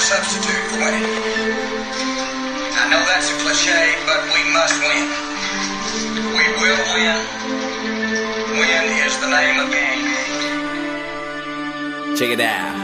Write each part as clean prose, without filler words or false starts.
substitute for winning. I know that's a cliche, but we must win. We will win. Win is the name of the game. Check it out.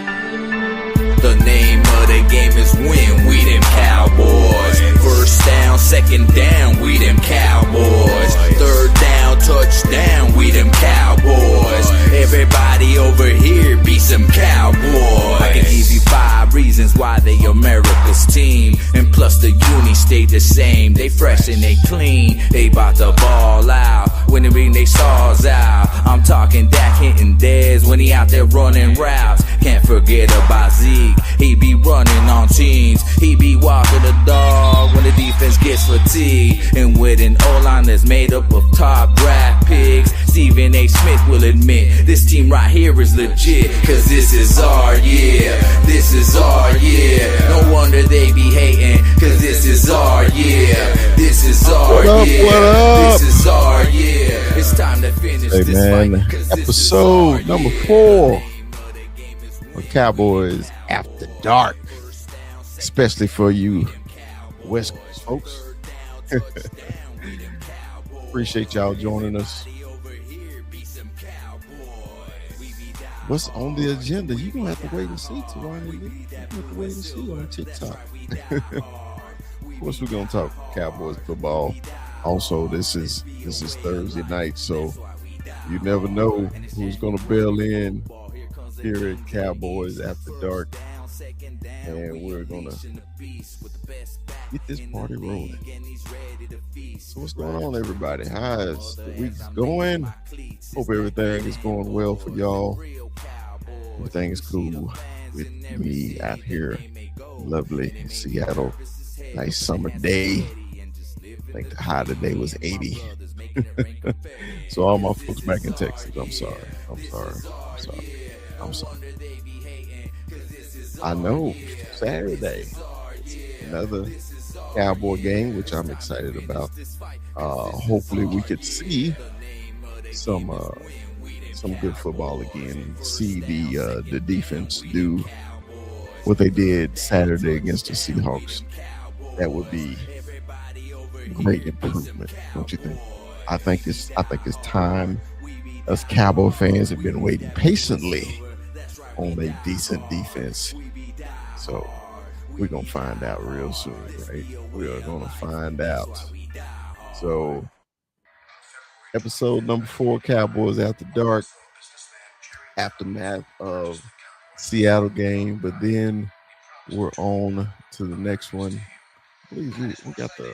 The name of the game is win. We them Cowboys. First down, second down, we them Cowboys. Third down, touchdown, we them Cowboys. Everybody over here be some Cowboys. I can give you 5 reasons why they America's team. And plus the unis stay the same. They fresh and they clean. They bout to ball out when they bring they stars out. I'm talking Dak hitting Dez when he out there running routes. Can't forget about Zeke. He be running on teams. He be walking the dog when the defense gets fatigued. And with an O-line that's made up of top draft picks, Stephen A. Smith will admit this team right here is legit. Cause this is our year. This is our year. No wonder they be hating. Cause this is our year. This is our year. This is our year. It's time to finish this fight. Episode number 4 of Cowboys After Dark. Especially for you West Coast folks. Appreciate y'all joining us. What's on the agenda? You're going to have to wait and see, Tawana. You have to wait and see on TikTok. Of course, we're going to talk Cowboys football. Also, this is Thursday night, so you never know who's going to bail in here at Cowboys After Dark. And we're going to get this party rolling. So what's going on, everybody? How's the week going? Hope everything is going well for y'all. Everything is cool with me out here. Lovely Seattle. Nice summer day. I think the high today was 80. So all my folks back in Texas, I'm sorry. I know, Saturday, another Cowboy game, which I'm excited about. Hopefully we could see some good football again. See the defense do what they did Saturday against the Seahawks. That would be a great improvement, don't you think? I think it's time. Us Cowboy fans have been waiting patiently on a decent defense. So we're going to find out real soon, right? We are going to find out. So episode number 4, Cowboys After Dark. Aftermath of Seattle game. But then we're on to the next one. I believe we got the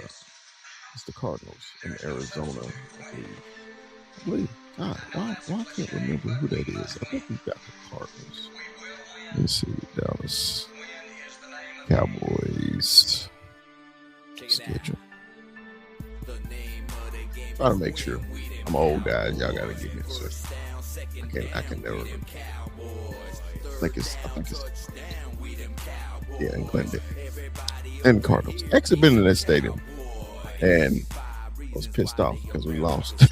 Cardinals in Arizona. I believe. God, why I can't remember who that is. I think we got the Cardinals. Let's see, Dallas Cowboys schedule. Try to make sure. I'm old, guys. Y'all gotta give me a second. I can never remember. I think it's in Glendale. And Cardinals. Actually been in that stadium. And I was pissed off because we lost.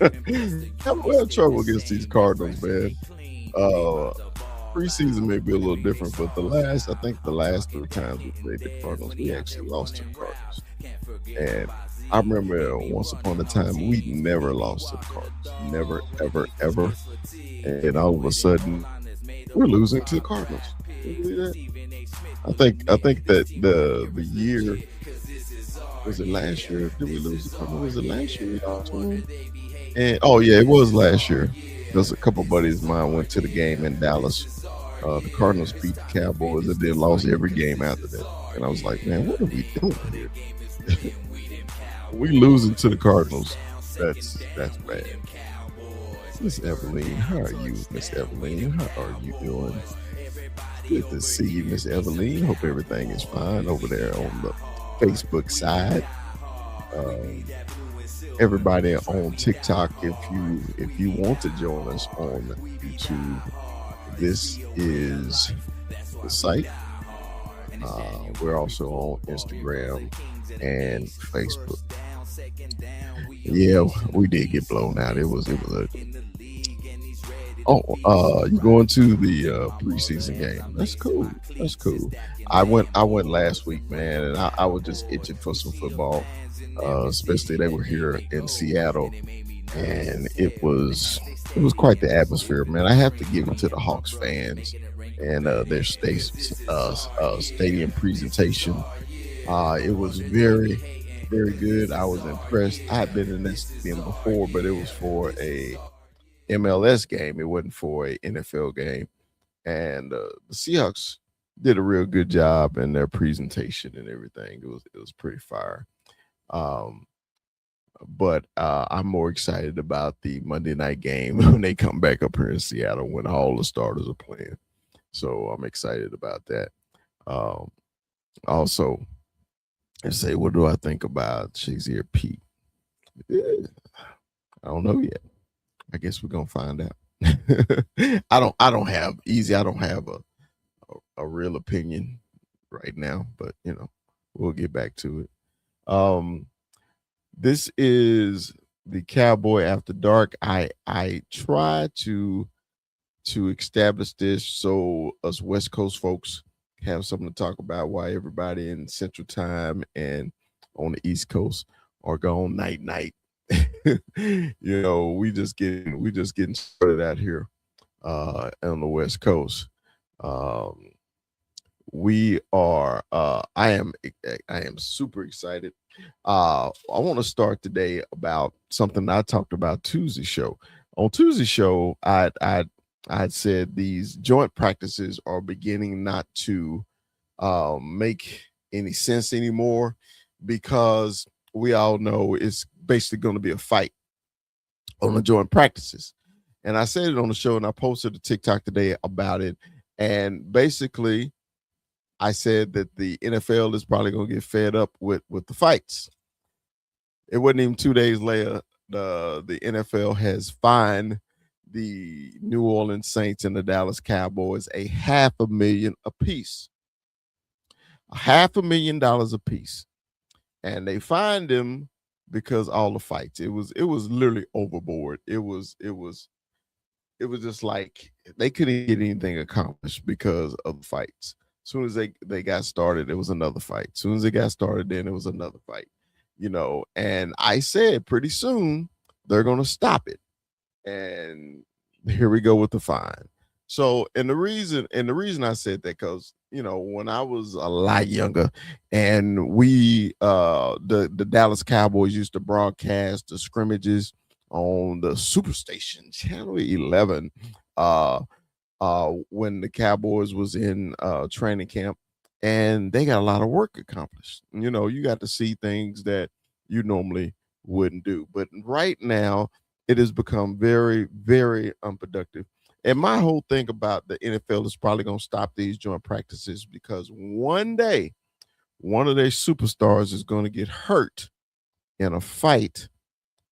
I'm in trouble against these Cardinals, man. Preseason may be a little different, but the last 3 times we played the Cardinals, we actually lost to the Cardinals. And I remember once upon a time we never lost to the Cardinals. Never, ever, ever. And all of a sudden we're losing to the Cardinals. Can you believe that? I think that the year, was it last year? Did we lose the Cardinals? Was it last year? And it was last year. Because a couple buddies of mine went to the game in Dallas. The Cardinals beat the Cowboys and then lost every game after that. And I was like, man, what are we doing here? We losing to the Cardinals. That's bad. Miss Eveline, how are you, Miss Eveline? How are you doing? Good to see you, Miss Eveline. Hope everything is fine over there on the Facebook side. Everybody on TikTok, if you want to join us on YouTube, this is the site. We're also on Instagram and Facebook. Yeah, we did get blown out. It was ugly. Oh, you going to the preseason game? That's cool. That's cool. I went last week, man, and I was just itching for some football. Especially they were here in Seattle, and it was quite the atmosphere, man. I have to give it to the Hawks fans and their stadium presentation. It was very, very good. I was impressed. I had been in this stadium before, but it was for a MLS game. It wasn't for a NFL game, and the Seahawks did a real good job in their presentation and everything. It was pretty fire. Um, but I'm more excited about the Monday night game when they come back up here in Seattle when all the starters are playing. So I'm excited about that. Um, Also, and say, what do I think about Shakespeare Pete? Eh, I don't know yet. I guess we're gonna find out. I don't have easy. I don't have a real opinion right now, but we'll get back to it. Um, this is the Cowboy After Dark. I try to establish this so us West Coast folks have something to talk about while everybody in Central Time and on the East Coast are gone night night. We just getting started out here on the West Coast. Um, we are I am super excited. I want to start today about something I talked about Tuesday show. On Tuesday show, I said these joint practices are beginning not to make any sense anymore because we all know it's basically going to be a fight on the joint practices. And I said it on the show and I posted a TikTok today about it. And basically, I said that the NFL is probably going to get fed up with the fights. It wasn't even 2 days later. The NFL has fined the New Orleans Saints and the Dallas Cowboys a half a million apiece. $500,000 apiece. And they fined them because all the fights. It was literally overboard. It was just like they couldn't get anything accomplished because of the fights. As soon as they got started, it was another fight. As soon as they got started, then it was another fight. And I said pretty soon they're gonna stop it. And here we go with the fine. So, and the reason I said that because when I was a lot younger, and the Dallas Cowboys used to broadcast the scrimmages on the Superstation Channel 11, uh, when the Cowboys was in training camp, and they got a lot of work accomplished. You got to see things that you normally wouldn't do. But right now, it has become very, very unproductive. And my whole thing about the NFL is probably going to stop these joint practices because one day, one of their superstars is going to get hurt in a fight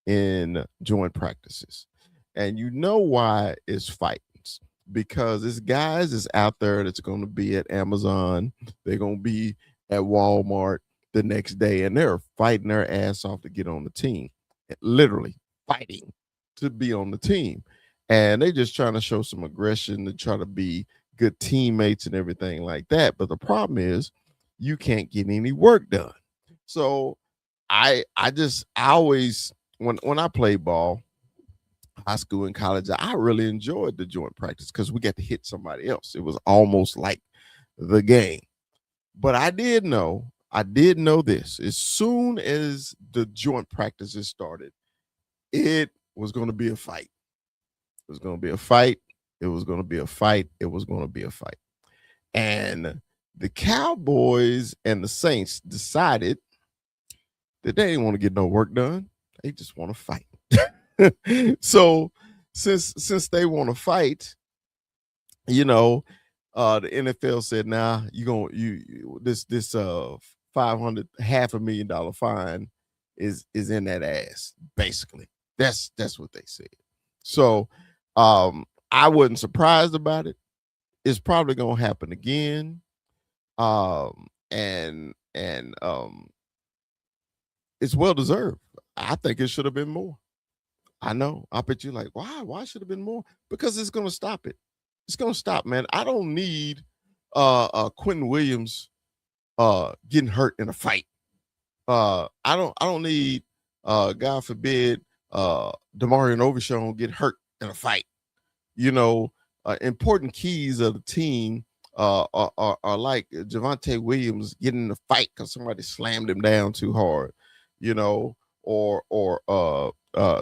in joint practices. And you know why it's fights because it's guys that's out there that's going to be at Amazon, they're going to be at Walmart the next day, and they're fighting their ass off to get on the team, literally fighting to be on the team. And they just trying to show some aggression to try to be good teammates and everything like that. But the problem is you can't get any work done. So I always when I play ball, high school and college, I really enjoyed the joint practice because we got to hit somebody else. It was almost like the game. But I did know this. As soon as the joint practices started, it was going to be a fight. It was going to be a fight. It was going to be a fight. It was going to be a fight. And the Cowboys and the Saints decided that they didn't want to get no work done. They just want to fight. So since they want to fight, the NFL said, "Nah, this 500 $500,000 fine is in that ass." Basically, that's what they said. So, I wasn't surprised about it. It's probably gonna happen again. And it's well deserved. I think it should have been more. I know. I bet you like, why? Why should have been more? Because it's gonna stop it. It's gonna stop, man. I don't need Quentin Williams getting hurt in a fight. I don't need God forbid Demarion Overshawn get hurt in a fight. You know, important keys of the team are like Javante Williams getting in a fight because somebody slammed him down too hard, you know, or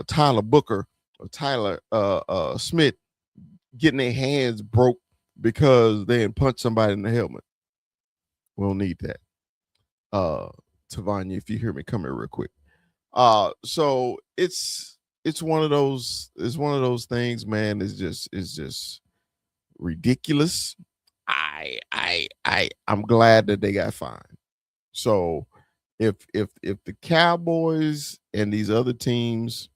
Tyler Booker or Tyler Smith getting their hands broke because they had punched somebody in the helmet. We don't need that. Tavanya, if you hear me, come here real quick. So it's one of those things, man. It's just ridiculous. I'm glad that they got fined. So if the Cowboys and these other teams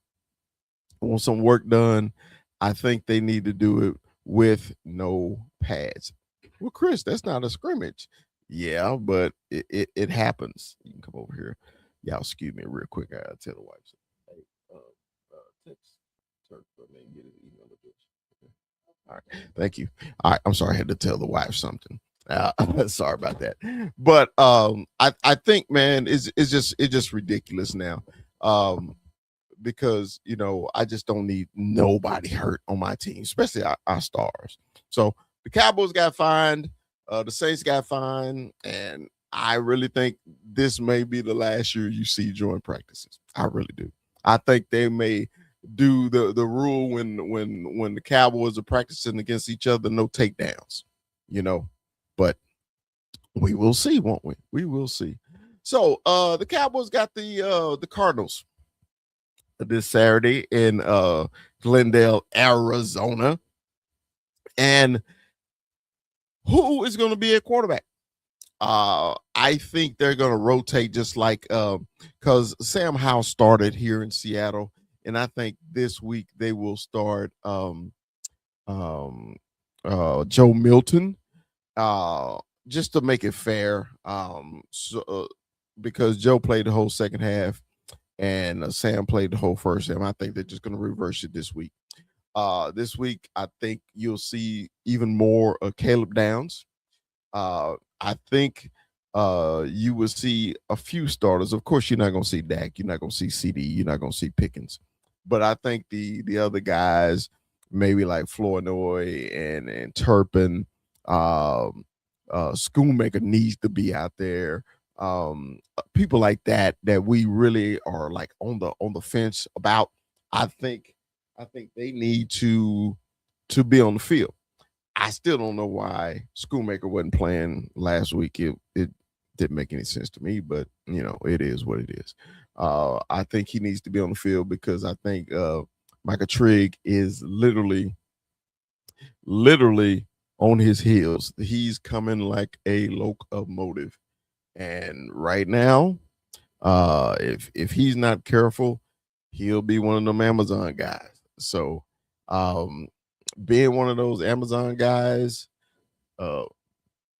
want some work done, I think they need to do it with no pads. Well, Chris, that's not a scrimmage. Yeah, but it happens. You can come over here. Y'all, excuse me real quick. I gotta tell the wife. Hey, text Turk for me and get his email address. Okay. All right, thank you. All right, I'm sorry, I had to tell the wife something. Sorry about that. But I think, man, it's just ridiculous now. Because I just don't need nobody hurt on my team, especially our stars. So the Cowboys got fined, the Saints got fined, and I really think this may be the last year you see joint practices. I really do. I think they may do the rule when the Cowboys are practicing against each other, no takedowns, you know. But we will see, won't we? We will see. So the Cowboys got the Cardinals this Saturday in Glendale, Arizona. And who is going to be a quarterback? I think they're going to rotate just like because Sam Howell started here in Seattle, and I think this week they will start Joe Milton just to make it fair. Because Joe played the whole second half and Sam played the whole first half. I think they're just going to reverse it this week. This week, I think you'll see even more Caleb Downs. I think you will see a few starters. Of course, you're not going to see Dak. You're not going to see CD. You're not going to see Pickens. But I think the other guys, maybe like Flournoy and Turpin, Schoonmaker needs to be out there. People like that we really are like on the fence about. I think they need to be on the field. I still don't know why Schoonmaker wasn't playing last week. It didn't make any sense to me, but it is what it is. I think he needs to be on the field because I think Michael Trigg is literally on his heels. He's coming like a locomotive. And right now, if he's not careful, he'll be one of them Amazon guys. So being one of those Amazon guys,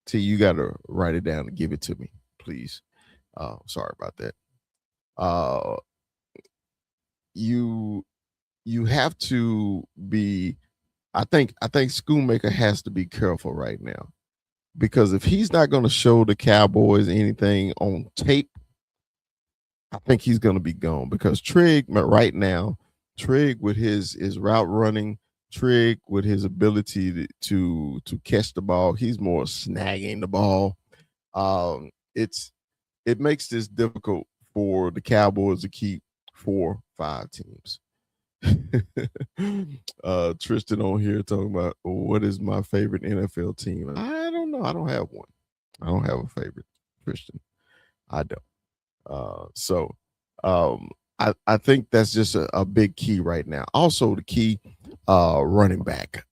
T, you gotta write it down and give it to me, please. Sorry about that. You have to be. I think Schoonmaker has to be careful right now because if he's not going to show the Cowboys anything on tape, I think he's going to be gone because Trigg right now, Trigg with his route running, Trigg with his ability to catch the ball, he's more snagging the ball. It makes this difficult for the Cowboys to keep 4-5 teams. Tristan on here talking about what is my favorite NFL team. I don't know. I don't have one. I don't have a favorite, Tristan. I don't. So I think that's just a big key right now. Also, the key running back.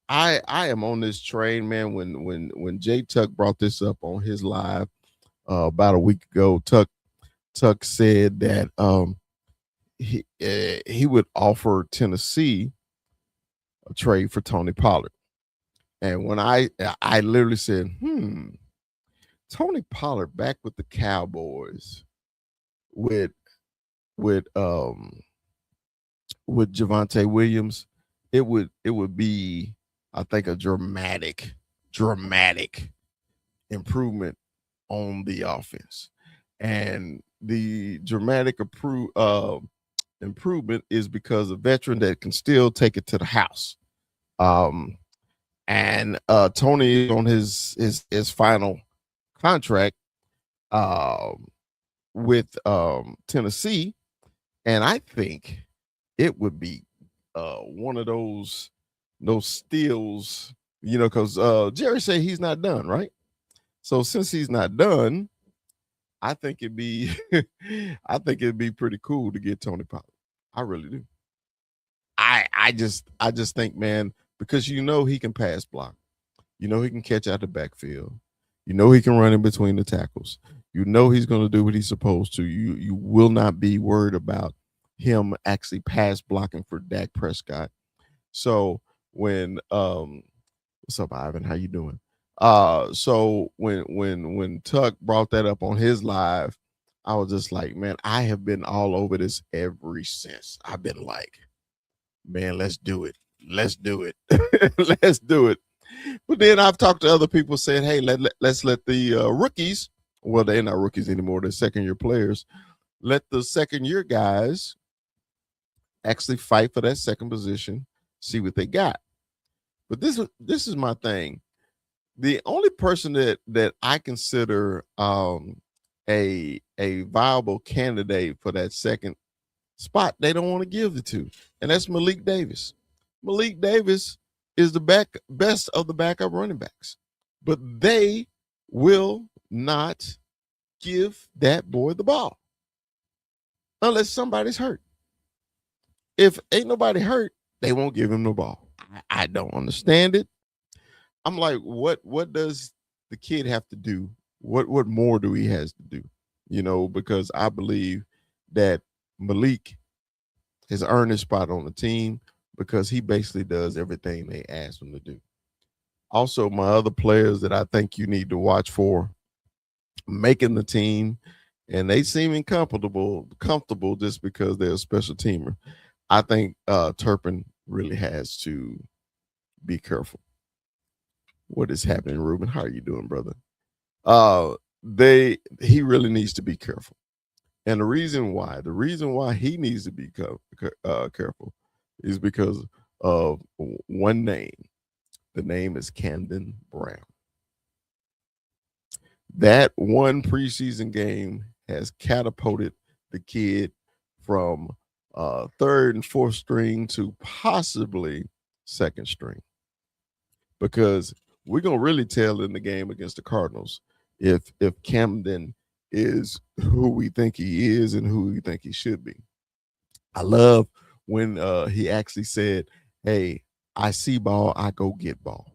I am on this train, man. When Jay Tuck brought this up on his live about a week ago, Tuck said that he would offer Tennessee a trade for Tony Pollard. And when I literally said, Tony Pollard back with the Cowboys with with Javonte Williams, it would be, I think, a dramatic improvement on the offense. And the dramatic improvement is because a veteran that can still take it to the house. Um, and Tony is on his final contract um, with Tennessee, and I think it would be one of those steals, because Jerry said he's not done, right? So since he's not done, I think it'd be I think it'd be pretty cool to get Tony Pollard. I really do. I just think, man, because he can pass block. He can catch out the backfield. He can run in between the tackles. He's going to do what he's supposed to. You will not be worried about him actually pass blocking for Dak Prescott. So when what's up, Ivan? How you doing? So when Tuck brought that up on his live, I was just like, man, I have been all over this ever since. I've been like, man, let's do it. Let's do it. Let's do it. But then I've talked to other people saying, hey, let's let the rookies, well, they're not rookies anymore, they're second year players, let the second year guys actually fight for that second position, see what they got. But this is my thing. The only person that I consider a viable candidate for that second spot they don't want to give it to, and that's Malik Davis. Malik Davis is the best of the backup running backs, but they will not give that boy the ball unless somebody's hurt. If ain't nobody hurt, they won't give him the ball. I don't understand it. I'm like, what does the kid have to do? What more do he has to do? Because I believe that Malik has earned his spot on the team because he basically does everything they ask him to do. Also, my other players that I think you need to watch for making the team, and they seem comfortable just because they're a special teamer. I think Turpin really has to be careful. What is happening, Ruben? How are you doing, brother? He really needs to be careful. And the reason why he needs to be careful is because of one name. The name is Camden Brown. That one preseason game has catapulted the kid from third and fourth string to possibly second string. Because we're going to really tell in the game against the Cardinals if Camden is who we think he is and who we think he should be. I love when he actually said, hey, I see ball, I go get ball.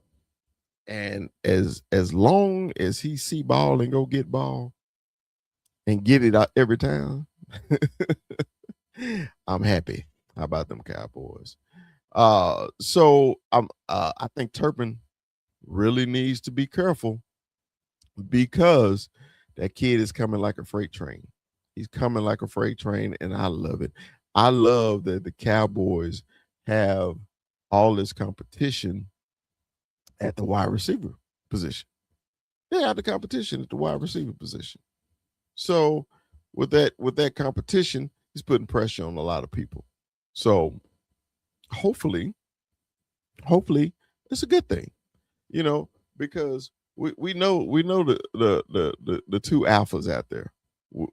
And as long as he see ball and go get ball and get it out every time, I'm happy. How about them Cowboys? So I think Turpin really needs to be careful because that kid is coming like a freight train. He's coming like a freight train, and I love it. I love that the Cowboys have all this competition at the wide receiver position. They have the competition at the wide receiver position. So with that competition, he's putting pressure on a lot of people. So hopefully it's a good thing, because we know the two alphas out there.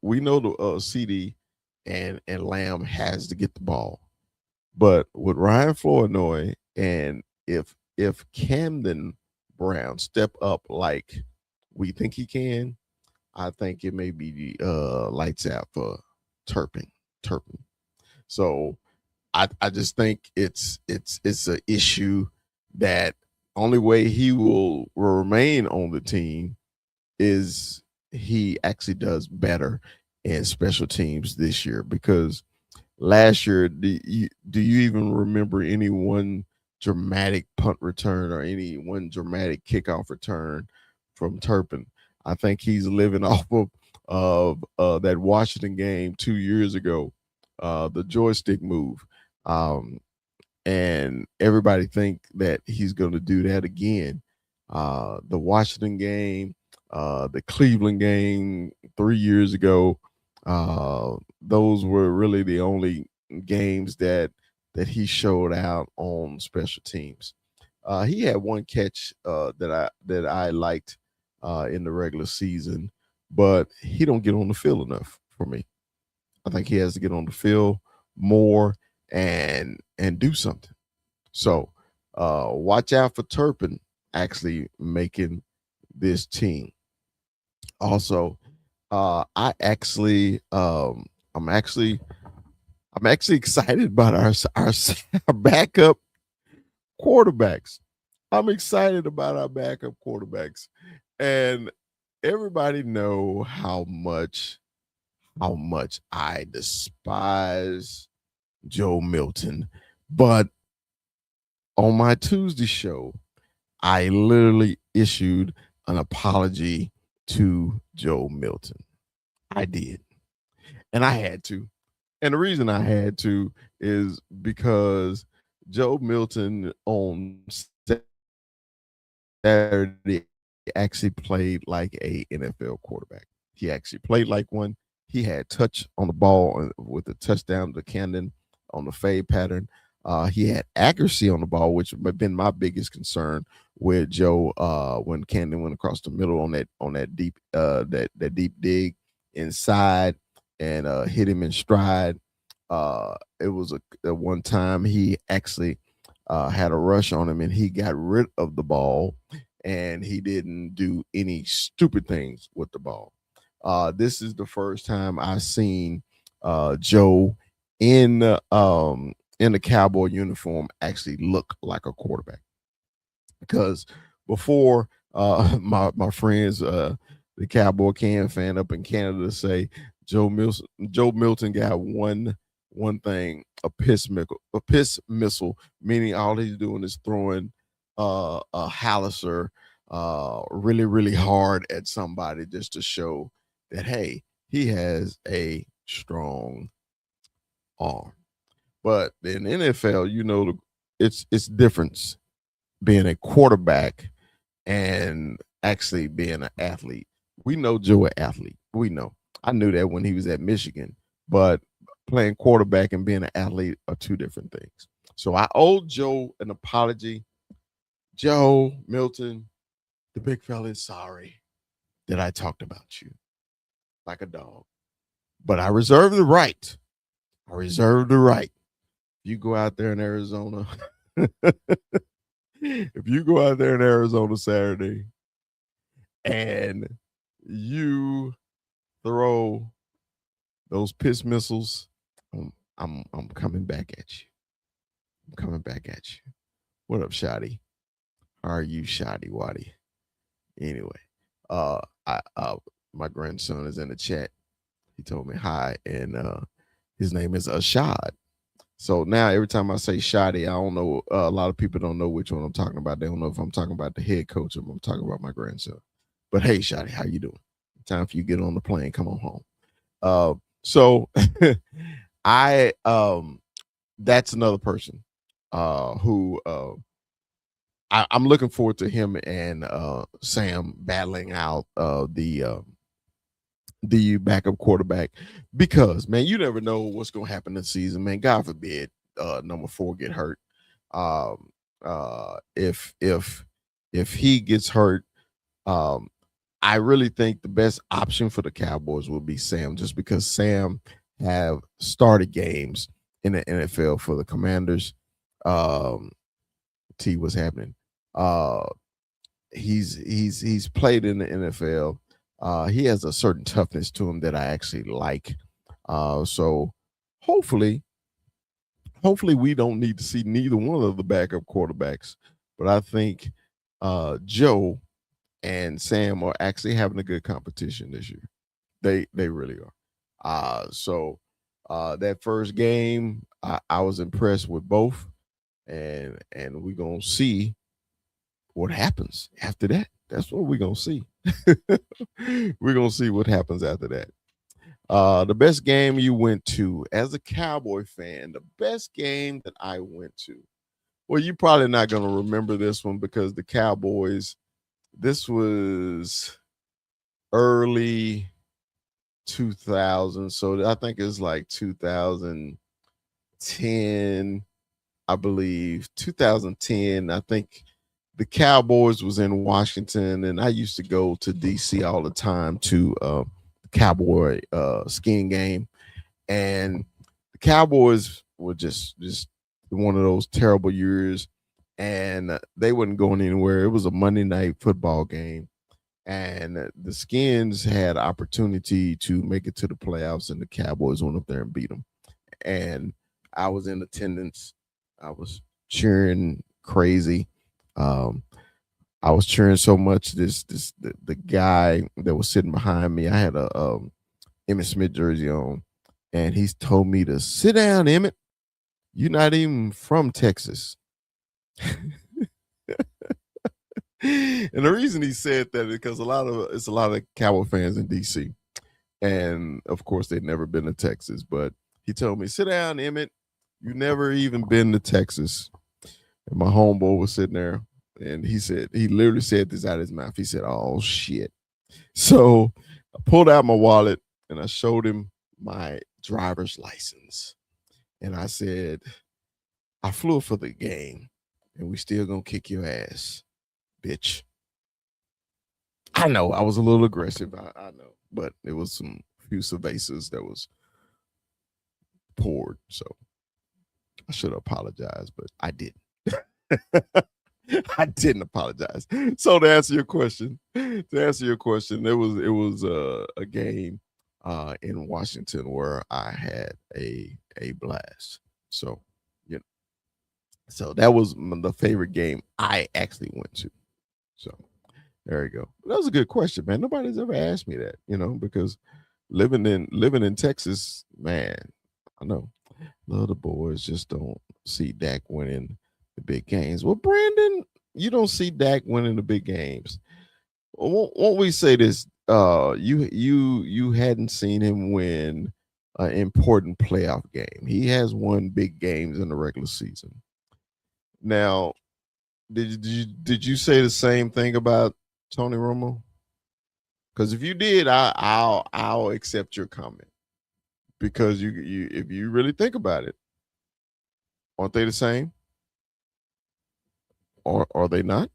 We know the CD and Lamb has to get the ball, but with Ryan Flournoy, and if Camden Brown step up like we think he can, I think it may be lights out for Turpin. So I just think it's an issue that only way he will remain on the team is he actually does better in special teams this year, because last year, do you even remember any one dramatic punt return or any one dramatic kickoff return from Turpin? I think he's living off of that Washington game 2 years ago, the joystick move. Um, and everybody think that he's going to do that again. The Washington game, the Cleveland game 3 years ago, those were really the only games that he showed out on special teams. He had one catch that I liked in the regular season, but he don't get on the field enough for me. I think he has to get on the field more and do something. So watch out for Turpin actually making this team. Also, I actually I'm actually I'm actually excited about our backup quarterbacks. I'm excited about our backup quarterbacks. And everybody know how much I despise Joe Milton. But on my Tuesday show, I literally issued an apology to Joe Milton. I did. And I had to. And the reason I had to is because Joe Milton on Saturday actually played like a NFL quarterback. He actually played like one. He had touch on the ball with the touchdown to Camden on the fade pattern. He had accuracy on the ball, which have been my biggest concern with Joe when Camden went across the middle on that deep that deep dig inside and hit him in stride. It was a one time he actually had a rush on him and he got rid of the ball and he didn't do any stupid things with the ball. This is the first time I've seen Joe in in the Cowboy uniform actually look like a quarterback. Because before my friends, the Cowboy can fan up in Canada say Joe Milton got one thing, a piss missile, meaning all he's doing is throwing a howitzer really, really hard at somebody just to show that hey, he has a strong arm. But in NFL, it's different being a quarterback and actually being an athlete. We know Joe an athlete. We know. I knew that when he was at Michigan, but playing quarterback and being an athlete are two different things. So I owe Joe an apology. Joe Milton, the big fella is sorry that I talked about you like a dog. But I reserve the right. I reserve the right. You go out there in Arizona. If you go out there in Arizona Saturday and you throw those piss missiles, I'm coming back at you. I'm coming back at you. What up, Shotty? How are you, Shotty Waddy? Anyway, I my grandson is in the chat. He told me hi, and his name is Ashad. So now every time I say Shotty, I don't know. A lot of people don't know which one I'm talking about. They don't know if I'm talking about the head coach or if I'm talking about my grandson. But hey, Shotty, how you doing? Time for you to get on the plane. Come on home. So I that's another person who I'm looking forward to him and Sam battling out the backup quarterback because man, you never know what's gonna happen this season, man. God forbid number 4 get hurt. If he gets hurt, um I really think the best option for the Cowboys would be Sam, just because Sam have started games in the NFL for the Commanders. Um, T, what's happening? Uh, he's played in the NFL. He has a certain toughness to him that I actually like. So hopefully, hopefully we don't need to see neither one of the backup quarterbacks. But I think Joe and Sam are actually having a good competition this year. They really are. So that first game, I was impressed with both, and we're gonna see what happens after that. That's what we're gonna see. We're gonna see what happens after that. The best game you went to as a Cowboy fan, the best game that I went to. Well, you're probably not going to remember this one because the Cowboys, this was early 2000. So I think it's like 2010, I believe. 2010, I think the Cowboys was in Washington, and I used to go to DC all the time to Cowboy skiing game, and the Cowboys were just one of those terrible years, and they wasn't going anywhere. It was a Monday night football game, and the Skins had opportunity to make it to the playoffs, and the Cowboys went up there and beat them. And I was in attendance. I was cheering crazy. Um, I was cheering so much. The guy that was sitting behind me, I had a Emmett Smith jersey on, and he's told me to sit down, Emmett. You're not even from Texas. And the reason he said that is because it's a lot of Cowboy fans in DC, and of course they'd never been to Texas. But he told me, "Sit down, Emmett. You never even been to Texas." And my homeboy was sitting there, and he literally said this out of his mouth. He said, "Oh shit." So I pulled out my wallet and I showed him my driver's license. And I said, "I flew for the game, and we still gonna kick your ass, bitch." I know I was a little aggressive. I know, but it was some few cervezas that was poured. So I should apologize, but I didn't. I didn't apologize. So to answer your question, it was a game in Washington where I had a blast. So you know, so that was the favorite game I actually went to. So there you go. That was a good question, man. Nobody's ever asked me that, because living in Texas, man, I know a lot of the boys just don't see Dak winning the big games. Well, Brandon, you don't see Dak winning the big games. Won't we say this? You hadn't seen him win an important playoff game. He has won big games in the regular season. Now, did you say the same thing about Tony Romo? Because if you did, I'll accept your comment. Because you if you really think about it, aren't they the same? Or are they not?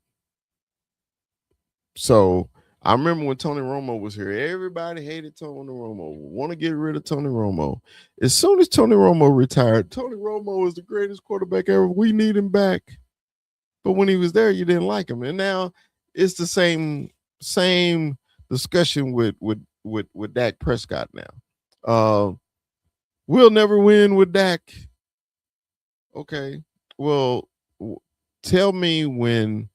So I remember when Tony Romo was here, everybody hated Tony Romo, want to get rid of Tony Romo. As soon as Tony Romo retired, Tony Romo is the greatest quarterback ever. We need him back. But when he was there, you didn't like him. And now it's the same discussion with Dak Prescott now. We'll never win with Dak. Okay. Well, tell me when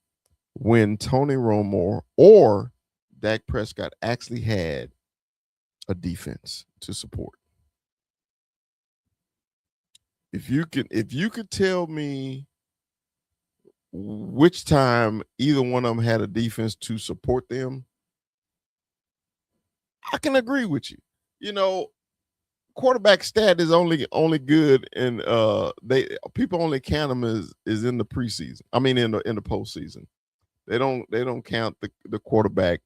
Tony Romo or Dak Prescott actually had a defense to support. If you could tell me which time either one of them had a defense to support them, I can agree with you. Quarterback stat is only good, and people only count them is in the preseason. I mean, in the postseason. They don't count the quarterback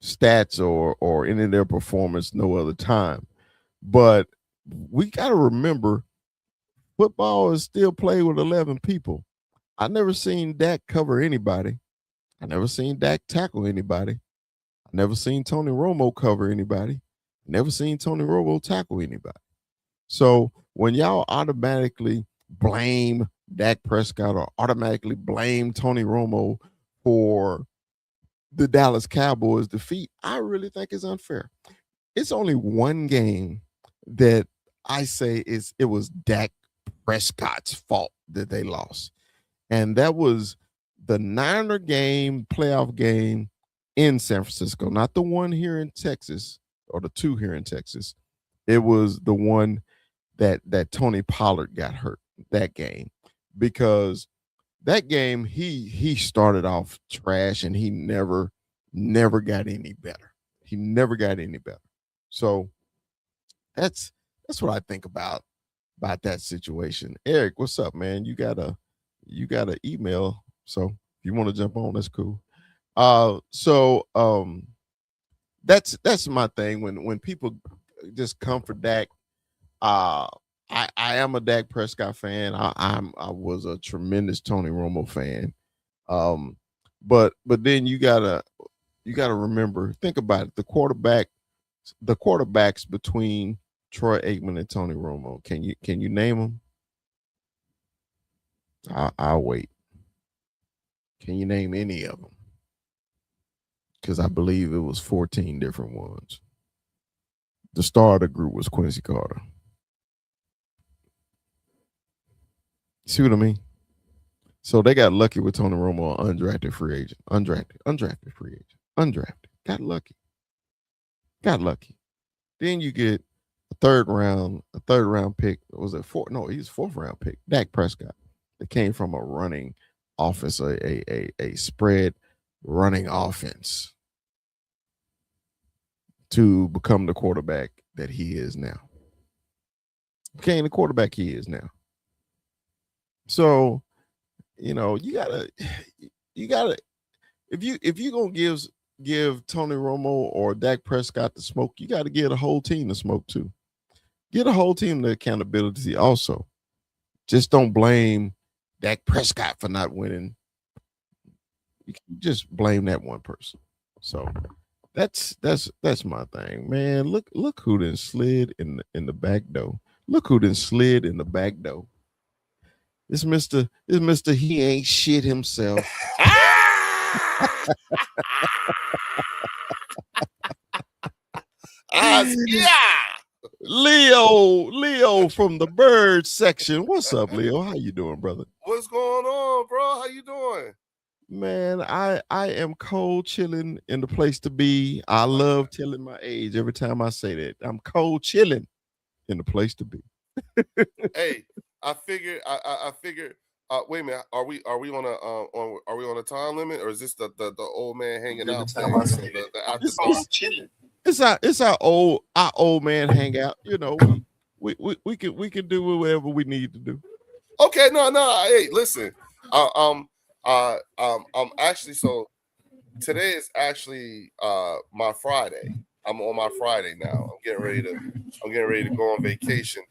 stats or any of their performance no other time. But we got to remember, football is still played with 11 people. I never seen Dak cover anybody. I never seen Dak tackle anybody. I never seen Tony Romo cover anybody. Never seen Tony Romo tackle anybody. So when y'all automatically blame Dak Prescott or automatically blame Tony Romo for the Dallas Cowboys defeat, I really think it's unfair. It's only one game that I say it was Dak Prescott's fault that they lost. And that was the Niner game, playoff game in San Francisco, not the one here in Texas or the two here in Texas. It was the one that Tony Pollard got hurt that game, because that game he started off trash and he never never got any better. He never got any better. So that's what I think about that situation. Eric, what's up, man? You got a email. So if you want to jump on, that's cool. That's my thing when people just come for Dak. Uh I am a Dak Prescott fan. I was a tremendous Tony Romo fan. Um but then you gotta remember, think about it. The quarterbacks between Troy Aikman and Tony Romo. Can you name them? I'll wait. Can you name any of them? Because I believe it was 14 different ones. The star of the group was Quincy Carter. See what I mean? So they got lucky with Tony Romo, undrafted free agent, undrafted free agent, undrafted. Got lucky. Then you get a third round pick. Was it four? No, he's fourth round pick. Dak Prescott. That came from a running offense, a spread running offense, to become the quarterback that he is now. Became the quarterback he is now. So, you gotta if you gonna give Tony Romo or Dak Prescott the smoke, you gotta give the whole team the smoke too. Get the whole team the accountability also. Just don't blame Dak Prescott for not winning. You can just blame that one person. So that's my thing, man. Look who then slid in the back door. Look who then slid in the back door. It's Mr. He ain't shit himself. Yeah. Leo from the bird section. What's up, Leo? How you doing, brother? What's going on, bro? How you doing? Man, I am cold chilling in the place to be. I love telling my age every time I say that. I'm cold chilling in the place to be. Hey, I figured. Wait a minute. Are we on a time limit, or is this the old man hanging out thing? The after dark chilling. It's our old man hangout. We can do whatever we need to do. Okay, no. Hey, listen. Actually, so today is actually my Friday. I'm on my Friday now. I'm getting ready to go on vacation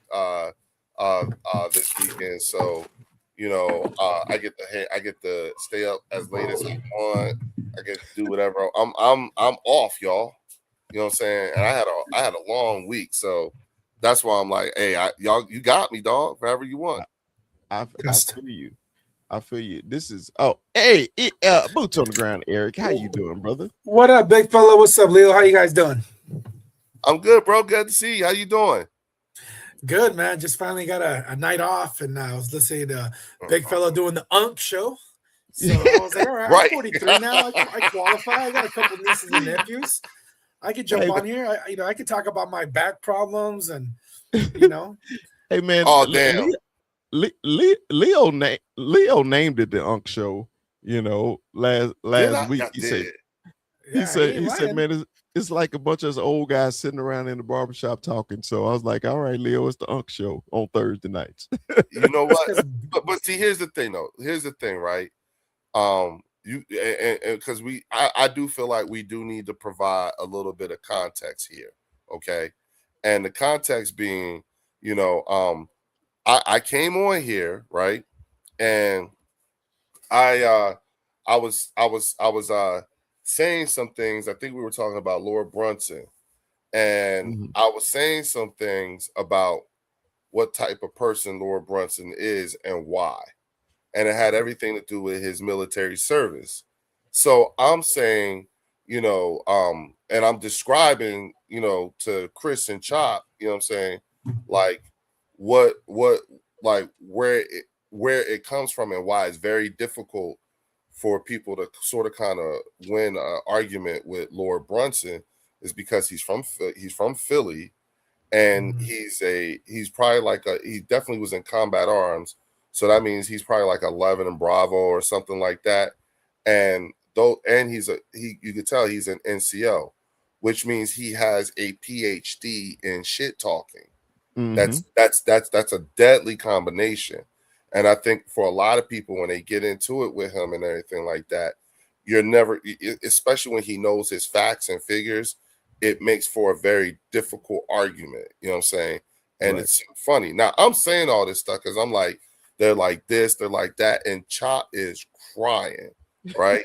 this weekend. So, I get to stay up as late as I want. I get to do whatever. I'm off, y'all. You know what I'm saying? And I had a long week, so that's why I'm like, hey, you got me, dog. Wherever you want. I feel you. I feel you. This is boots on the ground, Eric. How you doing, brother? What up, big fella? What's up, Leo? How you guys doing? I'm good, bro. Good to see you. How you doing? Good, man. Just finally got a night off, and I was listening to big fella doing the Unk show. So I was like, all right, I'm 43 now. I qualify. I got a couple nieces and nephews. I could jump on here. I could talk about my back problems and. Hey, man. Oh, damn. Leo named it the Unk Show. Last week he said, man, it's like a bunch of us old guys sitting around in the barbershop talking. So I was like, all right, Leo, it's the Unk Show on Thursday nights. You know what? but see, here's the thing, though. Here's the thing, right? Because I do feel like we do need to provide a little bit of context here, okay? And the context being, I came on here, right, and I was saying some things. I think we were talking about Lord Brunson, and I was saying some things about what type of person Lord Brunson is and why, and it had everything to do with his military service. So I'm saying, and I'm describing, to Chris and Chop, what I'm saying, like what like where it comes from and why it's very difficult for people to sort of kind of win an argument with Lord Brunson is because he's from Philly, and he's probably he definitely was in combat arms, so that means he's probably like 11 in Bravo or something like that. And though, and you can tell he's an NCO, which means he has a PhD in shit talking. That's a deadly combination. And I think for a lot of people, when they get into it with him and everything like that, you're never, especially when he knows his facts and figures, it makes for a very difficult argument. You know what I'm saying? And it's funny. Now, I'm saying all this stuff because I'm like, they're like this, they're like that. And Chop is crying, right?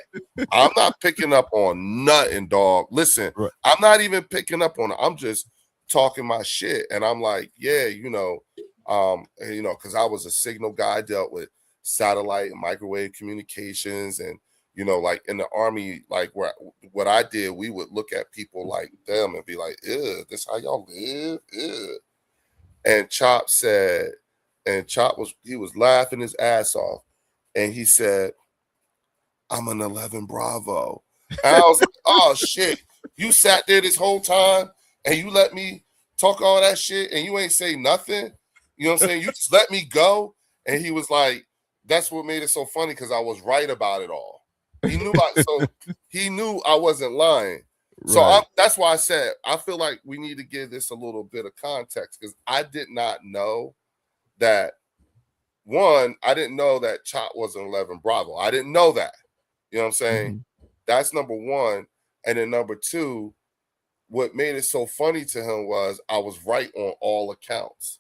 I'm not picking up on nothing, dog. Listen, I'm not even picking up on it. I'm just talking my shit. And I'm like, yeah, because I was a signal guy, dealt with satellite and microwave communications, and like in the Army, like what I did, we would look at people like them and be like, ew, this how y'all live? Ew. And Chop said, he was laughing his ass off, and he said, I'm an 11 Bravo. And I was like, oh shit, you sat there this whole time and you let me talk all that shit and you ain't say nothing? You know what I'm saying? You just let me go. And he was like, that's what made it so funny, because I was right about it all. He knew he knew I wasn't lying. So that's why I said I feel like we need to give this a little bit of context, because I did not know that. One, I didn't know that Chop was an 11 Bravo. I didn't know that. You know what I'm saying? That's number one. And then number two, what made it so funny to him was I was right on all accounts.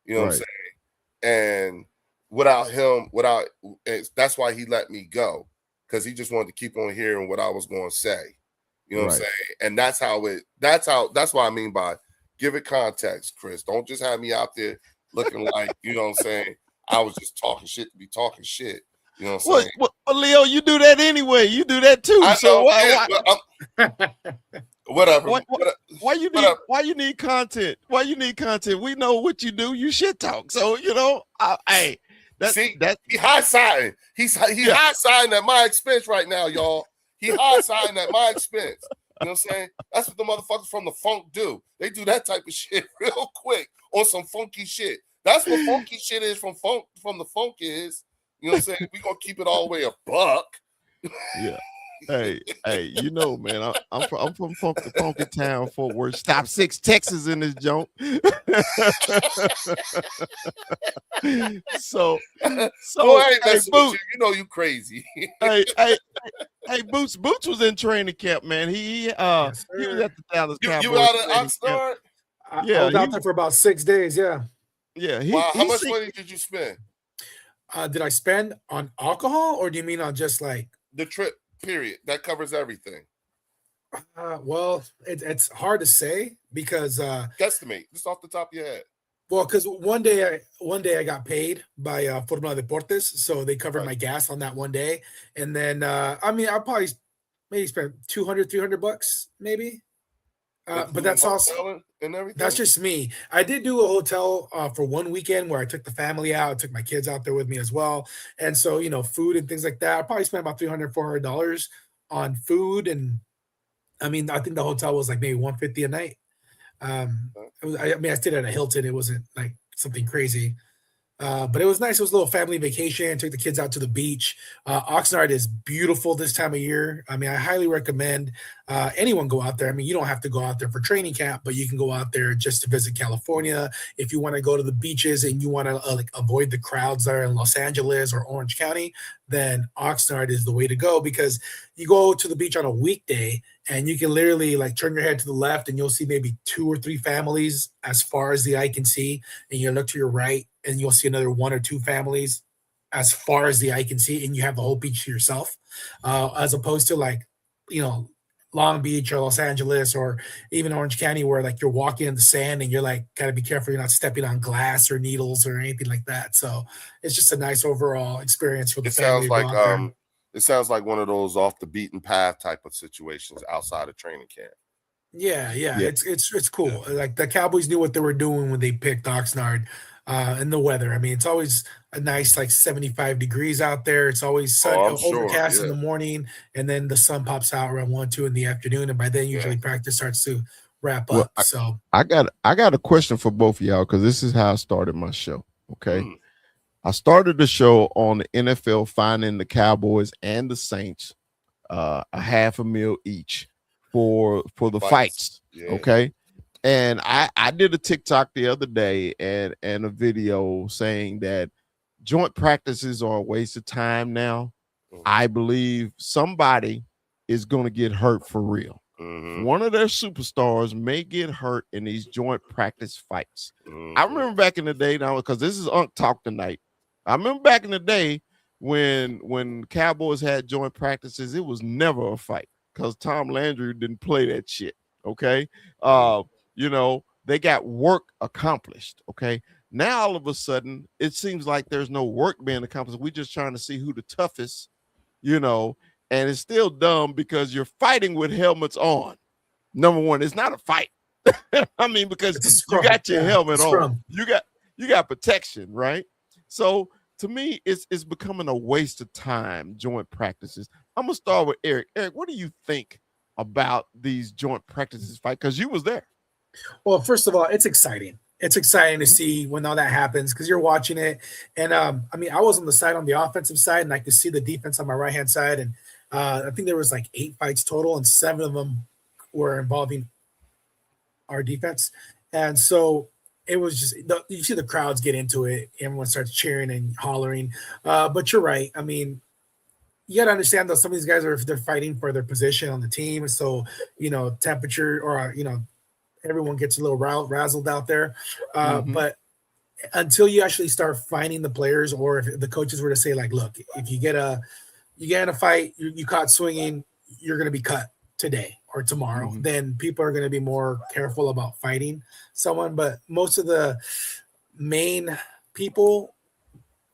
You know what I'm saying? And that's why he let me go, because he just wanted to keep on hearing what I was going to say. You know what I'm saying? And that's what I mean by give it context, Chris. Don't just have me out there looking like, you know what I'm saying, I was just talking shit to be talking shit. You know what I'm saying? Well, Leo, you do that anyway. You do that too. Whatever. Why you need content? Why you need content? We know what you do. You shit talk. So he high-siding. He's high-siding at my expense right now, y'all. He high-siding at my expense. You know what I'm saying? That's what the motherfuckers from the funk do. They do that type of shit real quick on some funky shit. That's what funky shit is from the funk is. You know what I'm saying? We're gonna keep it all the way a buck. Yeah. Hey, man, I'm from funky town, Fort Worth. Stop 6 Texas in this joint. so hey, Boots, you crazy. hey, Boots was in training camp, man. He was at the Dallas Cowboys. You out at Oxnard? I was out there for about 6 days. Yeah. Yeah. How much money did you spend? Did I spend on alcohol, or do you mean on just like the trip? Period. That covers everything. Well, it's hard to say because guesstimate just off the top of your head. Well, because one day I got paid by Formula Deportes, so they covered my gas on that one day, and then I'll probably maybe spend $200-$300 maybe. But that's also and everything. That's just me. I did do a hotel for one weekend where I took the family out, I took my kids out there with me as well, and so food and things like that. I probably spent about $300-$400 on food, and I think the hotel was like maybe $150 a night. I stayed at a Hilton. It wasn't like something crazy. But it was nice. It was a little family vacation. Took the kids out to the beach. Oxnard is beautiful this time of year. I highly recommend anyone go out there. You don't have to go out there for training camp, but you can go out there just to visit California. If you want to go to the beaches and you want to avoid the crowds there in Los Angeles or Orange County, then Oxnard is the way to go, because you go to the beach on a weekday and you can literally turn your head to the left and you'll see maybe 2 or 3 families as far as the eye can see, and you look to your right and you'll see another 1 or 2 families as far as the eye can see, and you have the whole beach to yourself, as opposed to Long Beach or Los Angeles or even Orange County, where you're walking in the sand and you're gotta be careful you're not stepping on glass or needles or anything like that. So it's just a nice overall experience for the family. It sounds like one of those off the beaten path type of situations outside of training camp. Yeah. It's cool. Yeah. The Cowboys knew what they were doing when they picked Oxnard. And the weather. It's always a nice 75 degrees out there. It's always overcast in the morning, and then the sun pops out around 1-2 in the afternoon, and by then usually practice starts to wrap up. So I got a question for both of y'all, because this is how I started my show. Okay. I started the show on the NFL finding the Cowboys and the Saints a half a meal each for the fights. Yeah. Okay. And I did a TikTok the other day and a video saying that joint practices are a waste of time now. I believe somebody is going to get hurt for real. One of their superstars may get hurt in these joint practice fights. I remember back in the day now, because this is Unk Talk tonight. I remember back in the day when Cowboys had joint practices, it was never a fight because Tom Landry didn't play that shit. Okay. You know, they got work accomplished. Okay. Now all of a sudden it seems like there's no work being accomplished. We're just trying to see who the toughest, you know, and it's still dumb because you're fighting with helmets on. Number one, it's not a fight. I mean, because you got your helmet on. You got protection, right? So to me, it's becoming a waste of time, joint practices. I'm gonna start with Eric. Eric, what do you think about these joint practices fight? Because you was there. Well, first of all, it's exciting. It's exciting to see when all that happens because you're watching it. And I mean, I was on the offensive side, and I could see the defense on my right hand side. And I think there was like 8 fights total, and 7 of them were involving our defense. And so it was just you see the crowds get into it. Everyone starts cheering and hollering. But you're right. I mean, you got to understand that some of these guys they're fighting for their position on the team. So temperature or everyone gets a little razzled out there. But until you actually start finding the players, or if the coaches were to say, like, look, if you get in a fight, you caught swinging, you're going to be cut today or tomorrow, then people are going to be more careful about fighting someone. But most of the main people,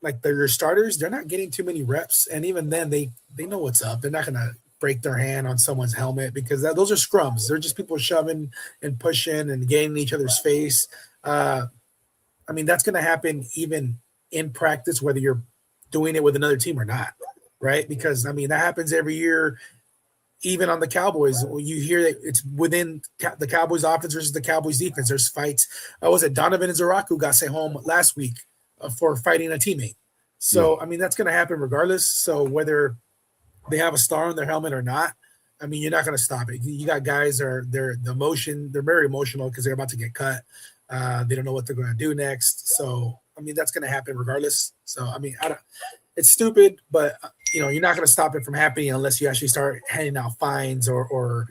like your starters, they're not getting too many reps. And even then they know what's up. They're not going to break their hand on someone's helmet because those are scrums. They're just people shoving and pushing and getting in each other's face. I mean, that's going to happen even in practice, whether you're doing it with another team or not, right? Because, I mean, that happens every year, even on the Cowboys. You hear that it's within the Cowboys offense versus the Cowboys defense. There's fights. Was it Donovan and Zaraku got sent home last week for fighting a teammate? So, I mean, that's going to happen regardless. So whether they have a star on their helmet or not, I mean, you're not going to stop it. You got guys they're very emotional because they're about to get cut. They don't know what they're going to do next. So, I mean, that's going to happen regardless. So, I mean, it's stupid, but you're not going to stop it from happening unless you actually start handing out fines or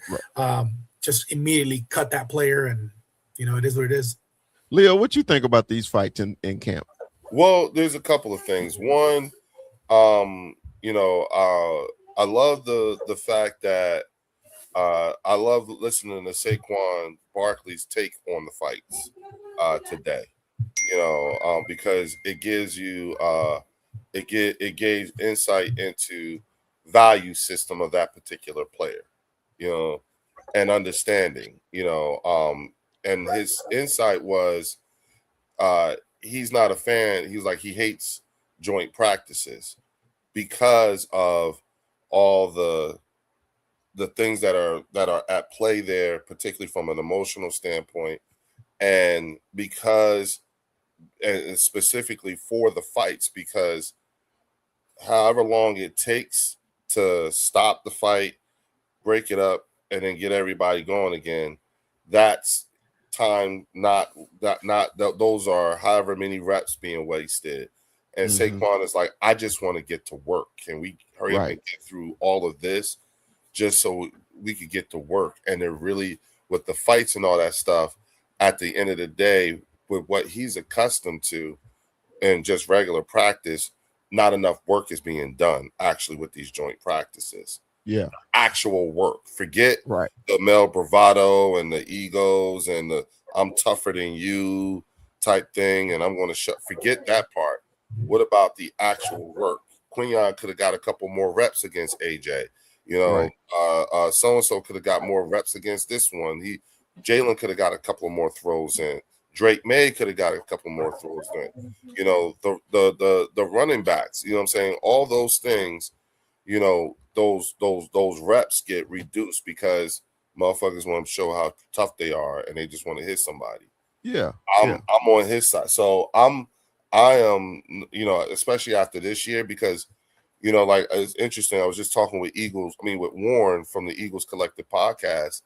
just immediately cut that player. And, it is what it is. Leo, what you think about these fights in camp? Well, there's a couple of things. One, I love the fact that I love listening to Saquon Barkley's take on the fights today. Because it gives you it gave insight into value system of that particular player, and understanding, and his insight was he's not a fan. He's like, he hates joint practices because of all the things that are at play there, particularly from an emotional standpoint, and specifically for the fights, because however long it takes to stop the fight, break it up, and then get everybody going again, that's time. Those are however many reps being wasted. And Saquon is like, I just want to get to work. Can we hurry up and get through all of this just so we could get to work? And they're really, with the fights and all that stuff, at the end of the day, with what he's accustomed to in just regular practice, not enough work is being done actually with these joint practices. Yeah. Actual work. Forget the male bravado and the egos and the I'm tougher than you type thing, and I'm going to forget that part. What about the actual work? Quinion could have got a couple more reps against AJ. So-and-so could have got more reps against this one. Jalen could have got a couple more throws in. Drake May could have got a couple more throws in. The running backs, what I'm saying? All those things, those reps get reduced because motherfuckers want to show how tough they are and they just want to hit somebody. Yeah. I'm on his side. So I am, especially after this year, because You know, like it's interesting. I was just talking with with Warren from the Eagles Collective podcast,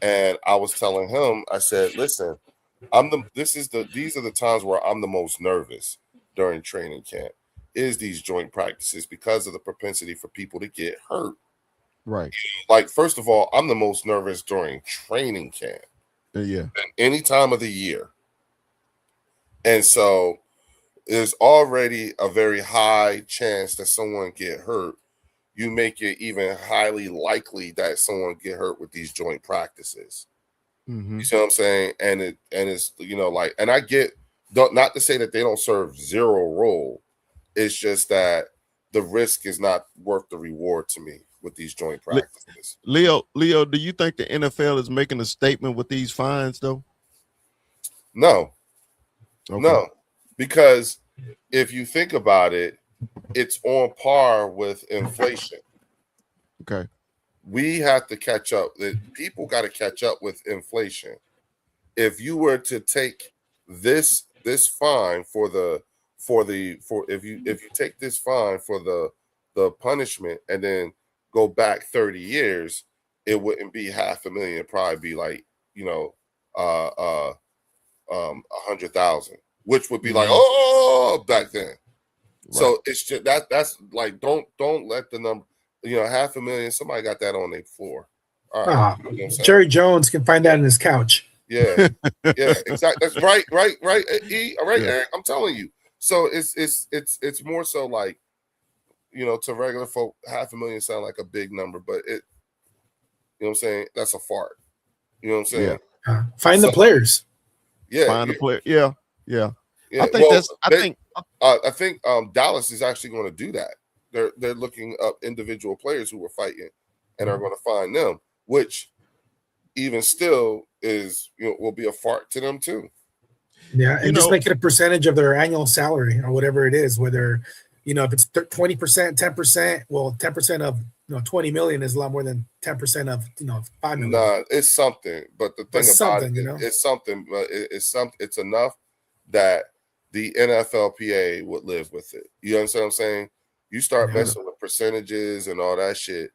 and I was telling him, I said, listen, these are the times where I'm the most nervous during training camp is these joint practices because of the propensity for people to get hurt. Right. Like, first of all, I'm the most nervous during training camp. Yeah. Any time of the year. And so there's already a very high chance that someone get hurt. You make it even highly likely that someone get hurt with these joint practices. Mm-hmm. You see what I'm saying? And it's, you know, like, and I get, not to say that they don't serve zero role. It's just that the risk is not worth the reward to me with these joint practices. Leo, do you think the NFL is making a statement with these fines though? No. Okay. No, because if you think about it, it's on par with inflation. Okay. We have to catch up. People got to catch up with inflation. If you were to take this fine if you take this fine for the punishment and then go back 30 years, it wouldn't be $500,000. It'd probably be like, you know, 100,000, which would be like, oh, back then. Right. So it's just that's like, don't let the number, you know, $500,000. Somebody got that on their floor. All right. You know Jerry Jones can find that in his couch. Yeah, yeah, exactly. That's right. All right, yeah. Eric, I'm telling you. So it's more so like, you know, to regular folk, $500,000 sound like a big number, but it, you know what I'm saying? That's a fart. You know what I'm saying? Yeah. Find the players. Yeah, find the player. Yeah. I think Dallas is actually going to do that. They're looking up individual players who were fighting and are going to find them, which even still is, you know, will be a fart to them too. Yeah, and just make it a percentage of their annual salary or whatever it is. Whether, you know, if it's 20%, 10%, well, 10% of, you know, 20 million is a lot more than 10% of, you know, 5 million. Nah, it's something. But the thing about it, you know? It's something. But it's enough that the NFLPA would live with it. You understand what I'm saying? You start messing with percentages and all that shit,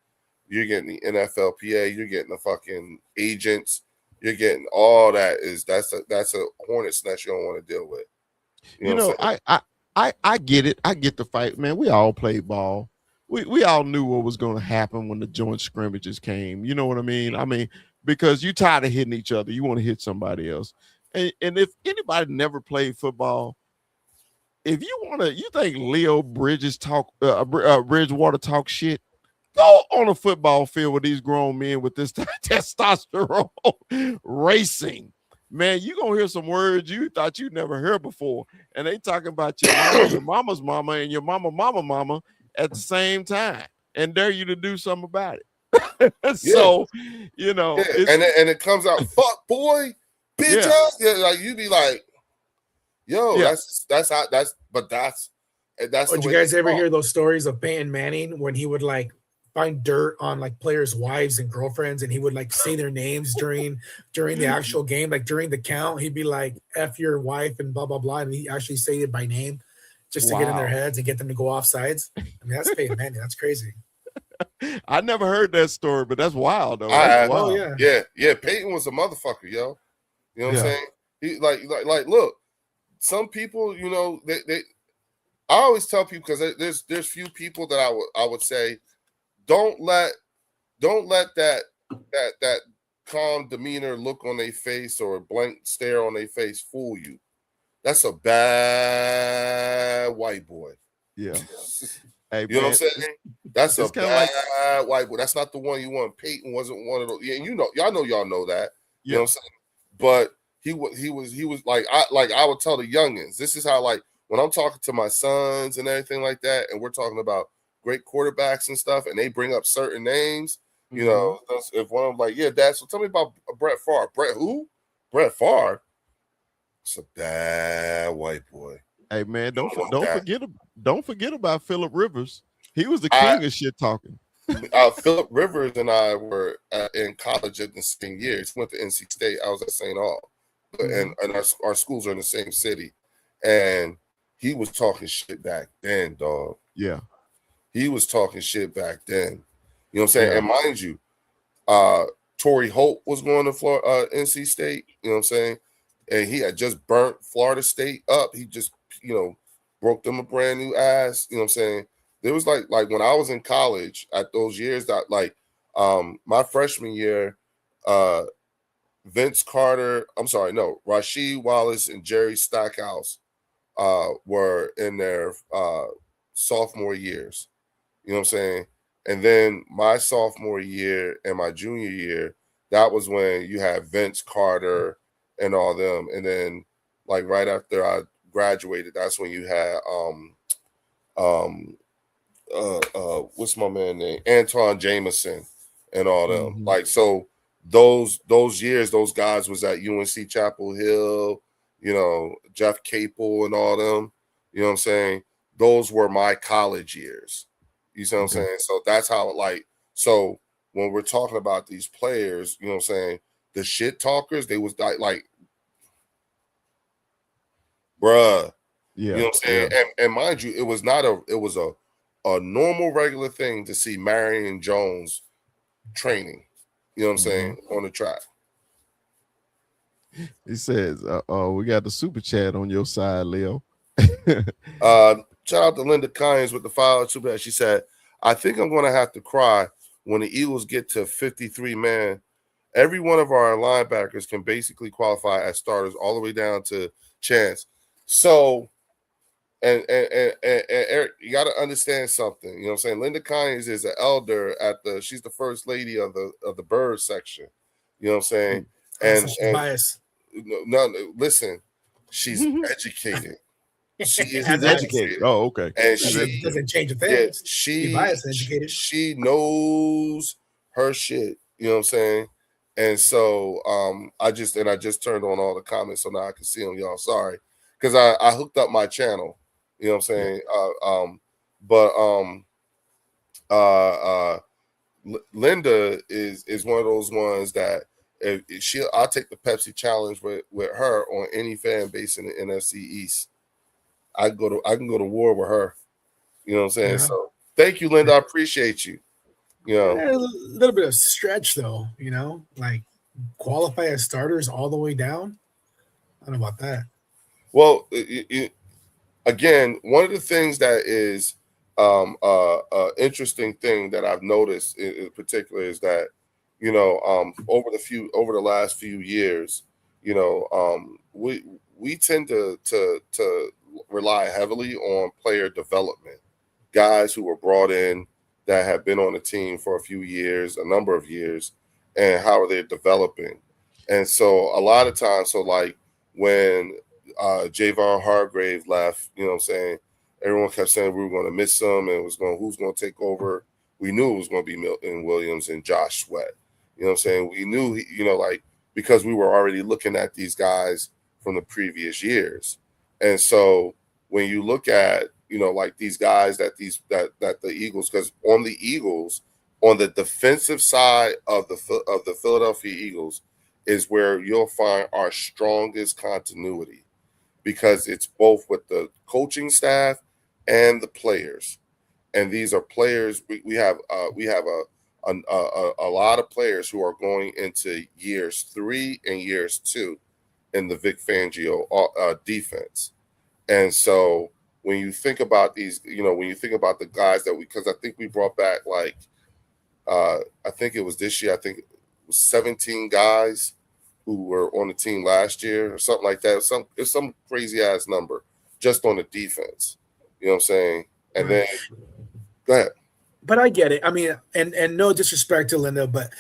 you're getting the NFLPA, you're getting the fucking agents, you're getting all that. That's a hornet's nest you don't want to deal with. You know I get it. I get the fight, man. We all played ball. We all knew what was going to happen when the joint scrimmages came. You know what I mean? I mean, because you tired of hitting each other, you want to hit somebody else. And if anybody never played football, if you think Leo Bridgewater talk shit, go on a football field with these grown men with this testosterone racing. Man, you gonna hear some words you thought you never heard before, and they talking about your mama, your mama's mama, and your mama at the same time, and dare you to do something about it. So, you know, and it comes out, fuck boy, bitch ass. Yeah, like you be like, yo, that's how that's. Did you guys ever hear those stories of Peyton Manning when he would like find dirt on like players' wives and girlfriends, and he would like say their names during the actual game, like during the count, he'd be like, F your wife and blah blah blah, and he actually say it by name just to get in their heads and get them to go off sides. I mean, that's Peyton Manning. That's crazy. I never heard that story, but that's wild though. Yeah. Peyton was a motherfucker, yo. You know what I'm saying? He like look, some people, you know, they I always tell people, because there's few people that I would say, don't let that calm demeanor look on their face or blank stare on their face fool you. That's a bad white boy. Yeah. Hey, you know what I'm saying? That's a bad white boy. That's not the one you want. Peyton wasn't one of those. Yeah, you know, y'all know that. You know what I'm saying? But he was like I would tell the youngins, this is how, like, when I'm talking to my sons and everything like that, and we're talking about great quarterbacks and stuff, and they bring up certain names, you know, if one of them like, yeah, Dad, so tell me about Brett Favre. Brett who? Brett Favre. It's a bad white boy. Hey man, don't forget about Phillip Rivers. He was the king of shit talking. Phillip Rivers and I were in college in the same year. He went to NC State. I was at St. Aul, and our schools are in the same city. And he was talking shit back then, dog. Yeah. he was talking shit back then. You know what I'm saying? Yeah. And mind you, Torrey Holt was going to NC State. You know what I'm saying? And he had just burnt Florida State up. He just, broke them a brand new ass. You know what I'm saying? There was like when I was in college at those years that my freshman year, Vince Carter, Rasheed Wallace and Jerry Stackhouse were in their sophomore years. You know what I'm saying? And then my sophomore year and my junior year, that was when you had Vince Carter and all them. And then like right after I graduated, that's when you had what's my man name? Anton Jameson and all them. Mhm. Like, so those years, those guys was at UNC Chapel Hill, Jeff Capel and all them. You know what I'm saying? Those were my college years. You see what I'm saying? So that's how so when we're talking about these players, you know what I'm saying? The shit talkers, they was like, bruh. Yeah. You know what I'm saying? Yeah. And mind you, it was a normal regular thing to see Marion Jones training, you know what I'm saying, on the track. He says, we got the super chat on your side, Leo. Shout out to Linda Kynes with the $5 super chat. She said, I think I'm going to have to cry when the Eagles get to 53 man. Every one of our linebackers can basically qualify as starters all the way down to Chance. So, and Eric, you got to understand something. You know what I'm saying? Linda Kynes is an elder she's the first lady of the bird section. You know what I'm saying? And bias. No, listen, she's educated. She is educated. Oh, okay. And she doesn't change a thing. Yeah, she knows her shit. You know what I'm saying? And so I just turned on all the comments so now I can see them, y'all. Sorry. Because I hooked up my channel. You know what I'm saying? Linda is one of those ones that I'll take the Pepsi challenge with her on any fan base in the NFC East. I can go to war with her. You know what I'm saying? Yeah. So thank you, Linda. I appreciate you. A little bit of stretch though, like qualify as starters all the way down. I don't know about that. Well, again, one of the things that is interesting thing that I've noticed in particular is that over the last few years, we tend to rely heavily on player development, guys who were brought in that have been on the team for a number of years, and how are they developing? And so a lot of times, like when Javon Hargrave left, you know what I'm saying, everyone kept saying we were going to miss him and who's going to take over. We knew it was going to be Milton Williams and Josh Sweat. You know what I'm saying? We knew, because we were already looking at these guys from the previous years. And so when you look at, like these guys that the Eagles, because on the Eagles, on the defensive side of the Philadelphia Eagles is where you'll find our strongest continuity, because it's both with the coaching staff and the players. And these are players. We have a lot of players who are going into years 3 and years 2 in the Vic Fangio defense. And so when you think about these, when you think about the guys because I think we brought back I think it was this year, I think it was 17 guys who were on the team last year or something like that. It's some crazy ass number just on the defense. You know what I'm saying? And then go ahead. But I get it. I mean, and no disrespect to Linda, but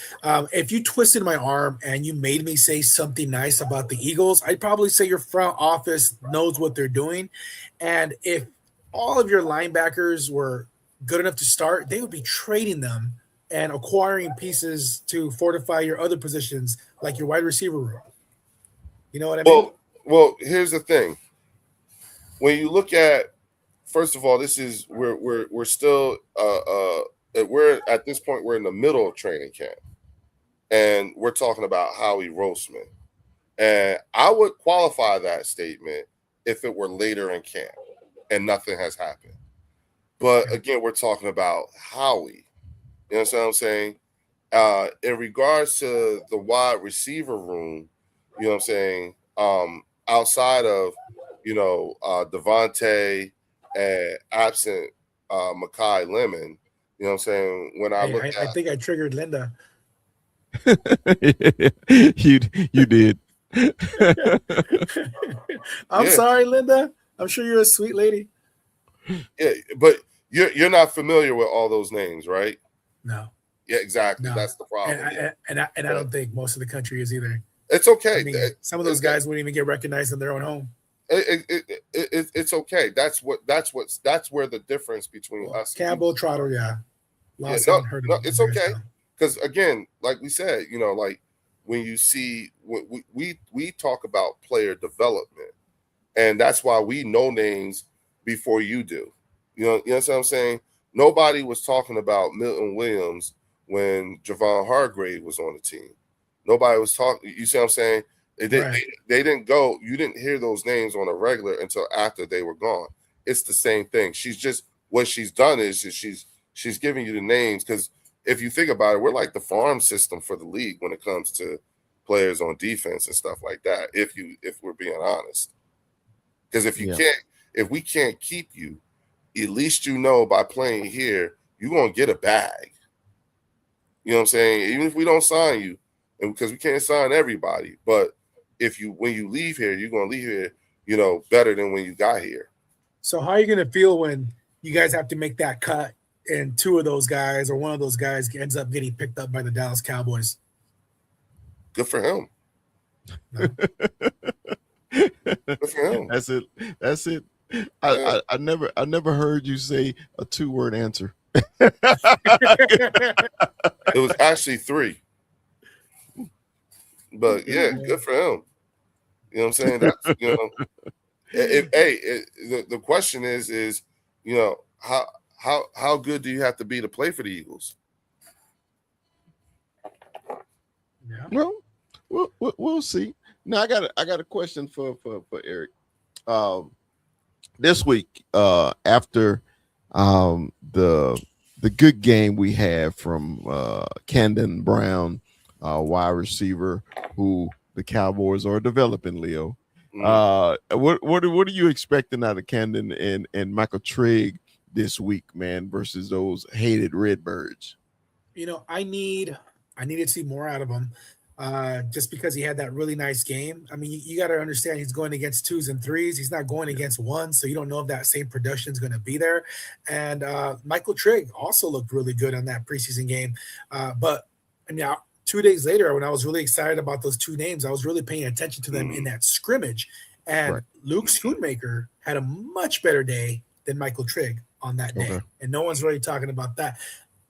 if you twisted my arm and you made me say something nice about the Eagles, I'd probably say your front office knows what they're doing. And if all of your linebackers were good enough to start, they would be trading them and acquiring pieces to fortify your other positions, like your wide receiver room. You know what I mean? Well, here's the thing. When you look at, first of all, we're still we're at this point, we're in the middle of training camp, and we're talking about Howie Roseman, and I would qualify that statement if it were later in camp and nothing has happened. But again, we're talking about Howie. You know what I'm saying? In regards to the wide receiver room, you know what I'm saying? Outside of, Devontae and absent Makai Lemon, you know what I'm saying? When I look I think I triggered Linda. you did. I'm sorry, Linda. I'm sure you're a sweet lady. Yeah, but you're not familiar with all those names, right? No. Yeah, exactly. No. That's the problem. And I don't think most of the country is either. It's okay. I mean, some of those guys wouldn't even get recognized in their own home. It's okay. That's where the difference between us. Campbell, Trotter, yeah. It's okay. Because again, like we said, like when you see we talk about player development, and that's why we know names before you do. You know what I'm saying? Nobody was talking about Milton Williams when Javon Hargrave was on the team. Nobody was talking. You see what I'm saying? They didn't go. You didn't hear those names on a regular until after they were gone. It's the same thing. What she's done is she's giving you the names, because if you think about it, we're like the farm system for the league when it comes to players on defense and stuff like that. If we're being honest, because if we can't keep you, at least by playing here, you're gonna get a bag. You know what I'm saying? Even if we don't sign you, and because we can't sign everybody, but when you leave here, you're gonna leave here, better than when you got here. So how are you gonna feel when you guys have to make that cut and two of those guys or one of those guys ends up getting picked up by the Dallas Cowboys? Good for him. No. Good for him. That's it. I never heard you say a 2-word answer. It was actually 3. But yeah, good for him. You know what I'm saying? That's the question is how good do you have to be to play for the Eagles? Yeah. Well, we'll see. Now I got a question for Eric. This week, after the good game we had from Camden Brown, wide receiver, who the Cowboys are developing, Leo. What are you expecting out of Camden and Michael Trigg this week, man, versus those hated Redbirds? I needed to see more out of him. Just because he had that really nice game. I mean, you got to understand he's going against 2s and 3s. He's not going against 1s, so you don't know if that same production is going to be there. And Michael Trigg also looked really good on that preseason game. But 2 days later, when I was really excited about those 2 names, I was really paying attention to them in that scrimmage. And Luke Schoonmaker had a much better day than Michael Trigg on that day. And no one's really talking about that.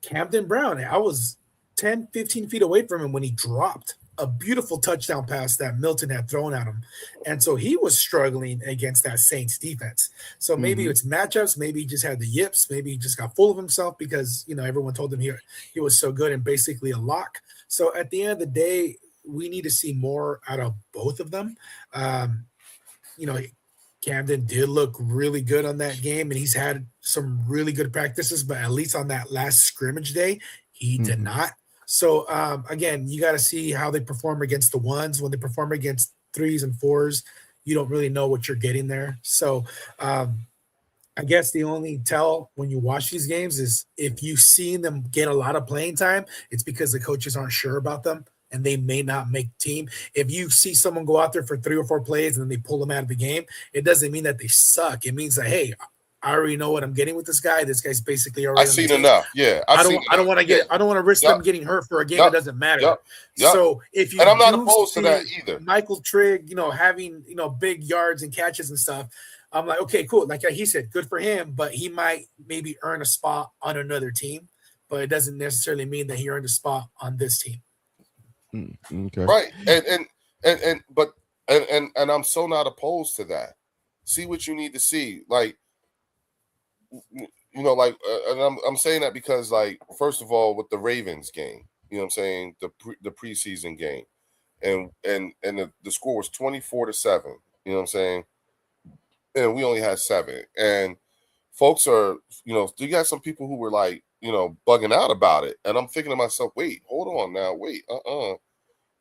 Camden Brown, I was 10, 15 feet away from him when he dropped a beautiful touchdown pass that Milton had thrown at him. And so he was struggling against that Saints defense. So maybe it's matchups. Maybe he just had the yips. Maybe he just got full of himself because, everyone told him he was so good and basically a lock. So at the end of the day, we need to see more out of both of them. Camden did look really good on that game, and he's had some really good practices, but at least on that last scrimmage day, he did not. So, again, you got to see how they perform against the 1s. When they perform against 3s and 4s, you don't really know what you're getting there. So, I guess the only tell when you watch these games is if you've seen them get a lot of playing time, it's because the coaches aren't sure about them and they may not make team. If you see someone go out there for 3 or 4 plays and then they pull them out of the game, it doesn't mean that they suck. It means that, hey, I already know what I'm getting with this guy. This guy's basically already. I've seen enough. Yeah, I don't want to risk them getting hurt for a game that doesn't matter. So if you, and I'm not opposed to that either. Michael Trigg, having big yards and catches and stuff, I'm like, okay, cool. Like he said, good for him, but he might maybe earn a spot on another team, but it doesn't necessarily mean that he earned a spot on this team. Okay. Right, and I'm so not opposed to that. See what you need to see, and I'm saying that because, first of all, with the Ravens game, you know what I'm saying, the preseason game, and the score was 24-7. You know what I'm saying, and we only had 7. And folks are, you got some people who were like, bugging out about it. And I'm thinking to myself, wait, hold on now. Wait,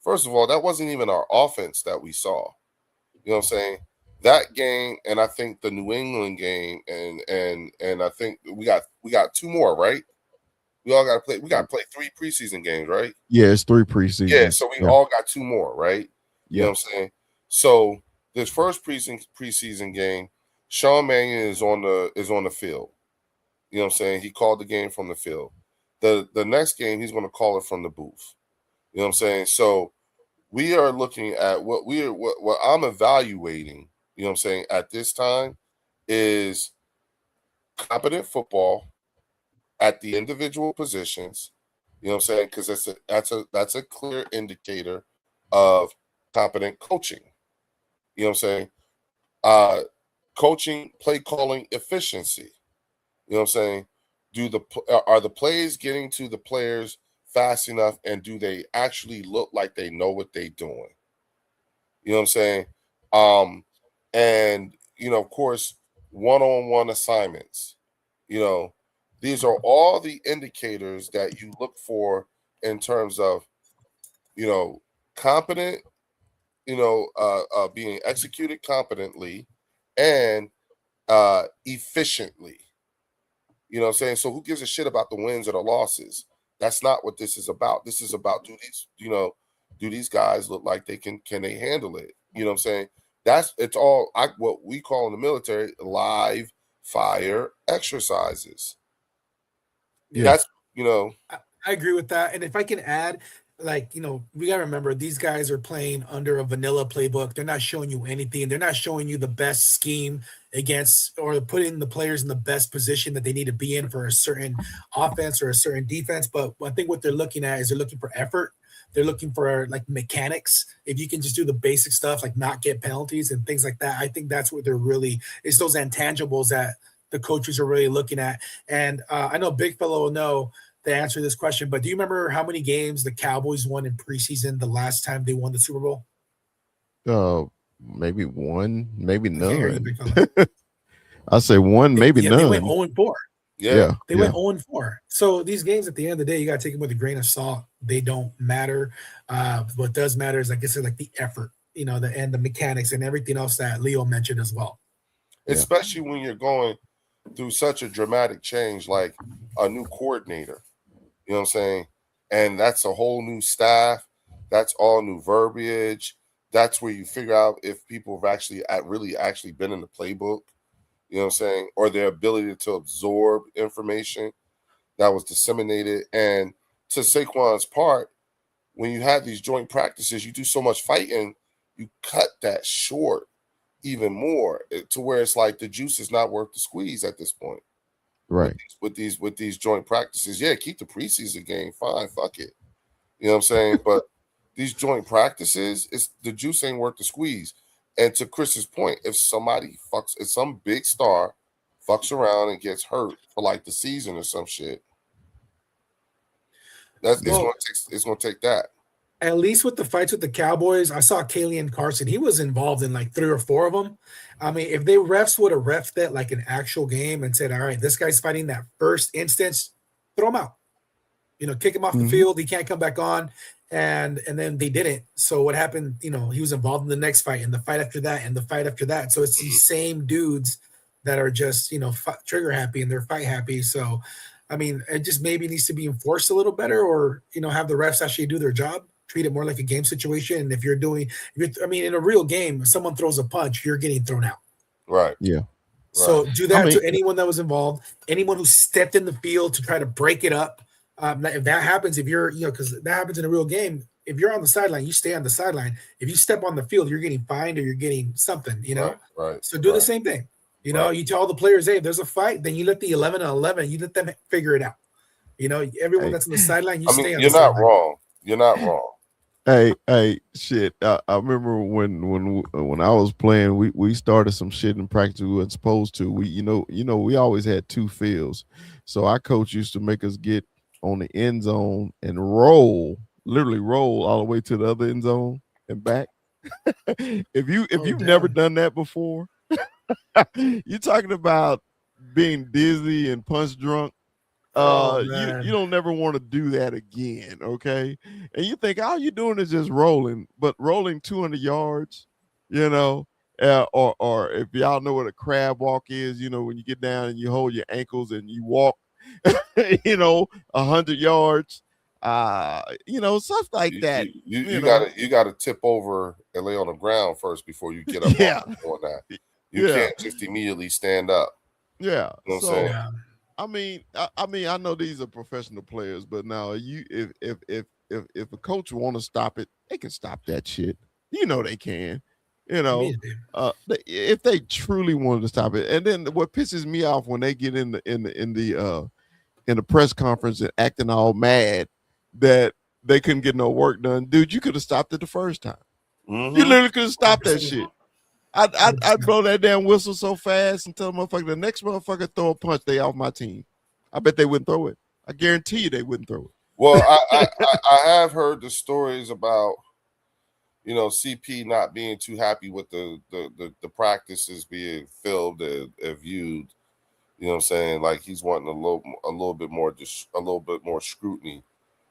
First of all, that wasn't even our offense that we saw. You know what I'm saying? That game, and I think the New England game, and I think we got 2 more, right? We all got to play. We got to play 3 preseason games, right? Yeah, it's 3 preseason. Yeah, so we all got 2 more, right? You know what I'm saying? So this first preseason game, Sean Mannion is on the field. You know what I'm saying? He called the game from the field. The next game, he's going to call it from the booth. You know what I'm saying? So we are looking at what I'm evaluating, you know what I'm saying, at this time is competent football at the individual positions. You know what I'm saying? Because that's a clear indicator of competent coaching. You know what I'm saying? Coaching, play calling, efficiency. You know what I'm saying? Are the plays getting to the players fast enough, and do they actually look like they know what they're doing? You know what I'm saying? And of course, one-on-one assignments. These are all the indicators that you look for in terms of, competent, being executed competently and efficiently. You know what I'm saying? So who gives a shit about the wins or the losses? That's not what this is about. This is about, do these guys look like they can they handle it? You know what I'm saying? It's all what we call in the military live fire exercises. Yeah. That's I agree with that. And if I can add, we gotta remember these guys are playing under a vanilla playbook. They're not showing you anything. They're not showing you the best scheme against or putting the players in the best position that they need to be in for a certain offense or a certain defense. But I think what they're looking at is they're looking for effort. They're looking for mechanics. If you can just do the basic stuff, like not get penalties and things like that, I think that's what they're really, it's those intangibles that the coaches are really looking at. And I know Big Fellow will know the answer to this question, but do you remember how many games the Cowboys won in preseason the last time they won the Super Bowl? Maybe 1, maybe none. You, I say 1, maybe none. They went 0-4. Yeah. They went 0-4. So these games, at the end of the day, you got to take them with a grain of salt. They don't matter. What does matter is, like I said, like the effort, and the mechanics and everything else that Leo mentioned as well. Especially when you're going through such a dramatic change, like a new coordinator. You know what I'm saying? And that's a whole new staff. That's all new verbiage. That's where you figure out if people have actually been in the playbook. You know what I'm saying? Or their ability to absorb information that was disseminated. And to Saquon's part, when you have these joint practices, you do so much fighting, you cut that short even more to where it's like the juice is not worth the squeeze at this point. Right. With these joint practices. Yeah, keep the preseason game. Fine, fuck it. You know what I'm saying? But these joint practices, the juice ain't worth the squeeze. And to Chris's point, if some big star fucks around and gets hurt for like the season or some shit, it's gonna take that. At least with the fights with the Cowboys, I saw Kalian Carson. He was involved in like 3 or 4 of them. I mean, if they refs would have refed that like an actual game and said, all right, this guy's fighting that first instance, throw him out. Kick him off the field. He can't come back on. And then they didn't. So what happened, he was involved in the next fight and the fight after that and the fight after that. So it's these same dudes that are just, trigger happy and they're fight happy. So, I mean, it just maybe needs to be enforced a little better or, have the refs actually do their job. Treat it more like a game situation. And if you're in a real game, if someone throws a punch, you're getting thrown out. Right. Yeah. So do that to anyone that was involved, anyone who stepped in the field to try to break it up. If that happens, if you're, because that happens in a real game, if you're on the sideline, you stay on the sideline. If you step on the field, you're getting fined or you're getting something, Right. So do the same thing. You tell the players, hey, if there's a fight, then you let the 11 on 11, you let them figure it out. Everyone that's on the sideline, stay on the sideline. You're not wrong. You're not wrong. Hey, shit. I remember when I was playing, we started some shit in practice we weren't supposed to. We always had 2 fields. So our coach used to make us get on the end zone and literally roll all the way to the other end zone and back. If you've never done that before, you're talking about being dizzy and punch drunk. You don't never want to do that again, okay? And you think all you're doing is just rolling, but rolling 200 yards, or if y'all know what a crab walk is, when you get down and you hold your ankles and you walk, 100 yards, stuff like that. You gotta tip over and lay on the ground first before you get up on that. You can't just immediately stand up. Yeah. You know what I'm saying? Yeah. I know these are professional players, but now if a coach want to stop it, they can stop that shit. They can. If they truly wanted to stop it. And then what pisses me off when they get in the press conference and acting all mad that they couldn't get no work done. Dude, you could have stopped it the first time. Mm-hmm. You literally could have stopped that shit. I'd blow that damn whistle so fast and tell the motherfucker, the next motherfucker throw a punch, they off my team. I bet they wouldn't throw it. I guarantee you they wouldn't throw it. Well, I have heard the stories about, CP not being too happy with the practices being filmed and viewed. You know what I'm saying? Like he's wanting a little bit more scrutiny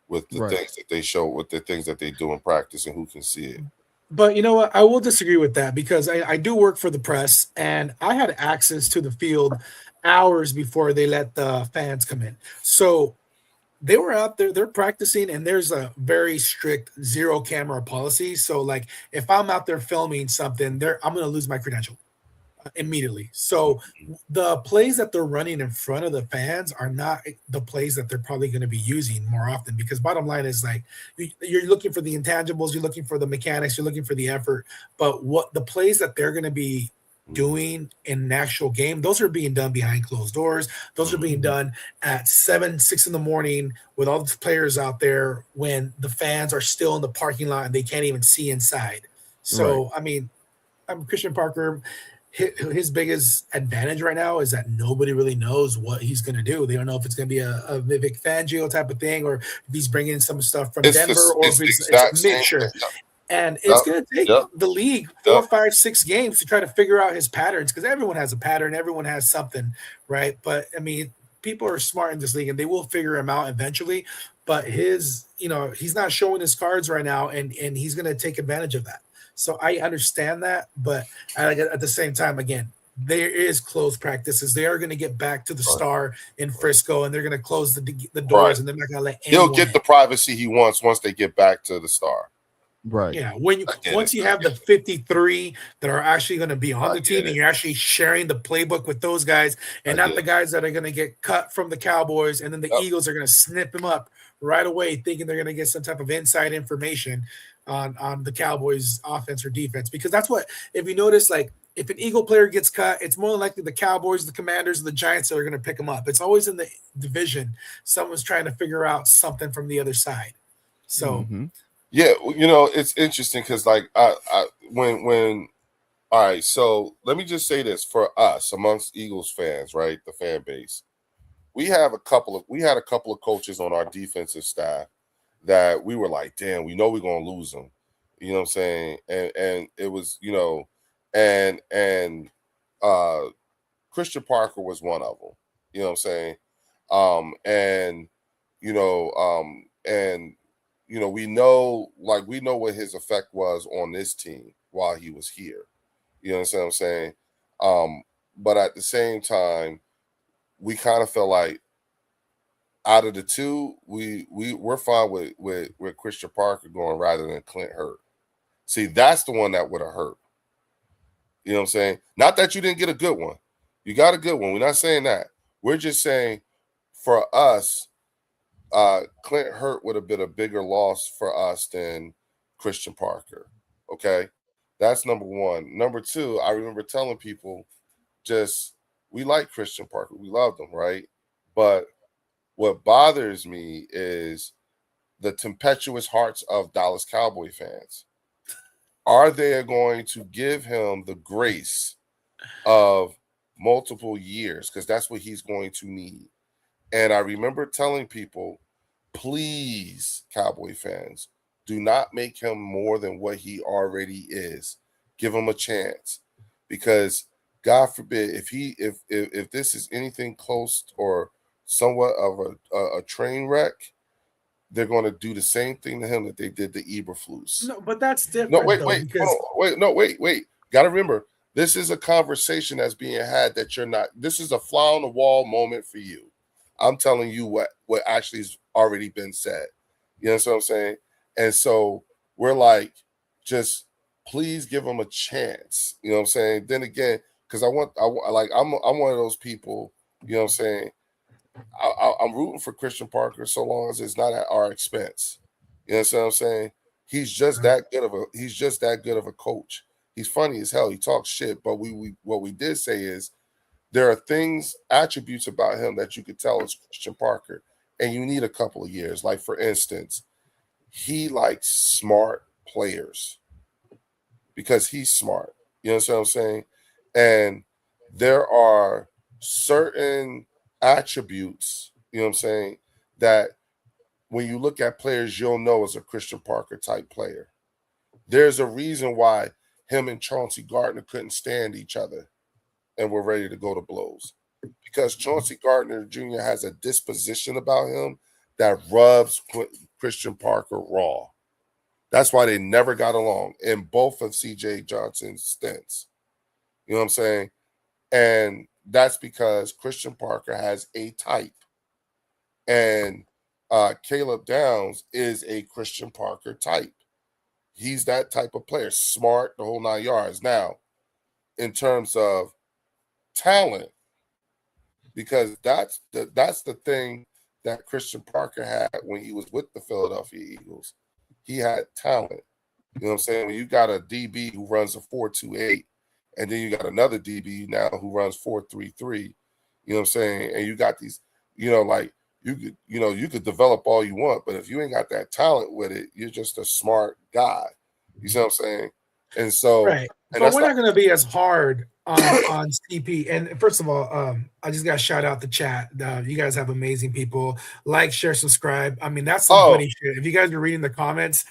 with the things that they show, with the things that they do in practice, and who can see it. But you know what? I will disagree with that because I do work for the press and I had access to the field hours before they let the fans come in. So they were out there, they're practicing, and there's a very strict 0 camera policy. So like if I'm out there filming something, I'm going to lose my credential immediately. So the plays that they're running in front of the fans are not the plays that they're probably going to be using more often, because bottom line is like you're looking for the intangibles, you're looking for the mechanics, you're looking for the effort, but what the plays that they're going to be doing in an actual game, those are being done behind closed doors. Those are being done at 6 in the morning with all the players out there when the fans are still in the parking lot and they can't even see inside. So I mean, I'm Christian Parker. His biggest advantage right now is that nobody really knows what he's going to do. They don't know if it's going to be a Vic Fangio type of thing, or if he's bringing some stuff from Denver, or if it's a mixture. And it's going to take the league 4, 5, 6 games to try to figure out his patterns, because everyone has a pattern. Everyone has something, right? But, I mean, people are smart in this league, and they will figure him out eventually. But he's not showing his cards right now, and he's going to take advantage of that. So I understand that, but at the same time, again, there is closed practices. They are going to get back to the Star in Frisco, and they're going to close the doors, and they're not going to let anyone. He'll get the privacy he wants once they get back to the Star. Right. Yeah. Once you have the 53 that are actually going to be on the team, and you're actually sharing the playbook with those guys, and not the guys that are going to get cut from the Cowboys, and then the Eagles are going to snip him up right away, thinking they're going to get some type of inside information on the Cowboys offense or defense. Because that's what, if you notice, like if an Eagle player gets cut, it's more likely the Cowboys, the Commanders, and the Giants that are going to pick him up. It's always in the division. Someone's trying to figure out something from the other side. So yeah, it's interesting because like when all right, so let me just say this for us amongst Eagles fans, right? The fan base. We had a couple of coaches on our defensive staff that we were like, damn, we know we're gonna lose them. You know what I'm saying? And it was, and Christian Parker was one of them. You know what I'm saying? We know what his effect was on this team while he was here. You know what I'm saying? But at the same time, we kind of felt like out of the two, we're fine with Christian Parker going rather than Clint Hurt. See, that's the one that would have hurt. You know what I'm saying? Not that you didn't get a good one. You got a good one. We're not saying that. We're just saying for us, Clint Hurt would have been a bigger loss for us than Christian Parker. Okay? That's number one. Number two, I remember telling people we like Christian Parker. We loved him, right? But what bothers me is the tempestuous hearts of Dallas Cowboy fans. Are they going to give him the grace of multiple years? Because that's what he's going to need. And I remember telling people, please, Cowboy fans, do not make him more than what he already is. Give him a chance. Because God forbid, if this is anything close or somewhat of a train wreck, they're going to do the same thing to him that they did to Eberflus. No, but that's different. No, wait, though, wait, because wait. Got to remember, this is a conversation that's being had that you're not. This is a fly on the wall moment for you. I'm telling you what actually has already been said. You know what I'm saying? And so we're like, just please give him a chance. You know what I'm saying? Then again, because I'm one of those people. You know what I'm saying? I'm rooting for Christian Parker so long as it's not at our expense. You know what I'm saying? He's just that good of a coach. He's funny as hell. He talks shit, but what we did say is there are attributes about him that you could tell is Christian Parker, and you need a couple of years. Like, for instance, he likes smart players because he's smart. You know what I'm saying? And there are certain attributes, you know what I'm saying, that when you look at players, you'll know as a Christian Parker type player. There's a reason why him and Chauncey Gardner couldn't stand each other and were ready to go to blows. Because Chauncey Gardner Jr. has a disposition about him that rubs Christian Parker raw. That's why they never got along in both of C.J. Johnson's stints. You know what I'm saying? And that's because Christian Parker has a type. And Caleb Downs is a Christian Parker type. He's that type of player, smart, the whole 9 yards. Now, in terms of talent, because that's the thing that Christian Parker had when he was with the Philadelphia Eagles. He had talent. You know what I'm saying? When you got a DB who runs a 4.28, and then you got another DB now who runs 4.33, you know what I'm saying? And you got these, like you could develop all you want, but if you ain't got that talent with it, you're just a smart guy. You see what I'm saying? And so, right. But we're not going to be as hard on CP. And first of all, I just got to shout out the chat. You guys have amazing people. Like, share, subscribe. I mean, that's some funny shit. If you guys are reading the comments,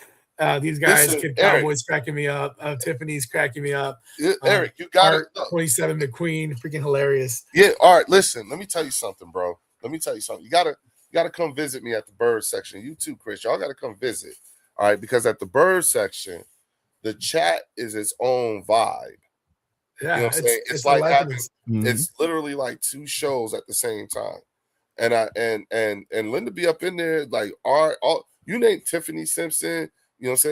these guys, Kid Cowboys cracking me up. Tiffany's cracking me up. Eric, you got it. 27 McQueen, freaking hilarious. Yeah. All right. Listen, let me tell you something, bro. You gotta come visit me at the bird section. You too, Chris. Y'all gotta come visit. All right, because at the bird section, the chat is its own vibe. Yeah, you know what I'm saying? It's like having, it's literally like two shows at the same time. And Linda be up in there like all you name Tiffany Simpson, you know what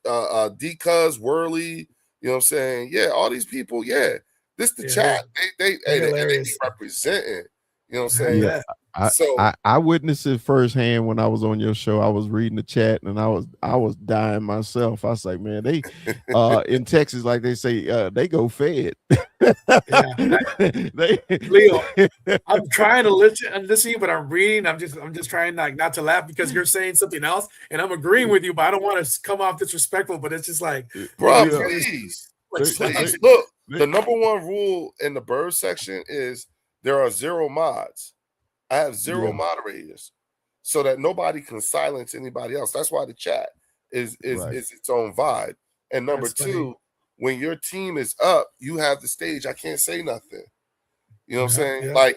I'm saying? D-Cuz, Worley, you know what I'm saying? Yeah, all these people, yeah. This the chat. They representing. You know what I'm saying? Yeah. I witnessed it firsthand when I was on your show. I was reading the chat and I was dying myself. I was like, man, they in Texas, like they say, they go fed. Leo, I'm trying to listen to you, but I'm reading. I'm just trying not to laugh because you're saying something else, and I'm agreeing with you, but I don't want to come off disrespectful. But it's just like, bro, please. Look, the number one rule in the bird section is there are 0 mods. I have 0 moderators so that nobody can silence anybody else. That's why the chat is its own vibe. And number two, when your team is up, you have the stage. I can't say nothing. You know what I'm saying? Yeah.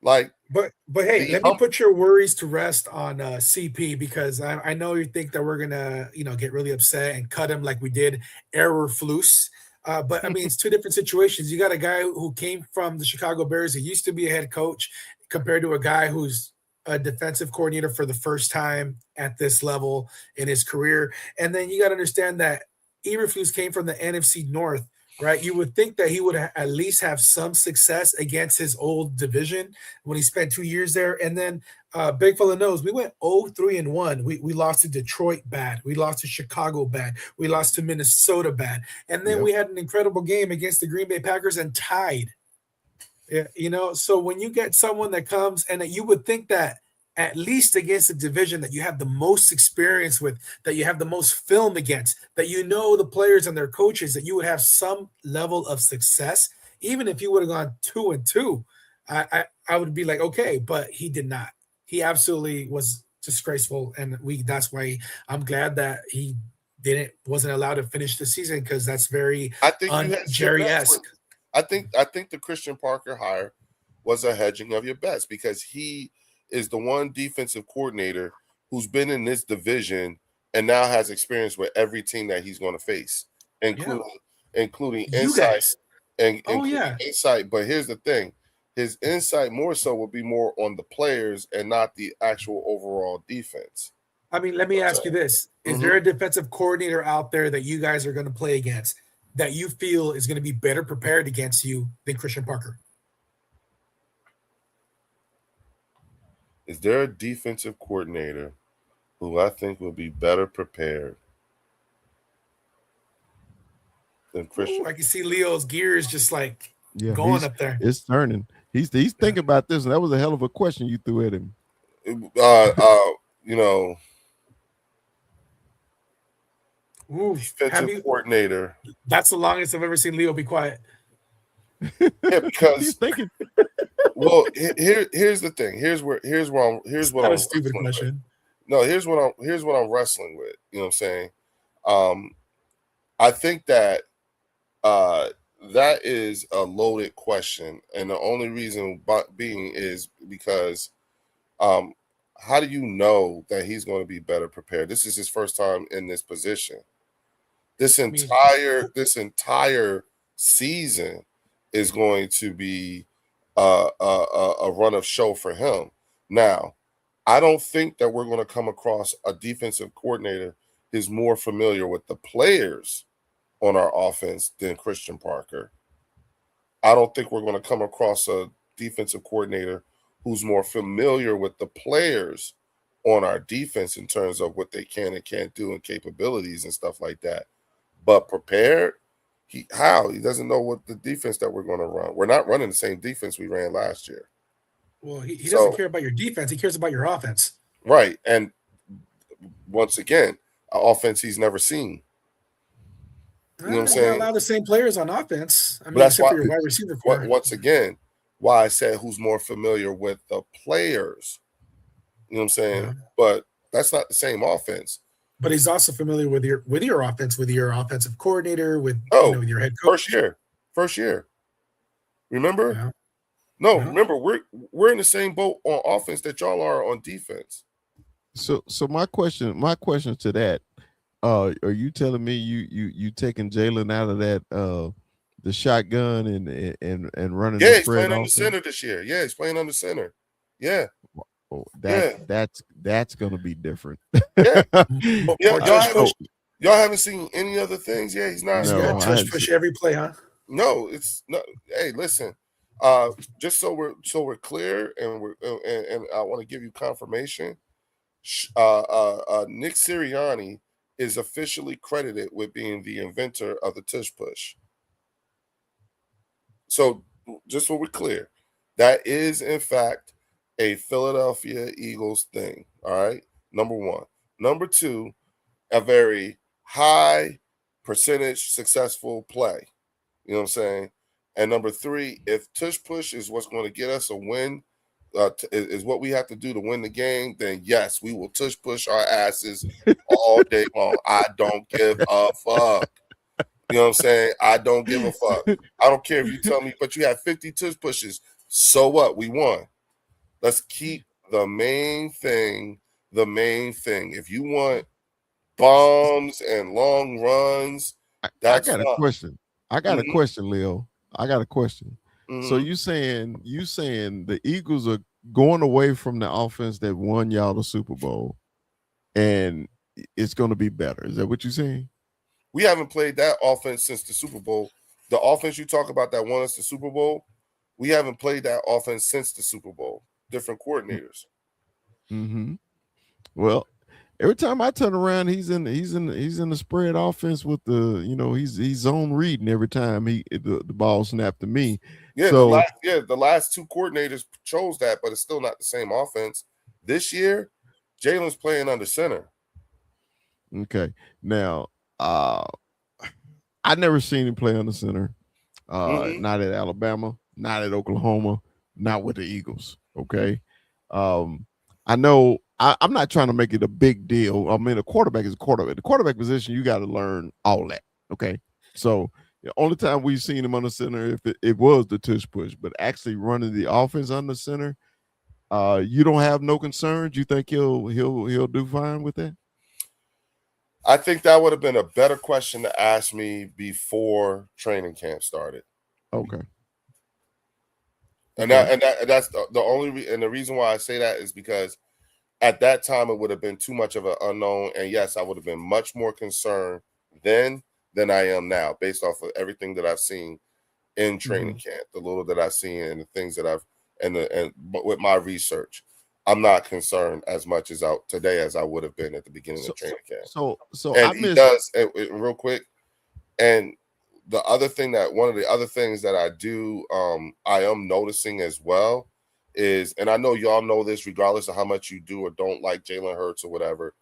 But hey, let me put your worries to rest on CP, because I know you think that we're gonna get really upset and cut him like we did Error-Flus. But I mean, it's two different situations. You got a guy who came from the Chicago Bears, who used to be a head coach, compared to a guy who's a defensive coordinator for the first time at this level in his career. And then you got to understand that Eberflus came from the NFC North, right? You would think that he would at least have some success against his old division when he spent 2 years there. And then Big Fella knows we went 0-3-1. We lost to Detroit bad. We lost to Chicago bad. We lost to Minnesota bad. And then we had an incredible game against the Green Bay Packers and tied. Yeah, so when you get someone that comes and that you would think that at least against a division that you have the most experience with, that you have the most film against, that the players and their coaches, that you would have some level of success, even if you would have gone 2-2, I would be like, okay, but he did not. He absolutely was disgraceful, and that's why I'm glad that he wasn't allowed to finish the season, because that's very Jerry-esque. I think the Christian Parker hire was a hedging of your bets because he is the one defensive coordinator who's been in this division and now has experience with every team that he's going to face, including You insight guys. and Oh, including yeah. insight. But here's the thing: his insight more so will be more on the players and not the actual overall defense. I mean, let me ask you this. Is there a defensive coordinator out there that you guys are going to play against that you feel is going to be better prepared against you than Christian Parker? Is there a defensive coordinator who I think will be better prepared than Christian? Ooh, I can see Leo's gears just like going up there. It's turning. He's thinking about this, and that was a hell of a question you threw at him. You know, defensive coordinator. That's the longest I've ever seen Leo be quiet. Yeah, because he's thinking. Well, here's the thing. Here's what I'm a stupid question. No, here's what I'm wrestling with. You know what I'm saying? I think that that is a loaded question, and the only reason being is because how do you know that he's going to be better prepared? This is his first time in this position. This entire season is going to be a run of show for him. Now, I don't think that we're going to come across a defensive coordinator who's more familiar with the players on our offense than Christian Parker. I don't think we're going to come across a defensive coordinator who's more familiar with the players on our defense in terms of what they can and can't do and capabilities and stuff like that. But prepared, he doesn't know what the defense that we're going to run. We're not running the same defense we ran last year. Well, he doesn't care about your defense. He cares about your offense. Right. And once again, an offense he's never seen. You know what I'm saying? A lot of the same players on offense. I mean, that's except why, for your wide receiver core. Once again, why I said who's more familiar with the players. You know what I'm saying? Yeah. But that's not the same offense. But he's also familiar with your offense, with your offensive coordinator, with your head coach. First year. Remember? Yeah. No, remember we're in the same boat on offense that y'all are on defense. So my question to that, are you telling me you taking Jalen out of that the shotgun and running? Yeah, he's playing on the center this year. Yeah, he's playing on the center. Yeah. Oh, that's gonna be different. Yeah. Y'all haven't seen any other things. Yeah, he's not. No, push every play, huh? No, it's not. Hey, listen. Just so we're clear, and I want to give you confirmation. Nick Sirianni is officially credited with being the inventor of the tush push. So, just so we're clear, that is in fact a Philadelphia Eagles thing. All right, number one. Number two, a very high percentage successful play. You know what I'm saying? And number three, if tush push is what's going to get us a win, is what we have to do to win the game, then yes, we will tush push our asses all day long. I don't give a fuck. You know what I'm saying? I don't give a fuck. I don't care if you tell me, but you have 50 tush pushes. So what? We won. Let's keep the main thing the main thing. If you want bombs and long runs, that's I got a question. I got a question, Leo. I got a question. Mm-hmm. So you saying the Eagles are going away from the offense that won y'all the Super Bowl, and it's going to be better. Is that what you're saying? We haven't played that offense since the Super Bowl. The offense you talk about that won us the Super Bowl, we haven't played that offense since the Super Bowl. Different coordinators. Mm-hmm. Well, every time I turn around, he's in the spread offense with the he's zone reading every time the ball snapped to me. Yeah, the last two coordinators chose that, but it's still not the same offense. This year, Jalen's playing under center. Okay, now I never seen him play under center. Not at Alabama, not at Oklahoma, not with the Eagles. Okay, I know. I'm not trying to make it a big deal. I mean, a quarterback is a quarterback. The quarterback position, you got to learn all that. Okay, so The only time we've seen him on the center, if it was the tush push, but actually running the offense on the center, you don't have no concerns. You think he'll do fine with that? I think that would have been a better question to ask me before training camp started. Okay. And that's the only and the reason why I say that is because at that time it would have been too much of an unknown, and yes, I would have been much more concerned then than I am now, based off of everything that I've seen in training camp, the little that I've seen, and the things that I've but with my research, I'm not concerned as much as today as I would have been at the beginning of training camp. So and I he does real quick. And one of the other things that I do, I am noticing as well is, and I know y'all know this, regardless of how much you do or don't like Jalen Hurts or whatever,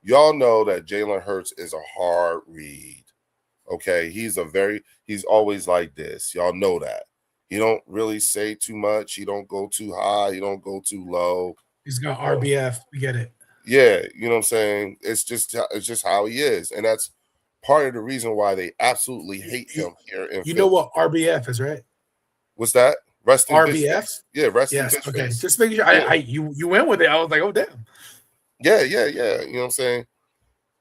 y'all know that Jalen Hurts is a hard read. Okay, he's always like this. Y'all know that. He don't really say too much. He don't go too high. He don't go too low. He's got RBF. We get it. Yeah, you know what I'm saying? It's just how he is, and that's part of the reason why they absolutely hate him here in Philly. Know what RBF is, right? What's that? Resting RBF? bitch. Yeah, resting yes, bitch. Okay, face. just making sure. You went with it. I was like, oh damn. Yeah. You know what I'm saying?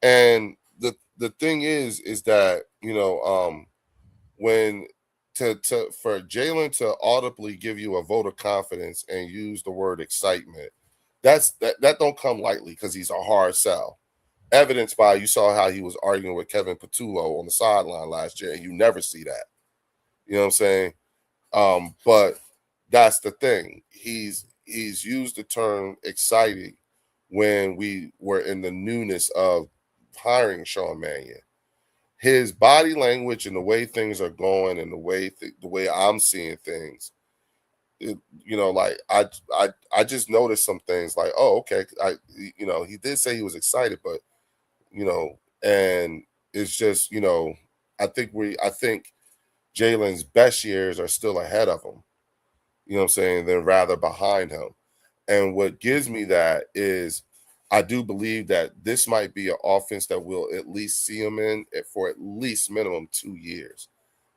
And the thing is that, you know, when for Jalen to audibly give you a vote of confidence and use the word excitement, that don't come lightly, because he's a hard sell. Evidenced by, you saw how he was arguing with Kevin Patullo on the sideline last year, and you never see that. You know what I'm saying? But that's the thing. He's used the term exciting when we were in the newness of hiring Sean Mannion. His body language and the way things are going, and the way I'm seeing things, you know, like I just noticed some things like, oh, okay, you know, he did say he was excited, but you know, and it's just, you know, I think Jalen's best years are still ahead of him, you know what I'm saying, than rather behind him. And what gives me that is, I do believe that this might be an offense that we'll at least see him in for at least minimum 2 years.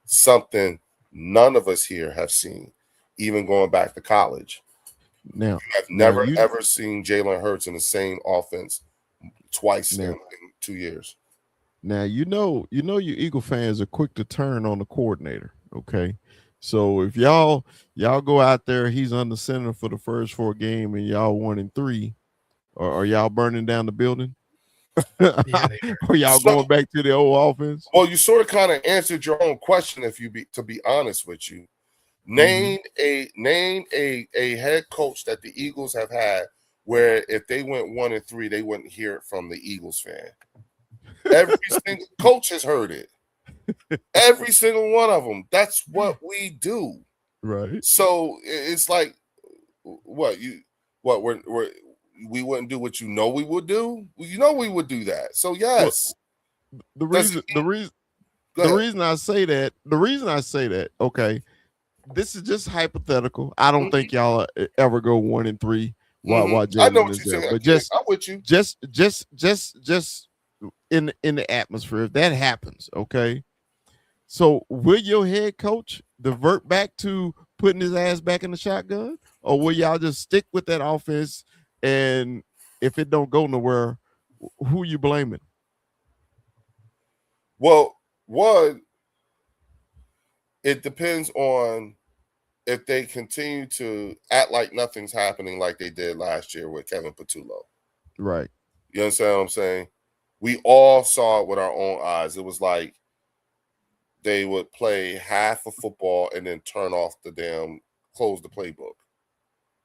Something none of us here have seen, even going back to college. Now, I've never ever seen Jalen Hurts in the same offense twice in 2 years. Now, you know your Eagle fans are quick to turn on the coordinator. Okay, so if y'all go out there, he's under center for the first 4 games, and y'all 1-3, or are y'all burning down the building? Yeah, or y'all going back to the old offense? Well, you sort of kind of answered your own question, to be honest with you. Name a head coach that the Eagles have had where if they went 1-3, they wouldn't hear it from the Eagles fan. Every single coach has heard it. Every single one of them. That's what we do. Right. So it's like, we wouldn't do what you know we would do. You know we would do that. So yes. Well, the reason I say that, okay, this is just hypothetical. I don't think y'all ever go 1-3 while Jalen is there. But I'm with you. Just in the atmosphere, if that happens, okay. So will your head coach divert back to putting his ass back in the shotgun, or will y'all just stick with that offense? And if it don't go nowhere, who you blaming? Well, one, it depends on if they continue to act like nothing's happening like they did last year with Kevin Patullo. Right. You understand what I'm saying? We all saw it with our own eyes. It was like they would play half of football and then close the playbook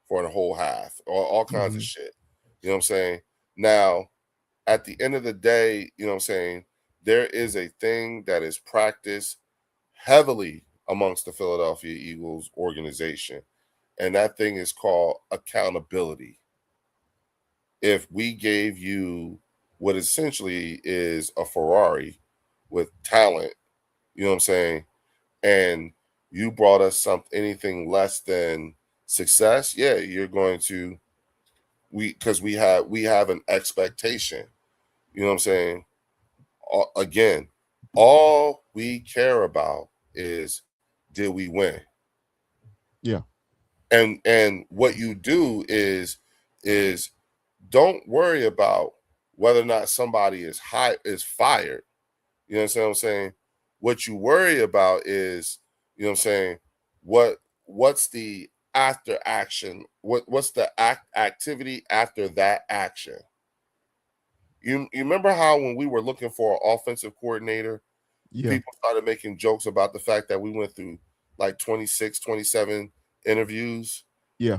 for the whole half, or all kinds of shit. You know what I'm saying? Now, at the end of the day, you know what I'm saying, there is a thing that is practiced heavily amongst the Philadelphia Eagles organization, and that thing is called accountability. If we gave you what essentially is a Ferrari with talent, you know what I'm saying, and you brought us anything less than success, yeah, you're going to, because we have an expectation. You know what I'm saying? Again, all we care about is, did we win? Yeah. And what you do is don't worry about whether or not somebody is fired. You know what I'm saying? What you worry about is, you know what I'm saying, what's the after action? What's the activity after that action? You remember how when we were looking for an offensive coordinator, Yeah. people started making jokes about the fact that we went through like 26, 27 interviews. Yeah.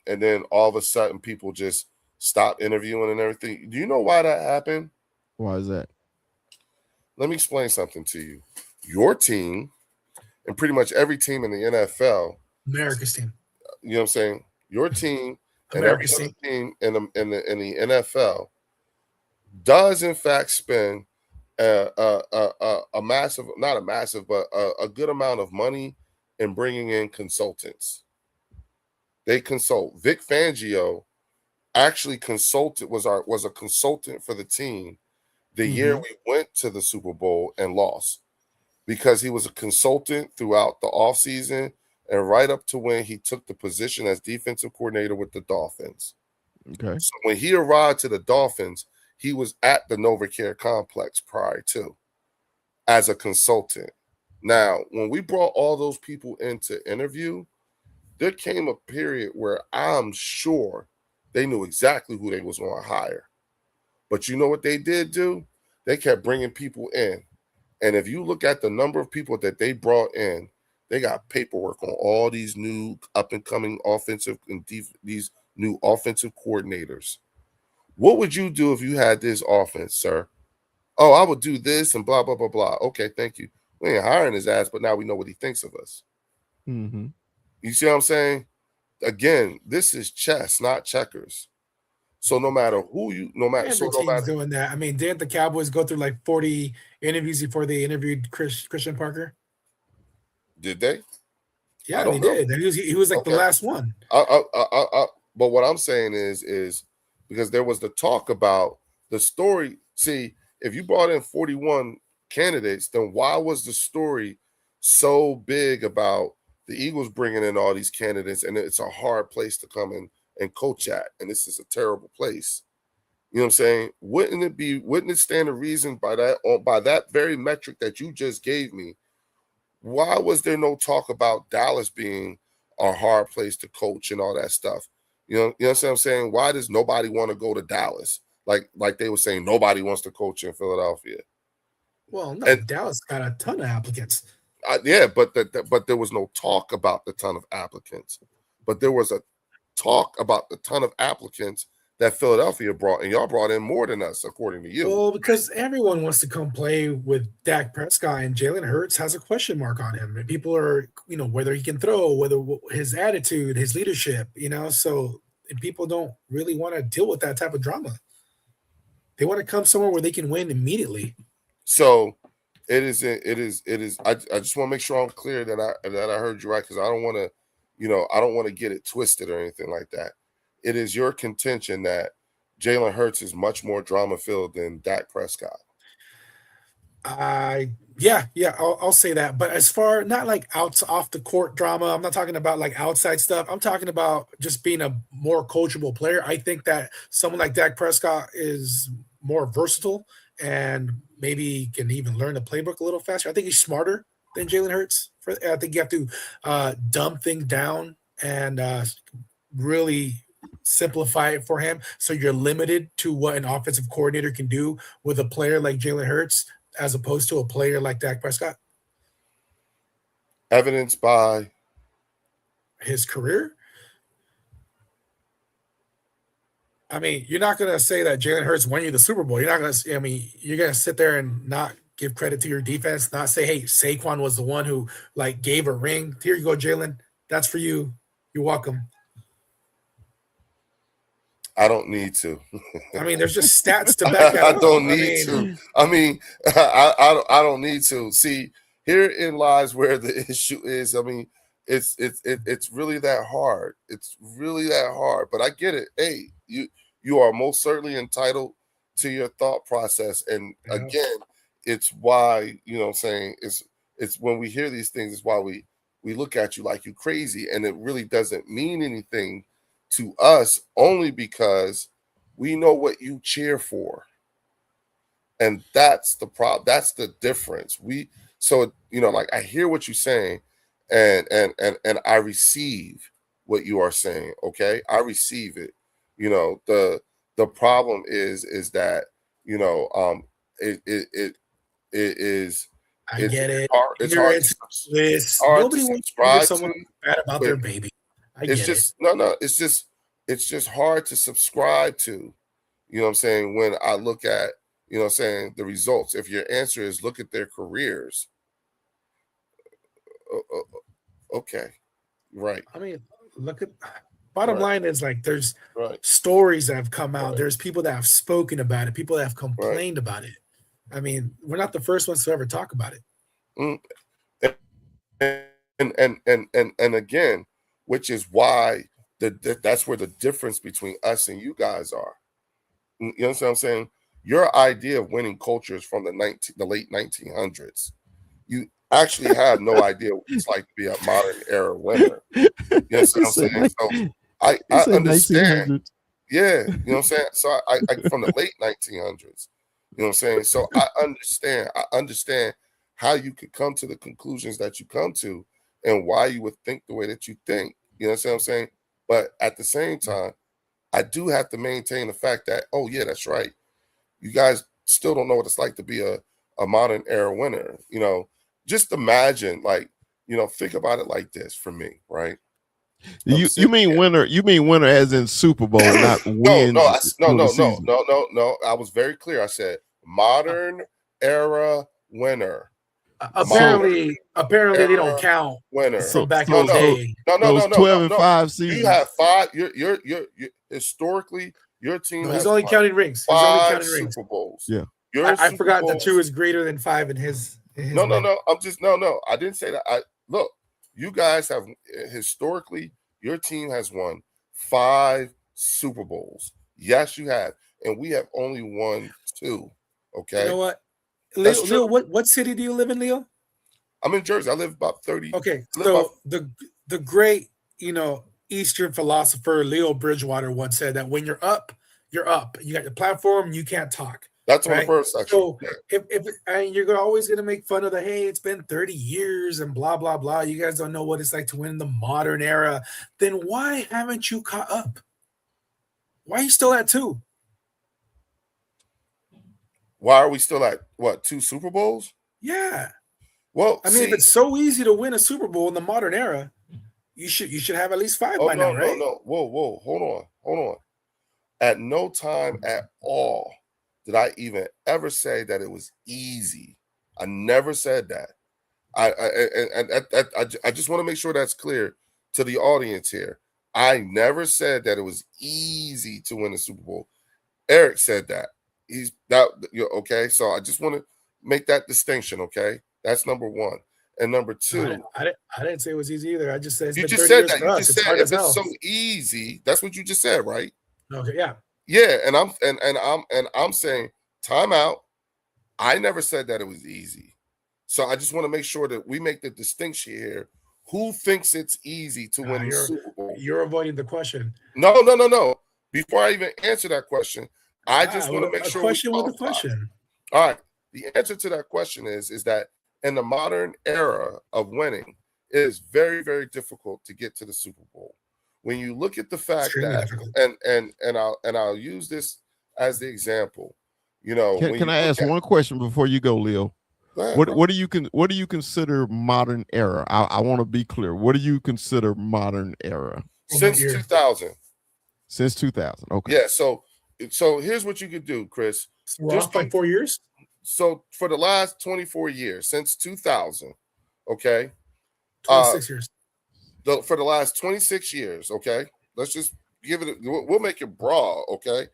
And then all of a sudden people just stopped interviewing and everything. Do you know why that happened? Why is that? Let me explain something to you. Your team and pretty much every team in the NFL, America's team. you know what I'm saying? Your team and every America's other team. team in the NFL does in fact spend a massive, not a massive, but a good amount of money in bringing in consultants. They consult. Vic Fangio actually was a consultant for the team the year we went to the Super Bowl and lost, because he was a consultant throughout the offseason and right up to when he took the position as defensive coordinator with the Dolphins. Okay. So when he arrived to the Dolphins, he was at the NovaCare complex prior to as a consultant. Now, when we brought all those people in to interview, there came a period where I'm sure they knew exactly who they was going to hire. But you know what they did do? They kept bringing people in. And if you look at the number of people that they brought in, they got paperwork on all these new up-and-coming offensive and these new offensive coordinators. What would you do if you had this offense, sir? Oh, I would do this and blah, blah, blah, blah. Okay, thank you. We ain't hiring his ass, but now we know what he thinks of us. Mm-hmm. You see what I'm saying? Again, this is chess, not checkers. So no matter who you, no matter, Every so no team's matter, doing that. I mean, didn't the Cowboys go through like 40 interviews before they interviewed Christian Parker? did they? I Yeah, don't they know. did. He was like the Okay. last one. But what I'm saying is because there was the talk about the story. See, if you brought in 41 candidates, then why was the story so big about the Eagles bringing in all these candidates? And it's a hard place to come in and coach at, and this is a terrible place. You know what I'm saying? Wouldn't it stand a reason by that very metric that you just gave me? Why was there no talk about Dallas being a hard place to coach and all that stuff? You know what I'm saying? Why does nobody want to go to Dallas? Like they were saying, nobody wants to coach in Philadelphia. Well, no, And Dallas got a ton of applicants. yeah, but there was no talk about the ton of applicants. But there was a talk about the ton of applicants that Philadelphia brought, and y'all brought in more than us, according to you. Well, because everyone wants to come play with Dak Prescott, and Jalen Hurts has a question mark on him. And people are, whether he can throw, whether his attitude, his leadership, so people don't really want to deal with that type of drama. They want to come somewhere where they can win immediately. So it is. I just want to make sure I'm clear that I heard you right, because I don't want to, I don't want to get it twisted or anything like that. It is your contention that Jalen Hurts is much more drama filled than Dak Prescott. Yeah, I'll say that. But as far not like off the court drama, I'm not talking about like outside stuff. I'm talking about just being a more coachable player. I think that someone like Dak Prescott is more versatile and maybe can even learn the playbook a little faster. I think he's smarter than Jalen Hurts. I think you have to dumb things down and really simplify it for him, so you're limited to what an offensive coordinator can do with a player like Jalen Hurts as opposed to a player like Dak Prescott. Evidenced by his career. I mean, you're not going to say that Jalen Hurts won you the Super Bowl. You're not going to. I mean, you're going to sit there and not give credit to your defense, not say, "Hey, Saquon was the one who like gave a ring. Here you go, Jalen. That's for you. You're welcome." I don't need to. I mean, there's just stats to back that up. I don't need to. I mean, I don't need to. See, herein lies where the issue is. I mean, it's really that hard. It's really that hard. But I get it. Hey, you are most certainly entitled to your thought process. And again, it's why, you know what I'm saying, it's when we hear these things, it's why we look at you like you crazy, and it really doesn't mean anything to us, only because we know what you cheer for. And that's the problem. That's the difference. So you know, like, I hear what you're saying, and I receive what you are saying. Okay, I receive it. You know, the problem is that, you know, it is, I get it. hard. It's hard to Nobody wants to hear subscribe someone to. bad about but their baby. I It's get it. just it's just hard to subscribe to. You know what I'm saying? When I look at, you know what I'm saying, the results. If your answer is look at their careers, okay, right, I mean, look at bottom Right. line is, like, there's right, stories that have come out. Right. There's people that have spoken about it, people that have complained about it. I mean, we're not the first ones to ever talk about it. Mm. And again, which is why that's where the difference between us and you guys are. You know what I'm saying? Your idea of winning culture is from the late 1900s. You actually have no idea what it's like to be a modern era winner. You know what I'm saying? So I understand. 1900s. Yeah, you know what I'm saying? So I from the late 1900s. You know what I'm saying? So I understand how you could come to the conclusions that you come to, and why you would think the way that you think. You know what I'm saying? But at the same time, I do have to maintain the fact that, oh yeah, that's right. You guys still don't know what it's like to be a modern era winner. You know, just imagine, like, you know, think about it like this for me, right? You mean winner? You mean winner as in Super Bowl, not win? No. I was very clear. I said modern era winner. Apparently they don't count winner. from back in the day. No. 12 and 5 seasons. You have 5. You're historically, your team has he's only counting rings. He's only counting rings. Super Bowls. Yeah. I forgot that 2 is greater than 5 in his. No. I'm just no. I didn't say that. Look, you guys have historically, your team has won 5 Super Bowls. Yes, you have, and we have only won 2. Okay. You know what, Leo? What city do you live in, Leo? I'm in Jersey. I live about 30. Okay, so the great, you know, Eastern philosopher Leo Bridgewater once said that when you're up, you're up. You got your platform, you can't talk. That's on the first section. So if you're always going to make fun of the, hey, it's been 30 years and blah, blah, blah. You guys don't know what it's like to win in the modern era. Then why haven't you caught up? Why are you still at 2? Why are we still at, what, 2 Super Bowls? Yeah. Well, I mean, if it's so easy to win a Super Bowl in the modern era, you should have at least 5 by now, right? No. Whoa. Hold on. At no time at all did I even ever say that it was easy. I never said that. I just want to make sure that's clear to the audience here. I never said that it was easy to win a Super Bowl. Eric said that. Okay. So I just want to make that distinction. Okay, that's number 1. And number 2, I didn't say it was easy either. I just said you just said that. You just said if it's so easy. That's what you just said, right? Okay. Yeah. Yeah, and I'm saying time out. I never said that it was easy. So I just want to make sure that we make the distinction here. Who thinks it's easy to win the Super Bowl? You're avoiding the question. No. Before I even answer that question, I just want to make sure. Question with a question. All right. The answer to that question is that in the modern era of winning, it is very, very difficult to get to the Super Bowl. When you look at the fact that, and I'll use this as the example, you know. Can I ask one question before you go, Leo? What do you consider modern era? I want to be clear. What do you consider modern era? Since 2000. Since 2000. Okay. Yeah. So here's what you could do, Chris. So we're off by 4 years. So for the last 24 years, since 2000, okay, 26 years. For the last 26 years, okay, let's just give it. We'll make it broad, okay.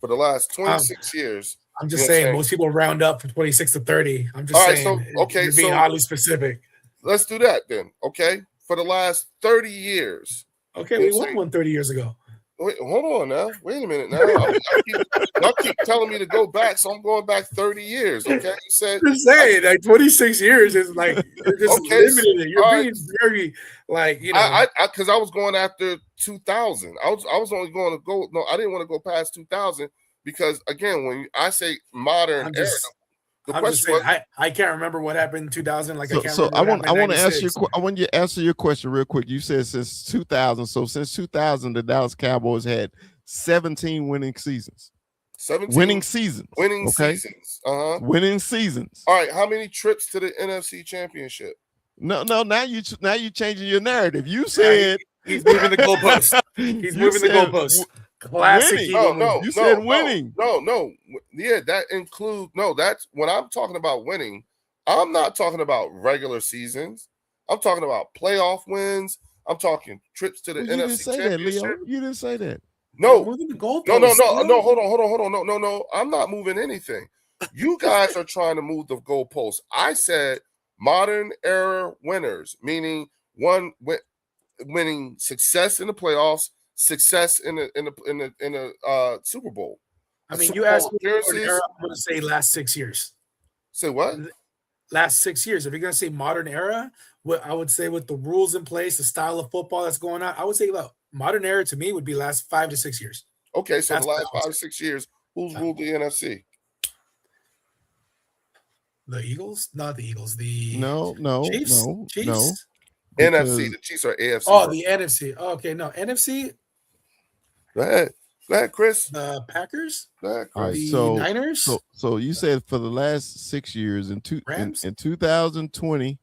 For the last 26 years, I'm just saying most people round up from 26 to 30. I'm just saying. You're being oddly specific. Let's do that then, okay. For the last 30 years, okay, we won one 30 years ago. Wait, hold on now. Wait a minute now. Y'all keep telling me to go back, so I'm going back 30 years. Okay, you said. Just saying, like 26 years is like you're just limiting it. You're being very like because I was going after 2000. I was only going to go. No, I didn't want to go past 2000 because again, when I say modern era. I'm just saying, I can't remember what happened in 2000. Like, I want to ask you. I want you to answer your question real quick. You said since 2000. So since 2000, the Dallas Cowboys had 17 winning seasons. 17 winning seasons. Winning seasons. Winning seasons. All right. How many trips to the NFC Championship? No. Now you changing your narrative. You said he's moving the goalpost. He's moving the goalpost. Classic. You said winning. No. Yeah, that includes that's when I'm talking about winning. I'm not talking about regular seasons. I'm talking about playoff wins. I'm talking trips to the NFC You didn't say Championship. that, Leo. You didn't say that. No. Moving the goalpost. No. Hold on. No. I'm not moving anything. You guys are trying to move the goalpost. I said modern era winners, meaning winning success in the playoffs. Success in the Super Bowl. I mean, you asked me. I'm going to say last 6 years. Say what? Last 6 years. If you're going to say modern era, what I would say with the rules in place, the style of football that's going on, I would say modern era to me would be last 5 to 6 years. Okay, so the last 5 to 6 years, who's ruled the NFC? The Eagles? Not the Eagles. The Chiefs? Chiefs? NFC. The Chiefs are AFC. Oh, the NFC. Oh, okay, no. NFC. Go ahead, Chris. The Packers. Go ahead, Chris. All right, so Niners. So you said for the last 6 years in 2020,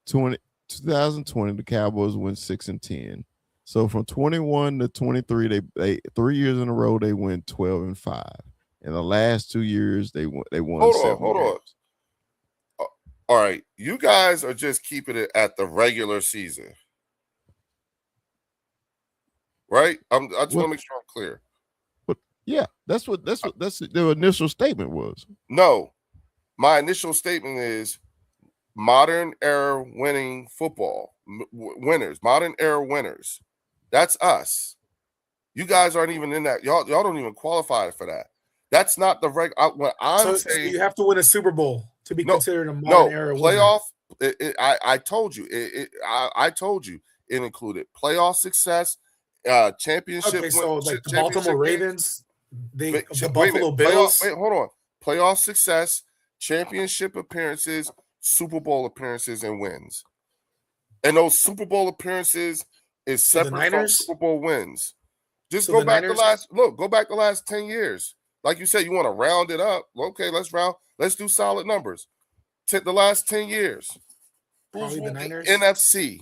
the Cowboys went 6-10. So from 21 to 23, they 3 years in a row they went 12-5. In the last 2 years they won. Hold on. All right, you guys are just keeping it at the regular season, right? I just want to make sure I'm clear. But yeah, that's what the initial statement was. No, my initial statement is modern era winning football winners, modern era winners. That's us. You guys aren't even in that. Y'all don't even qualify for that. That's not the regular. When I'm saying, so you have to win a Super Bowl to be considered a modern era playoff. I told you. I told you it included playoff success, championship. Okay, so like the Baltimore Ravens, the Buffalo Bills. Wait, hold on. Playoff success, championship appearances, Super Bowl appearances, and wins. And those Super Bowl appearances is separate from Super Bowl wins. Just go back the last 10 years. Like you said, you want to round it up. Okay, let's do solid numbers. Take the last 10 years. Probably the Niners. NFC.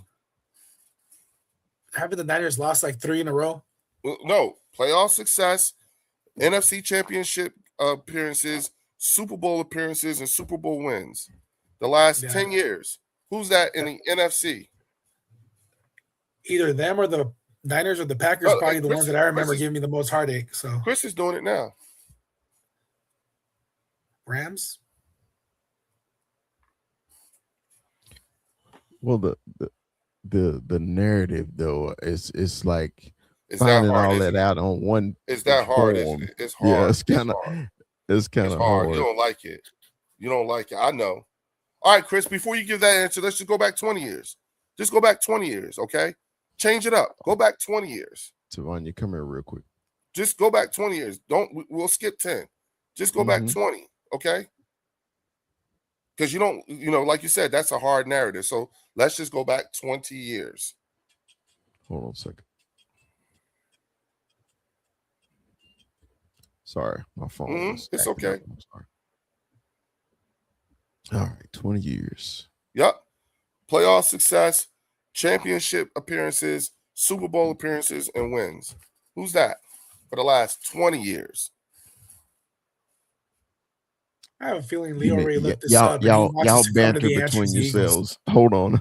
Haven't the Niners lost like 3 in a row? No. Playoff success, NFC championship appearances, Super Bowl appearances, and Super Bowl wins. The last 10 years. Who's that in the NFC? Either them or the Niners or the Packers, probably the ones that I remember giving me the most heartache. So Chris is doing it now. Rams. Well, the narrative though is like it's finding that hard, all that out on one. It's that hard. It's hard. Yeah, it's kind of hard. You don't like it. I know. All right, Chris. Before you give that answer, let's just go back 20 years. Just go back 20 years, okay? Change it up. Go back 20 years. Tavanya, come here real quick. Just go back 20 years. We'll skip 10. Just go back 20, okay? Because you don't, like you said, that's a hard narrative. So let's just go back 20 years. Hold on a second. Sorry, my phone. It's okay. I'm sorry. All right, 20 years. Yep. Playoff success, championship appearances, Super Bowl appearances, and wins. Who's that for the last 20 years? I have a feeling Leo already looked this up. Y'all banter between yourselves. Hold on.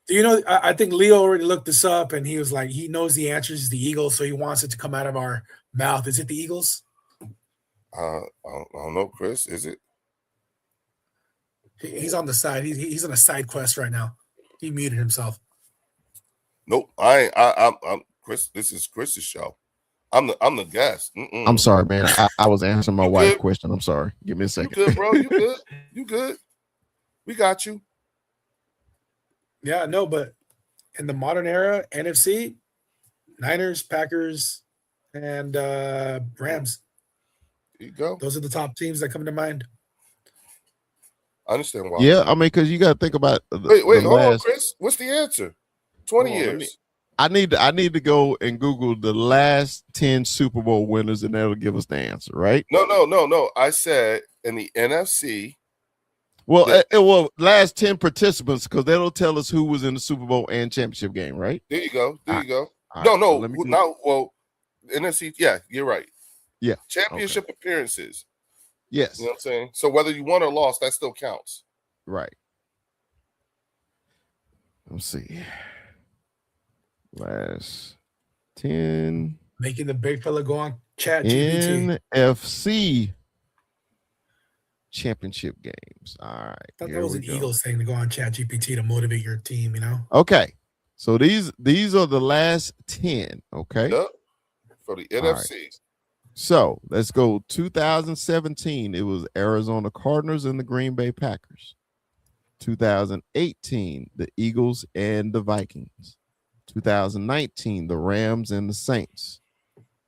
Do you know? I think Leo already looked this up, and he was like, he knows the answer is the Eagles, so he wants it to come out of our mouth. Is it the Eagles? I don't know, Chris. Is it? He's on the side. He's on a side quest right now. He muted himself. Nope. I'm Chris. This is Chris's show. I'm the guest. I'm sorry, man. I was answering my wife's good? question. I'm sorry. Give me a second. You good, bro? You good? You good? We got you. Yeah, no, but in the modern era, NFC, Niners, Packers, and Rams. There you go. Those are the top teams that come to mind. I understand why. Yeah, I mean, because you got to think about. Wait, hold on, Chris. What's the answer? 20 years. I need to go and Google the last 10 Super Bowl winners, and that'll give us the answer, right? No. I said in the NFC. Well, last 10 participants, because that'll tell us who was in the Super Bowl and championship game, right? There you go. Right. NFC. Yeah, you're right. Yeah. Championship appearances. Yes. You know what I'm saying? So whether you won or lost, that still counts. Right. Let's see. Last 10. Making the big fella go on ChatGPT. NFC championship games. All right. I thought that was an Eagles thing to go on ChatGPT to motivate your team, Okay. So these are the last 10. Okay. Yep. For the NFC. Right. So let's go 2017. It was Arizona Cardinals and the Green Bay Packers. 2018, the Eagles and the Vikings. 2019, the Rams and the Saints.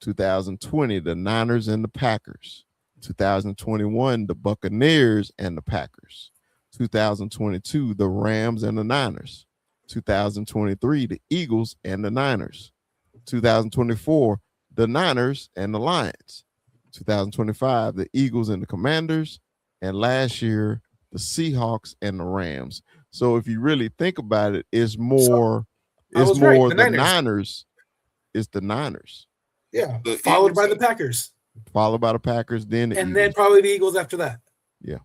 2020, the Niners and the Packers. 2021, the Buccaneers and the Packers. 2022, the Rams and the Niners. 2023, the Eagles and the Niners. 2024, the Niners and the Lions. 2025, the Eagles and the Commanders. And last year, the Seahawks and the Rams. So if you really think about it, it's more the Niners. It's the Niners. Yeah. Followed by the Packers. Followed by the Packers, then the Eagles. Then probably the Eagles after that. Yeah.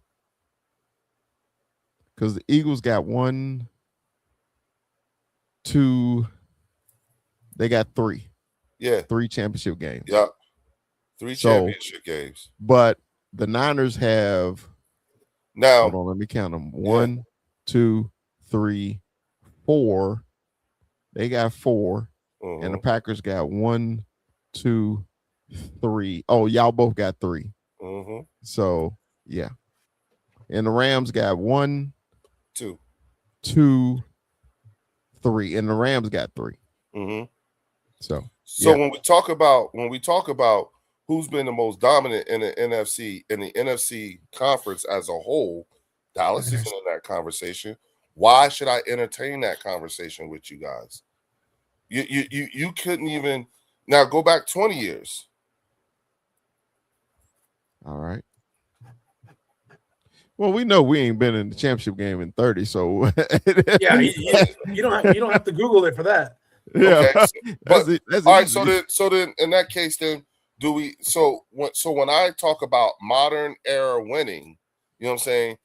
Because the Eagles got 1, 2, they got 3. Yeah. 3 championship games. Yeah. 3 championship games. But the Niners have now. Hold on, let me count them. 1, 2, 3, 4. They got 4. And the Packers got 1, 2, 3. Oh, y'all both got 3. So yeah. And the Rams got 1, 2, 3. And the Rams got 3. So when we talk about who's been the most dominant in the NFC conference as a whole, Dallas isn't in that conversation. Why should I entertain that conversation with you guys? You couldn't even now go back 20 years. All right. Well, we know we ain't been in the championship game in 30, so yeah, you don't have to Google it for that. Yeah. Okay, that's all right. So then in that case, then do we? So when I talk about modern era winning, you know what I'm saying?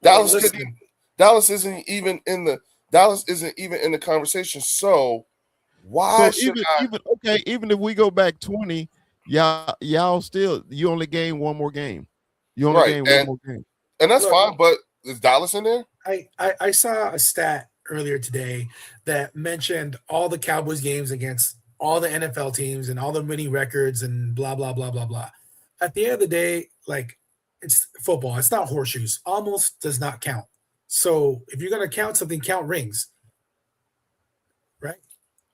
Dallas isn't even in the conversation. So why should even if we go back 20, y'all still you only gain one more game. You only gain one more game. And that's fine, but is Dallas in there? I saw a stat earlier today that mentioned all the Cowboys games against all the NFL teams and all the winning records and blah, blah, blah, blah, blah. At the end of the day, like, it's football. It's not horseshoes. Almost does not count. So if you're going to count something, count rings. Right?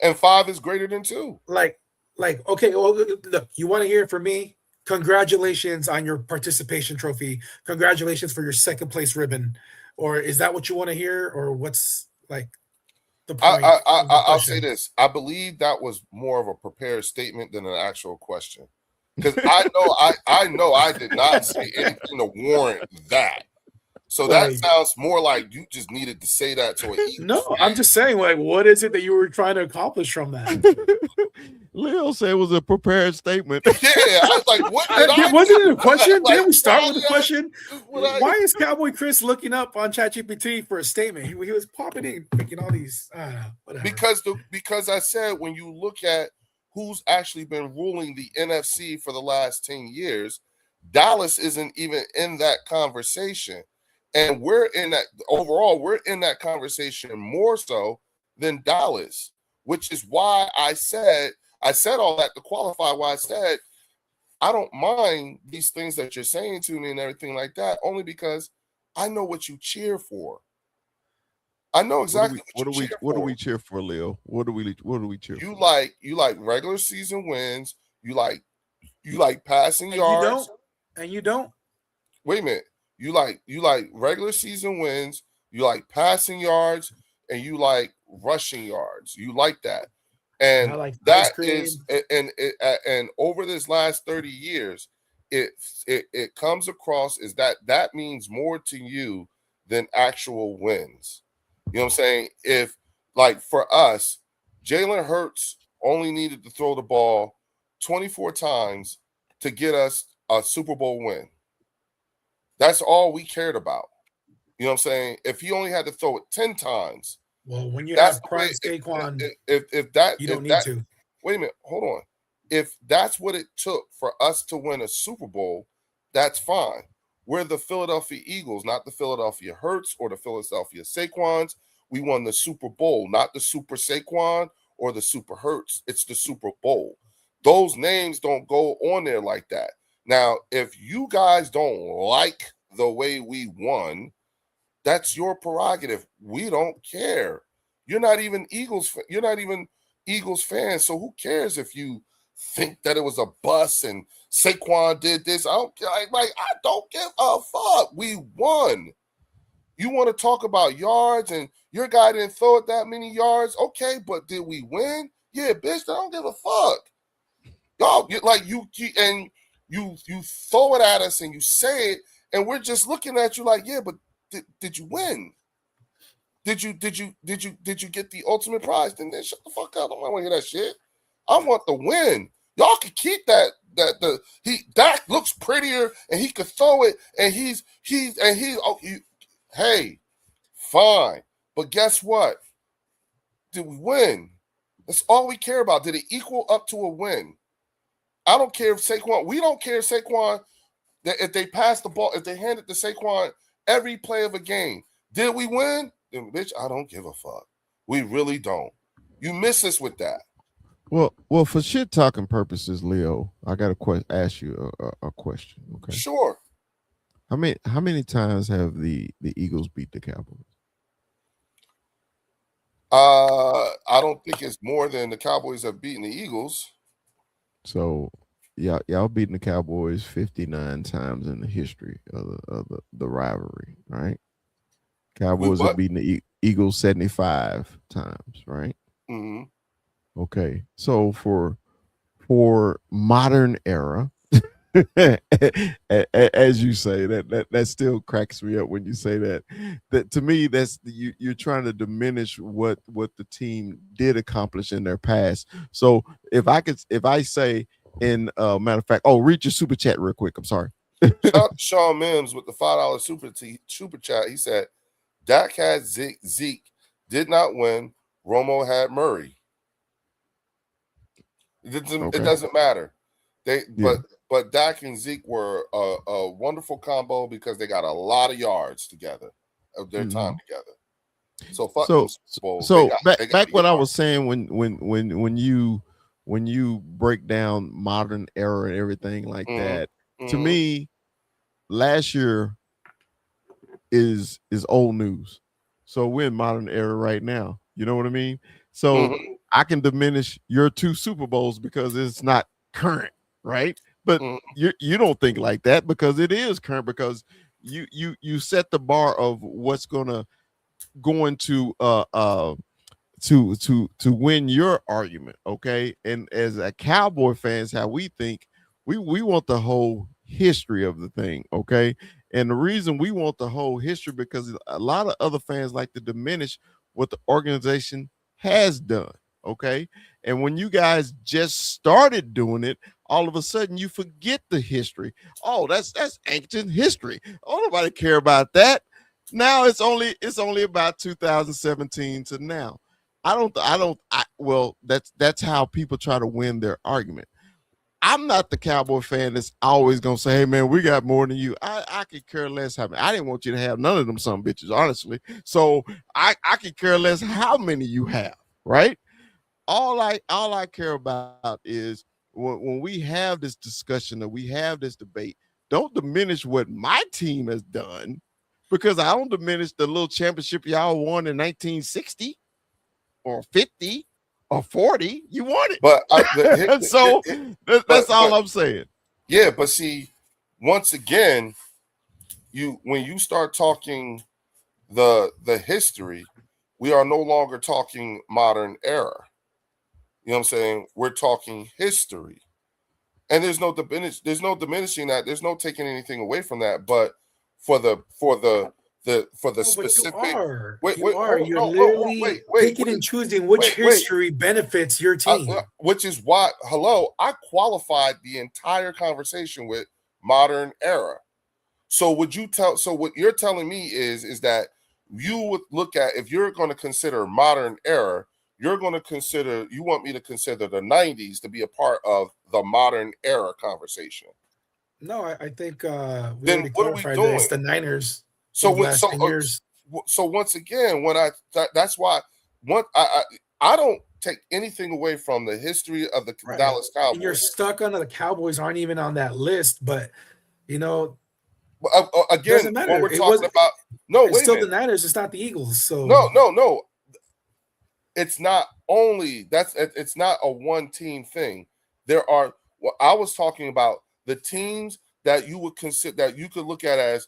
And 5 is greater than 2. Like, okay, well, look, you want to hear it from me? Congratulations on your participation trophy. Congratulations for your second place ribbon. Or is that what you want to hear? Or what's like the point? I'll say this. I believe that was more of a prepared statement than an actual question. Because I know I did not say anything to warrant that. So that sounds more like you just needed to say that to an No, I'm just saying, like, what is it that you were trying to accomplish from that? Leo said it was a prepared statement. Yeah, I was like, what did I wasn't do? it a question? Like, Didn't we start with a question? Why is Cowboy Chris looking up on ChatGPT for a statement? He was popping in, picking all these. Whatever. Because I said when you look at who's actually been ruling the NFC for the last 10 years, Dallas isn't even in that conversation. And we're in that overall, we're in that conversation more so than Dallas, which is why I said all that to qualify why I said I don't mind these things that you're saying to me and everything like that, only because I know what you cheer for. I know exactly what do we cheer for, Leo? What do we cheer for? You like regular season wins. You like passing yards. You don't. Wait a minute. You like regular season wins. You like passing yards, and you like rushing yards. You like that, and like that is and over this last 30 years, it comes across as that means more to you than actual wins. You know what I'm saying? If, like, for us, Jalen Hurts only needed to throw the ball 24 times to get us a Super Bowl win. That's all we cared about. You know what I'm saying? If he only had to throw it 10 times. Well, when you have prime Saquon, you don't need to. Wait a minute. Hold on. If that's what it took for us to win a Super Bowl, that's fine. We're the Philadelphia Eagles, not the Philadelphia Hurts or the Philadelphia Saquons. We won the Super Bowl, not the Super Saquon or the Super Hurts. It's the Super Bowl. Those names don't go on there like that. Now, if you guys don't like the way we won, that's your prerogative. We don't care. You're not even Eagles fans, so who cares if you think that it was a bust and Saquon did this? I don't care. I don't give a fuck. We won. You want to talk about yards and your guy didn't throw it that many yards? Okay, but did we win? Yeah, bitch, I don't give a fuck. Y'all, you throw it at us and you say it, and we're just looking at you like, yeah, but did you win? Did you get the ultimate prize? Then shut the fuck up. I don't want to hear that shit. I want the win. Y'all can keep that. Dak looks prettier and he could throw it and hey, fine. But guess what? Did we win? That's all we care about. Did it equal up to a win? I don't care if Saquon, we don't care if Saquon, if they pass the ball, if they hand it to Saquon every play of a game. Did we win? Then, bitch, I don't give a fuck. We really don't. You miss us with that. Well, for shit talking purposes, Leo, I got to ask you a question. Okay. Sure. How many times have the Eagles beat the Cowboys? I don't think it's more than the Cowboys have beaten the Eagles. So y'all beating the Cowboys 59 times in the history of the rivalry, right? Cowboys have beaten the Eagles 75 times, right? Mm-hmm. Okay, so for modern era, as you say, that still cracks me up when you say that. That to me, that's you're trying to diminish what the team did accomplish in their past. So if I say, in matter of fact, read your super chat real quick. I'm sorry. Shout out to Sean Mims with the $5 super chat. He said, Dak had Zeke, did not win. Romo had Murray. It doesn't matter. But Dak and Zeke were a wonderful combo because they got a lot of yards together of their time together. So back what I was saying when you break down modern era and everything like that, to me, last year is old news. So we're in modern era right now. You know what I mean? So I can diminish your 2 Super Bowls because it's not current, right? But you don't think like that because it is current, because you set the bar of what's going to win your argument, okay? And as a Cowboy fans, how we think, we want the whole history of the thing, okay? And the reason we want the whole history, because a lot of other fans like to diminish what the organization has done, okay? And when you guys just started doing it, all of a sudden you forget the history. Oh, that's ancient history. Oh, nobody care about that. Now it's only about 2017 to now. Well, that's how people try to win their argument. I'm not the Cowboy fan that's always gonna say, "Hey man, we got more than you." I could care less how many. I didn't want you to have none of them some bitches, honestly. So I could care less how many you have, right? All I care about is when we have this discussion or we have this debate, don't diminish what my team has done, because I don't diminish the little championship y'all won in 1960 or 50 or 40. You won it. But So that's all I'm saying. Yeah, but see, once again, when you start talking the history, we are no longer talking modern era. You know what I'm saying? We're talking history. And there's no diminishing that. There's no taking anything away from that. But for the specific, you're literally picking and choosing which history benefits your team. Which is why, I qualified the entire conversation with modern era. So what you're telling me is that you would look at, if you're going to consider modern era, you want me to consider the 90s to be a part of the modern era conversation. No, I think then what are we doing? It's the Niners. So once again, that's why I don't take anything away from the history of the Dallas Cowboys. And you're stuck on the Cowboys aren't even on that list, but again, what we're talking about. No, it's still the Niners. It's not the Eagles. So no. It's not only it's not a one team thing. There are. I was talking about the teams that you would consider, that you could look at as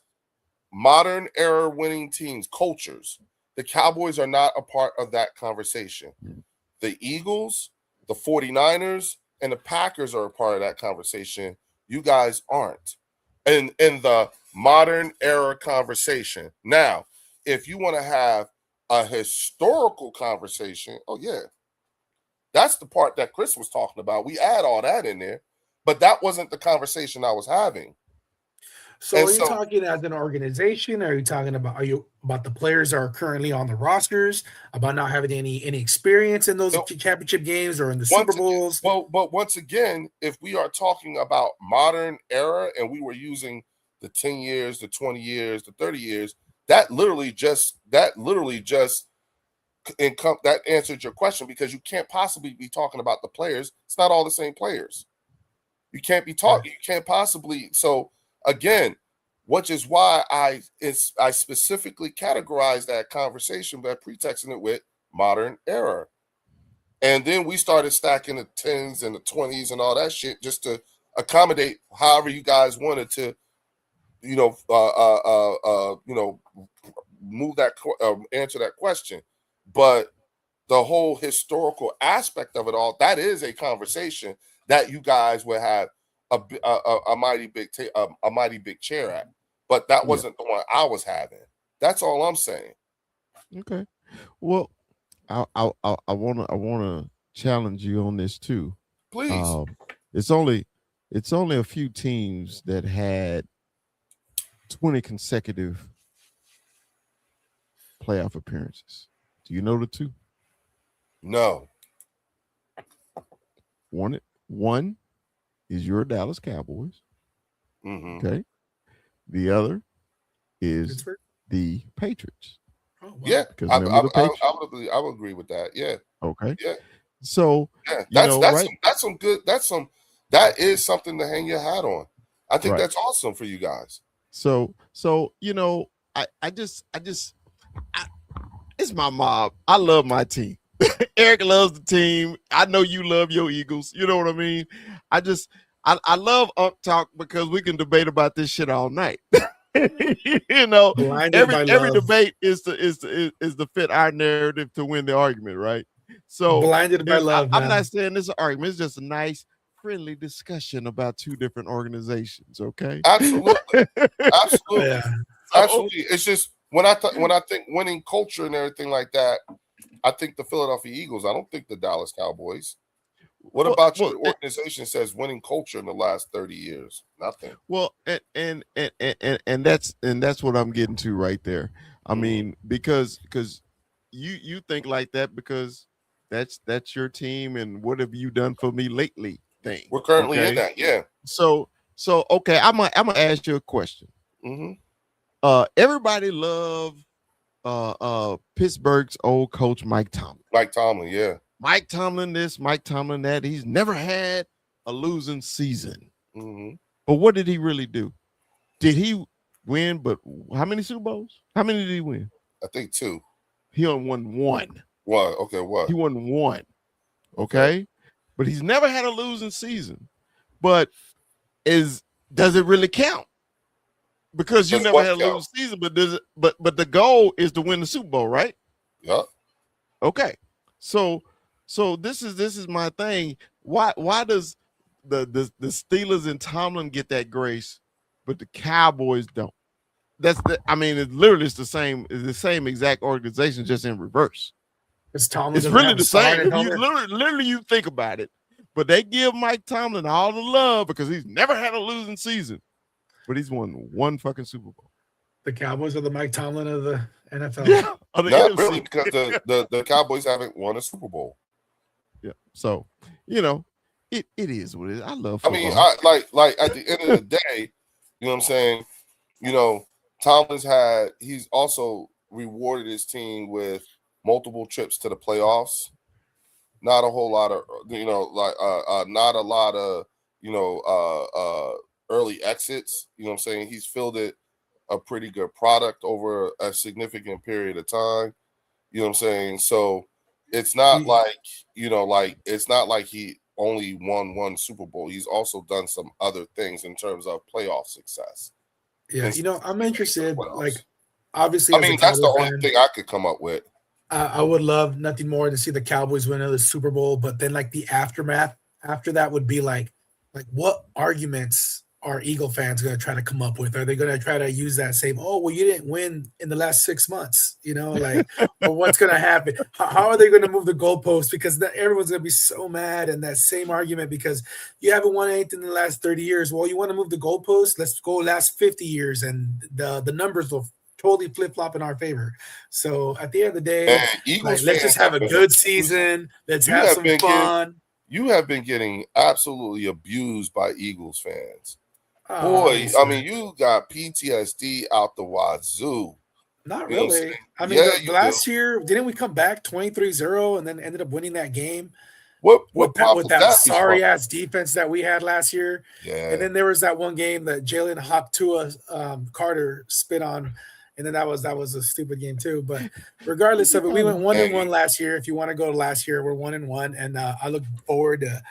modern era winning teams, cultures. The Cowboys are not a part of that conversation. The Eagles, the 49ers, and the Packers are a part of that conversation. You guys aren't. In the modern era conversation. Now, if you want to have a historical conversation, that's the part that Chris was talking about. We add all that in there, but that wasn't the conversation I was having. So are you talking as an organization? Are you talking about the players that are currently on the rosters, about not having any experience in those championship games or in the Super Bowls? But once again, if we are talking about modern era and we were using the 10 years, the 20 years, the 30 years, that literally just that answered your question, because you can't possibly be talking about the players. It's not all the same players. You can't be talking. You can't possibly. So again, which is why I specifically categorized that conversation by pretexting it with modern era. And then we started stacking the 10s and the 20s and all that shit just to accommodate however you guys wanted to, move that answer that question. But the whole historical aspect of it all, that is a conversation that you guys would have a mighty big chair at. But that wasn't the one I was having. That's all I'm saying. Okay. Well, I wanna challenge you on this too. Please. It's only a few teams that had 20 consecutive playoff appearances. Do you know the two? No. One is your Dallas Cowboys. Mm-hmm. Okay. The other is Pittsburgh? The Patriots. Oh, wow. Yeah, I would agree with that. Yeah. Okay. Yeah. So that is something to hang your hat on. I think that's awesome for you guys. So it's my mob. I love my team. Eric loves the team. I know you love your Eagles. You know what I mean? I love Unk Talk because we can debate about this shit all night. Every debate is to fit our narrative to win the argument, right? So blinded by love. I'm not saying this is an argument. It's just a nice, friendly discussion about two different organizations. Okay. Absolutely. Absolutely. Yeah. Absolutely. It's just when I think winning culture and everything like that, I think the Philadelphia Eagles. I don't think the Dallas Cowboys. What about your organization says winning culture in the last 30 years? Nothing. Well, and that's what I'm getting to right there. I mean, because you think like that because that's your team, and what have you done for me lately? thing. We're currently in that, yeah. So okay, I'm gonna ask you a question. Everybody love Pittsburgh's old coach Mike Tomlin. Mike Tomlin, yeah. Mike Tomlin this, Mike Tomlin that. He's never had a losing season. But what did he really do? Did he win? But how many Super Bowls? How many did he win? I think 2. He only won 1. What? Okay, what? He won 1. Okay. But he's never had a losing season. But does it really count? Because you never had a losing season, but but the goal is to win the Super Bowl, right? Yeah. Okay. So this is my thing. Why does the Steelers and Tomlin get that grace, but the Cowboys don't? It's the same exact organization, just in reverse. It's really the same. If you literally you think about it, but they give Mike Tomlin all the love because he's never had a losing season, but he's won 1 fucking Super Bowl. The Cowboys are the Mike Tomlin of the NFL. Yeah, not really, because the Cowboys haven't won a Super Bowl. Yeah, so it is what it is. I love football. I mean, like at the end of the day, you know what I'm saying? He's also rewarded his team with multiple trips to the playoffs. Not a whole lot of, not a lot of, early exits. You know what I'm saying? He's fielded a pretty good product over a significant period of time. You know what I'm saying? So it's not it's not like he only won 1 Super Bowl. He's also done some other things in terms of playoff success. Yeah, I'm interested. Like, obviously, I mean, that's the only thing I could come up with. I would love nothing more to see the Cowboys win another Super Bowl, but then like the aftermath after that would be like what arguments are Eagle fans going to try to come up with? Are they going to try to use that same, oh, well, you didn't win in the last 6 months, or what's going to happen? How are they going to move the goalposts? Because everyone's going to be so mad, and that same argument, because you haven't won anything in the last 30 years. Well, you want to move the goalposts? Let's go last 50 years, and the numbers will totally flip-flop in our favor. So at the end of the day, let's just have a good season. Let's have some fun. You have been getting absolutely abused by Eagles fans. Boy, I mean, you got PTSD out the wazoo. Not really. I mean, last year, didn't we come back 23-0 and then ended up winning that game? What with that sorry-ass defense that we had last year? Yeah. And then there was that one game that Jalen Hoptua Carter spit on, and then that was a stupid game too. But regardless of it, we went 1-1 last year. If you want to go to last year, we're 1-1, and I look forward to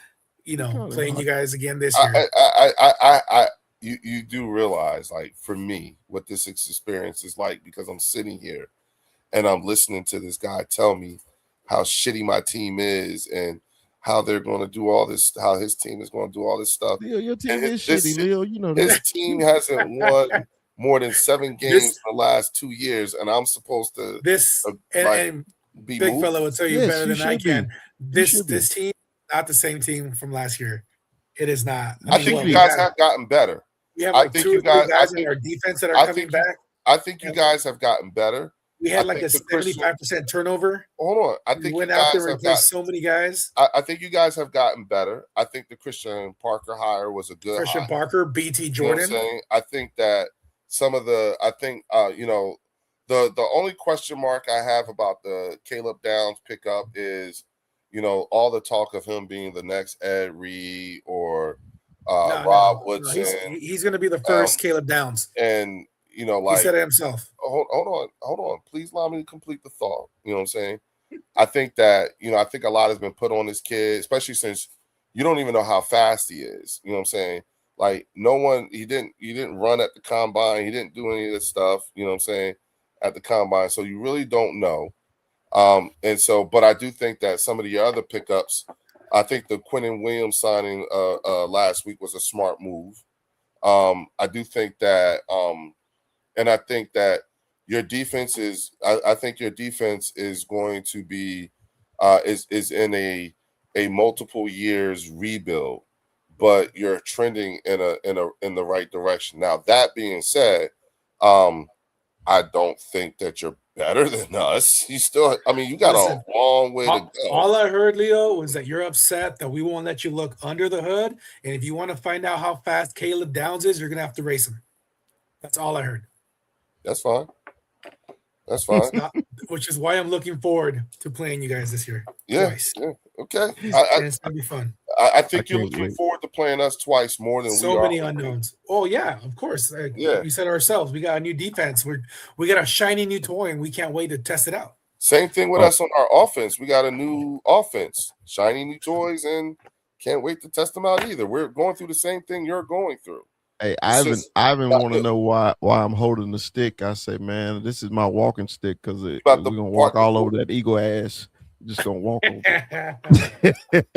playing you guys again this year. You do realize, like, for me, what this experience is like, because I'm sitting here and I'm listening to this guy tell me how shitty my team is and how they're going to do all this, how his team is going to do all this stuff. Leo, your team is shitty, Leo. You know that. His team hasn't won more than 7 games in the last 2 years, and I'm supposed to and be big moved. fella will tell you better than I can. This team, not the same team from last year. It is not. I think you guys have gotten better. We have like 2 or 3 guys in our defense that are coming back. I think you guys have gotten better. We had like a 75% turnover. Hold on. I think we went out there and replaced so many guys. I think you guys have gotten better. I think the Christian Parker hire was a good Christian Parker, BT Jordan. You know what I'm saying? I think that the only question mark I have about the Caleb Downs pickup is, all the talk of him being the next Ed Reed or Rob Woodson. He's going to be the first Caleb Downs. And, he said it himself. Hold on. Please allow me to complete the thought. You know what I'm saying? I think that, I think a lot has been put on this kid, especially since you don't even know how fast he is. You know what I'm saying? Like, he didn't run at the combine. He didn't do any of this stuff, you know what I'm saying, at the combine. So you really don't know. But I do think that some of the other pickups, I think the Quinnen Williams signing last week was a smart move. I do think that, and I think that your defense is, I think your defense is going to be, is in a multiple years rebuild, but you're trending in the right direction. Now, that being said, I don't think that your better than us. You still, I mean, you got a long way to go. All I heard, Leo, was that you're upset that we won't let you look under the hood. And if you want to find out how fast Caleb Downs is, you're going to have to race him. That's all I heard. That's fine. That's fine. Which is why I'm looking forward to playing you guys this year. Yeah. Twice. Yeah. Okay. And it's going to be fun. I think you're looking forward to playing us twice more than we are. So many unknowns. Oh, yeah, of course. We said ourselves, we got a new defense. We got a shiny new toy, and we can't wait to test it out. Same thing with us on our offense. We got a new offense, shiny new toys, and can't wait to test them out either. We're going through the same thing you're going through. Hey, Ivan want to know why I'm holding the stick. I say, man, this is my walking stick because we're gonna walk all over that eagle ass. Just gonna walk over.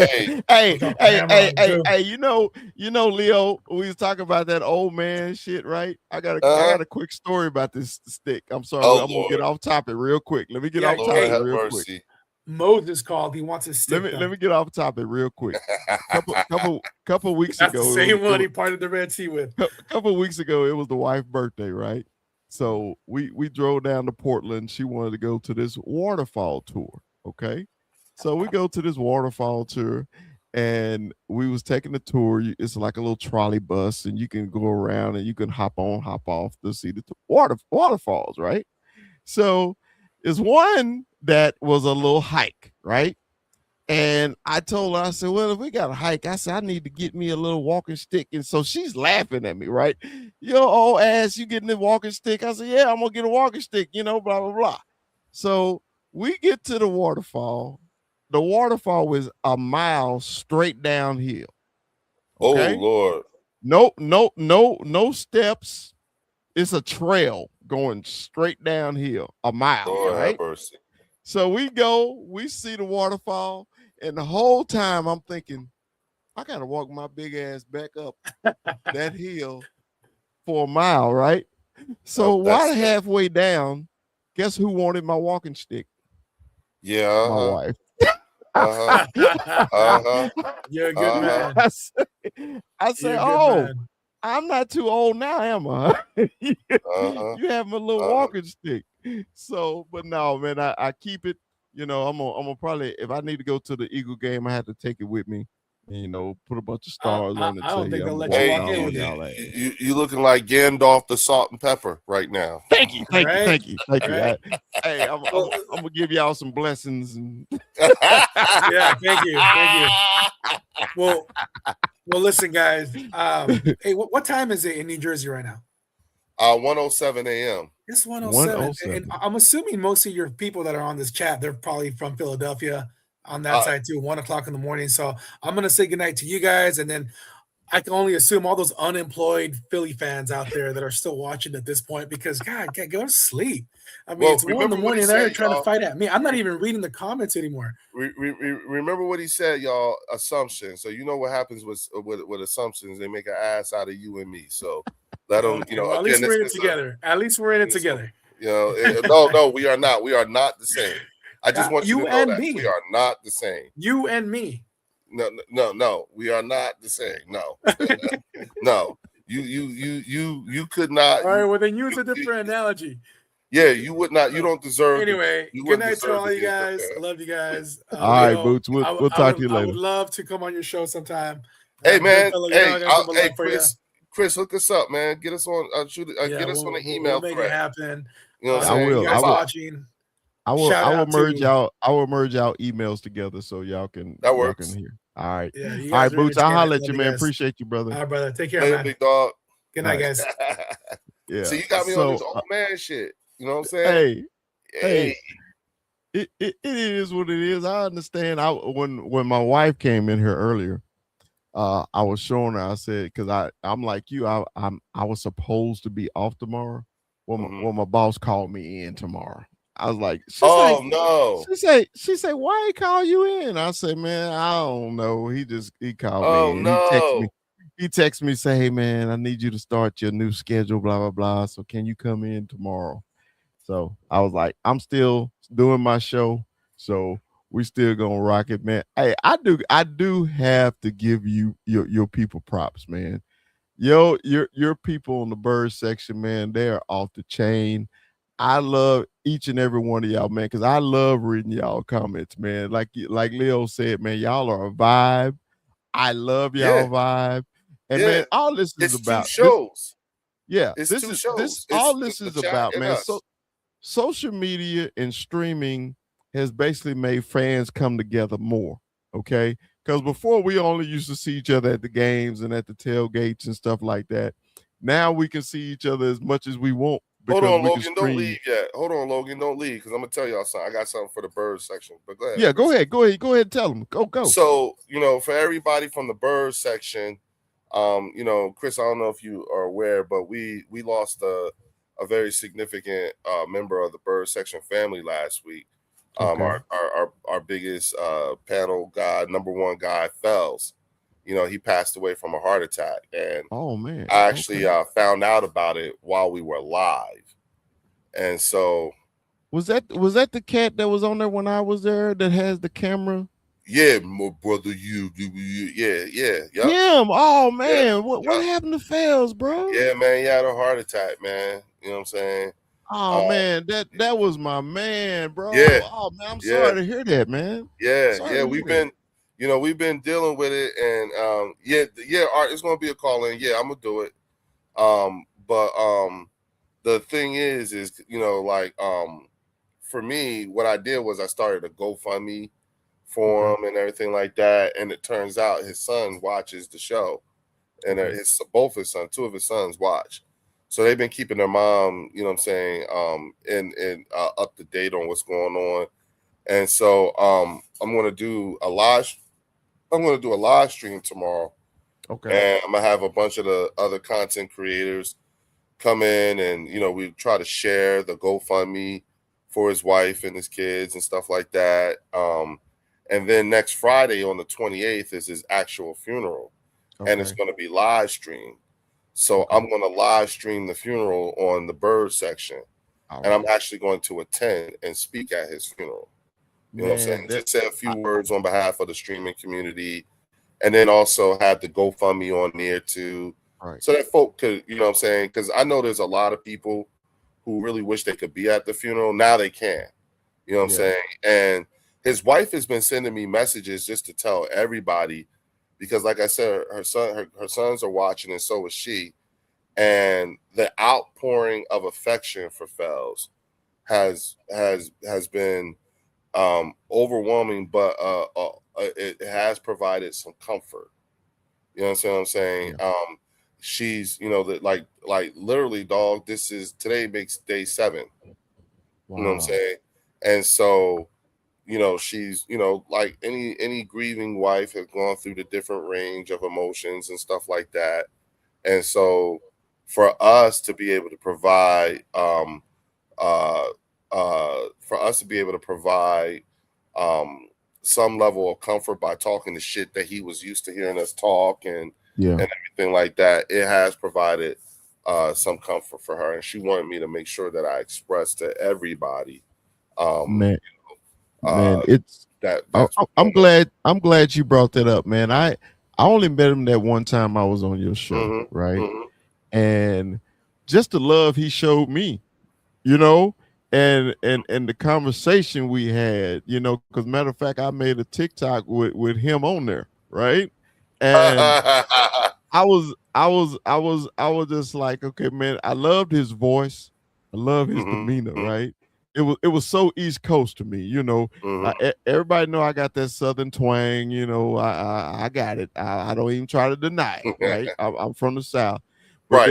hey, you know, Leo, we was talking about that old man shit, right? I got a quick story about this stick. I'm sorry, I'm gonna get off topic real quick. Let me get off topic real quick. Moses called. He wants his stick. Let me get off topic real quick. Couple weeks That's ago, the same one he parted the Red Sea with. A couple weeks ago, it was the wife's birthday, right? So we drove down to Portland. She wanted to go to this waterfall tour. Okay, so we go to this waterfall tour, and we was taking the tour. It's like a little trolley bus, and you can go around and you can hop on, hop off to see the waterfalls, right? So it's one that was a little hike, right? And I told her, I said, well, if we got a hike, I said, I need to get me a little walking stick. And so she's laughing at me, right? Your old ass, you getting the walking stick? I said, yeah, I'm gonna get a walking stick, blah, blah, blah. So we get to the waterfall. The waterfall was a mile straight downhill. Okay? Oh Lord. No steps. It's a trail going straight downhill, a mile, Lord right? have mercy. So we see the waterfall, and the whole time I'm thinking, I gotta walk my big ass back up that hill for a mile, right? So while halfway down, guess who wanted my walking stick? Yeah, my wife. You're a good man. I say, man. I'm not too old now, am I? You have my little walking stick. So, but no, man, I keep it. I'm gonna probably, if I need to go to the Eagle game, I have to take it with me. And, put a bunch of stars on it. I don't think they'll let you walk in with it. You looking like Gandalf the Salt and Pepper right now. Thank you. Hey, I'm gonna give y'all some blessings. And yeah, thank you. Well, listen, guys. Hey, what time is it in New Jersey right now? 1:07 a.m. It's 1:07. And I'm assuming most of your people that are on this chat, they're probably from Philadelphia on that side too, 1:00 in the morning. So I'm gonna say goodnight to you guys, and then I can only assume all those unemployed Philly fans out there that are still watching at this point, because God, can't go to sleep. I mean, it's 1 in the morning, and they're trying to fight at me. I'm not even reading the comments anymore. Remember what he said, y'all. Assumptions. So you know what happens with assumptions? They make an ass out of you and me. So let them. Well, at least we're in it together. At least we're in it together. No, we are not. We are not the same. I just want you to know that we are not the same. You and me. No, we are not the same. No, no, you could not. All right, well then use a different analogy. Yeah, you would not. You don't deserve. Anyway, good night to all you guys. I love you guys. All right, Boots. We'll talk to you later. I would love to come on your show sometime. Hey man, Chris, hook us up, man. Get us on. Get us on the email. We'll make it happen. I will. Watching. I will merge y'all. I will merge our emails together so y'all can. That works. Y'all can hear. All right. Yeah, all right, Boots. I'll holler at you, man. Appreciate you, brother. All right, brother. Take care, man. Big dog. Good night, guys. Yeah. So you got me on this old man shit. You know what I'm saying? Hey. It is what it is. I understand. When my wife came in here earlier, I was showing her. I said, because I'm like you. I was supposed to be off tomorrow. When my boss called me in tomorrow. I was like, no. She said, why he call you in? I said, man, I don't know. He called me in. No. He texted me, say, hey man, I need you to start your new schedule, blah, blah, blah. So can you come in tomorrow? So I was like, I'm still doing my show. So we still gonna rock it, man. Hey, I do have to give you your people props, man. Your people on the bird section, man, they are off the chain. I love each and every one of y'all, man, because I love reading y'all comments, man. Like Leo said, man, y'all are a vibe. I love Yeah, y'all vibe. And man, yeah. all this is It's two about this. shows. Yeah, It's this two is this shows. It's all this the is chat about, and man. So us. social media and streaming has basically made fans come together more. Okay. Because before we only used to see each other at the games and at the tailgates and stuff like that. Now we can see each other as much as we want Hold because on, we can Logan. Don't stream. leave yet. Hold on, Logan. Don't leave because I'm gonna tell y'all something. I got something for the birds section. But go ahead. Yeah, go ahead. Go ahead and tell them. Go. So, for everybody from the birds section, Chris, I don't know if you are aware, but we lost a very significant member of the bird section family last week. Okay. Our biggest panel guy, number one guy, Fells. He passed away from a heart attack, and Oh man. I actually found out about it while we were live, and so Was that the cat that was on there when I was there that has the camera? yeah, my brother, yeah, yep. Him. Oh Yeah, man, what happened to Fells, bro? yeah, man, he had a heart attack, man. You know what I'm saying? Oh man, that was my man, bro. Yeah, Oh man, I'm yeah, sorry to hear that, man. Sorry yeah. to hear that. We've been dealing with it, and Art, it's gonna be a call in. Yeah, I'm gonna do it. But the thing is, for me, what I did was I started a GoFundMe for him and everything like that, and it turns out his son watches the show, and two of his sons watch. So they've been keeping their mom, in up to date on what's going on. And so I'm gonna do a live stream tomorrow. Okay. And I'm gonna have a bunch of the other content creators come in, and we try to share the GoFundMe for his wife and his kids and stuff like that. And then next Friday on the 28th is his actual funeral. And it's going to be live streamed. So I'm going to live stream the funeral on the bird section. And I'm actually going to attend and speak at his funeral. You know what I'm saying? Just say a few words on behalf of the streaming community, and then also have the GoFundMe on there too. Right. So that folk could, you know what I'm saying? Because I know there's a lot of people who really wish they could be at the funeral. Now they can. You know what I'm saying? And his wife has been sending me messages just to tell everybody, because like I said, her sons are watching, and so is she. And the outpouring of affection for Fells has been overwhelming, but it has provided some comfort. You know what I'm saying? Yeah. She's, like literally, dog, today makes day 7. Wow. You know what I'm saying? And so, she's, like any grieving wife has gone through the different range of emotions and stuff like that. And so for us to be able to provide, some level of comfort by talking the shit that he was used to hearing us talk and everything like that, it has provided some comfort for her, and she wanted me to make sure that I express to everybody. Man, it's that. I'm glad you brought that up, man. I only met him that one time I was on your show, right? Mm-hmm. And just the love he showed me, and the conversation we had, because matter of fact, I made a TikTok with him on there, right? And I was just like, okay, man, I loved his voice, I love his demeanor, right? It was so East Coast to me, everybody know I got that Southern twang, I got it. I don't even try to deny it, right? I'm from the South, but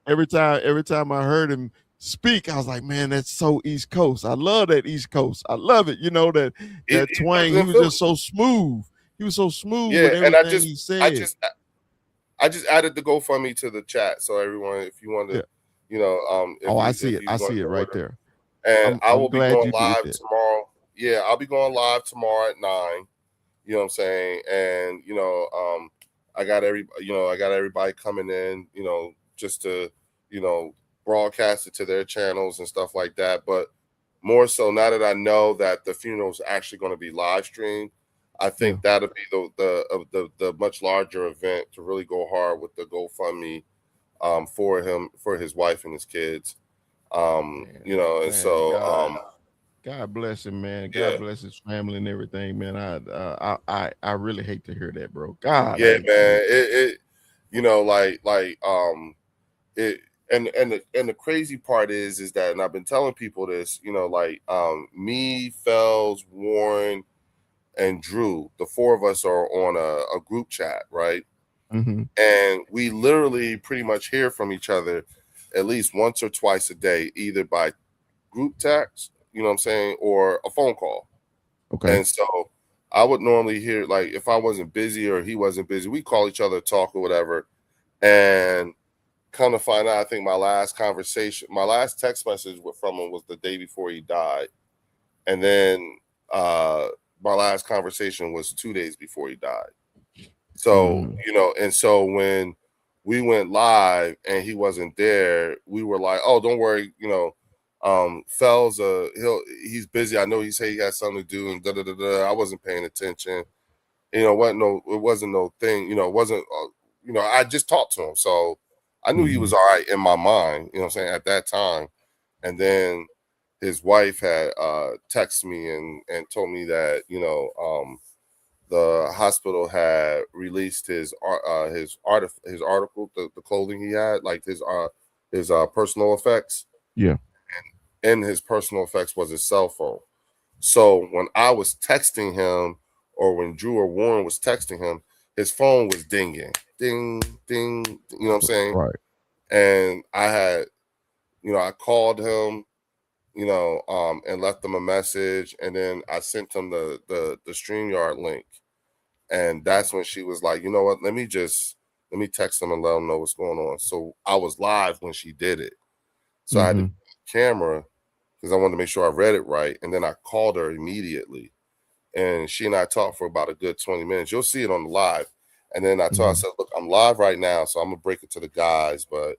every time I heard him speak, I was like, man, that's so East Coast. I love that East Coast. I love it. That twang. He was just so smooth. He was so smooth with everything he said. I just added the GoFundMe to the chat, so everyone, if you want to, I see it. I see it right there. And I will be going live tomorrow. Yeah, I'll be going live tomorrow at 9. You know what I'm saying? And I got everybody coming in, just to, broadcast it to their channels and stuff like that. But more so, now that I know that the funeral is actually going to be live streamed, I think that'll be the much larger event to really go hard with the GoFundMe for his wife and his kids. You know, and Man, so God bless him, man. yeah. God bless his family and everything, man. I really hate to hear that, bro. God, I Yeah, hate to hear man. that. It you know, it and the crazy part is that, and I've been telling people this, you know, like me, Fells, Warren, and Drew, the four of us are on a group chat, right? Mm-hmm. And we literally pretty much hear from each other at least once or twice a day, either by group text, you know what I'm saying, or a phone call. Okay. And so I would normally hear, like, if I wasn't busy or he wasn't busy, we call each other, talk or whatever. And come to find out, I think my last text message from him was the day before he died. And then my last conversation was 2 days before he died. So, you know, and so when we went live and he wasn't there, we were like, oh, don't worry, you know, Fells, he's busy. I know he said he got something to do and da da da da. I wasn't paying attention. You know, it wasn't no thing, you know, it wasn't you know, I just talked to him. So I knew he was all right in my mind, you know what I'm saying, at that time. And then his wife had texted me and told me that, you know, the hospital had released his article, the clothing he had, like his personal effects. Yeah. And in his personal effects was his cell phone. So when I was texting him, or when Drew or Warren was texting him, his phone was dinging, ding, ding. You know what I'm saying? Right. And I had, you know, I called him, you know, and left him a message, and then I sent him the StreamYard link. And that's when she was like, you know what, let me text him and let him know what's going on. So I was live when she did it. So I had the camera because I wanted to make sure I read it right. And then I called her immediately. And she and I talked for about a good 20 minutes. You'll see it on the live. And then I told her, I said, look, I'm live right now, so I'm going to break it to the guys. But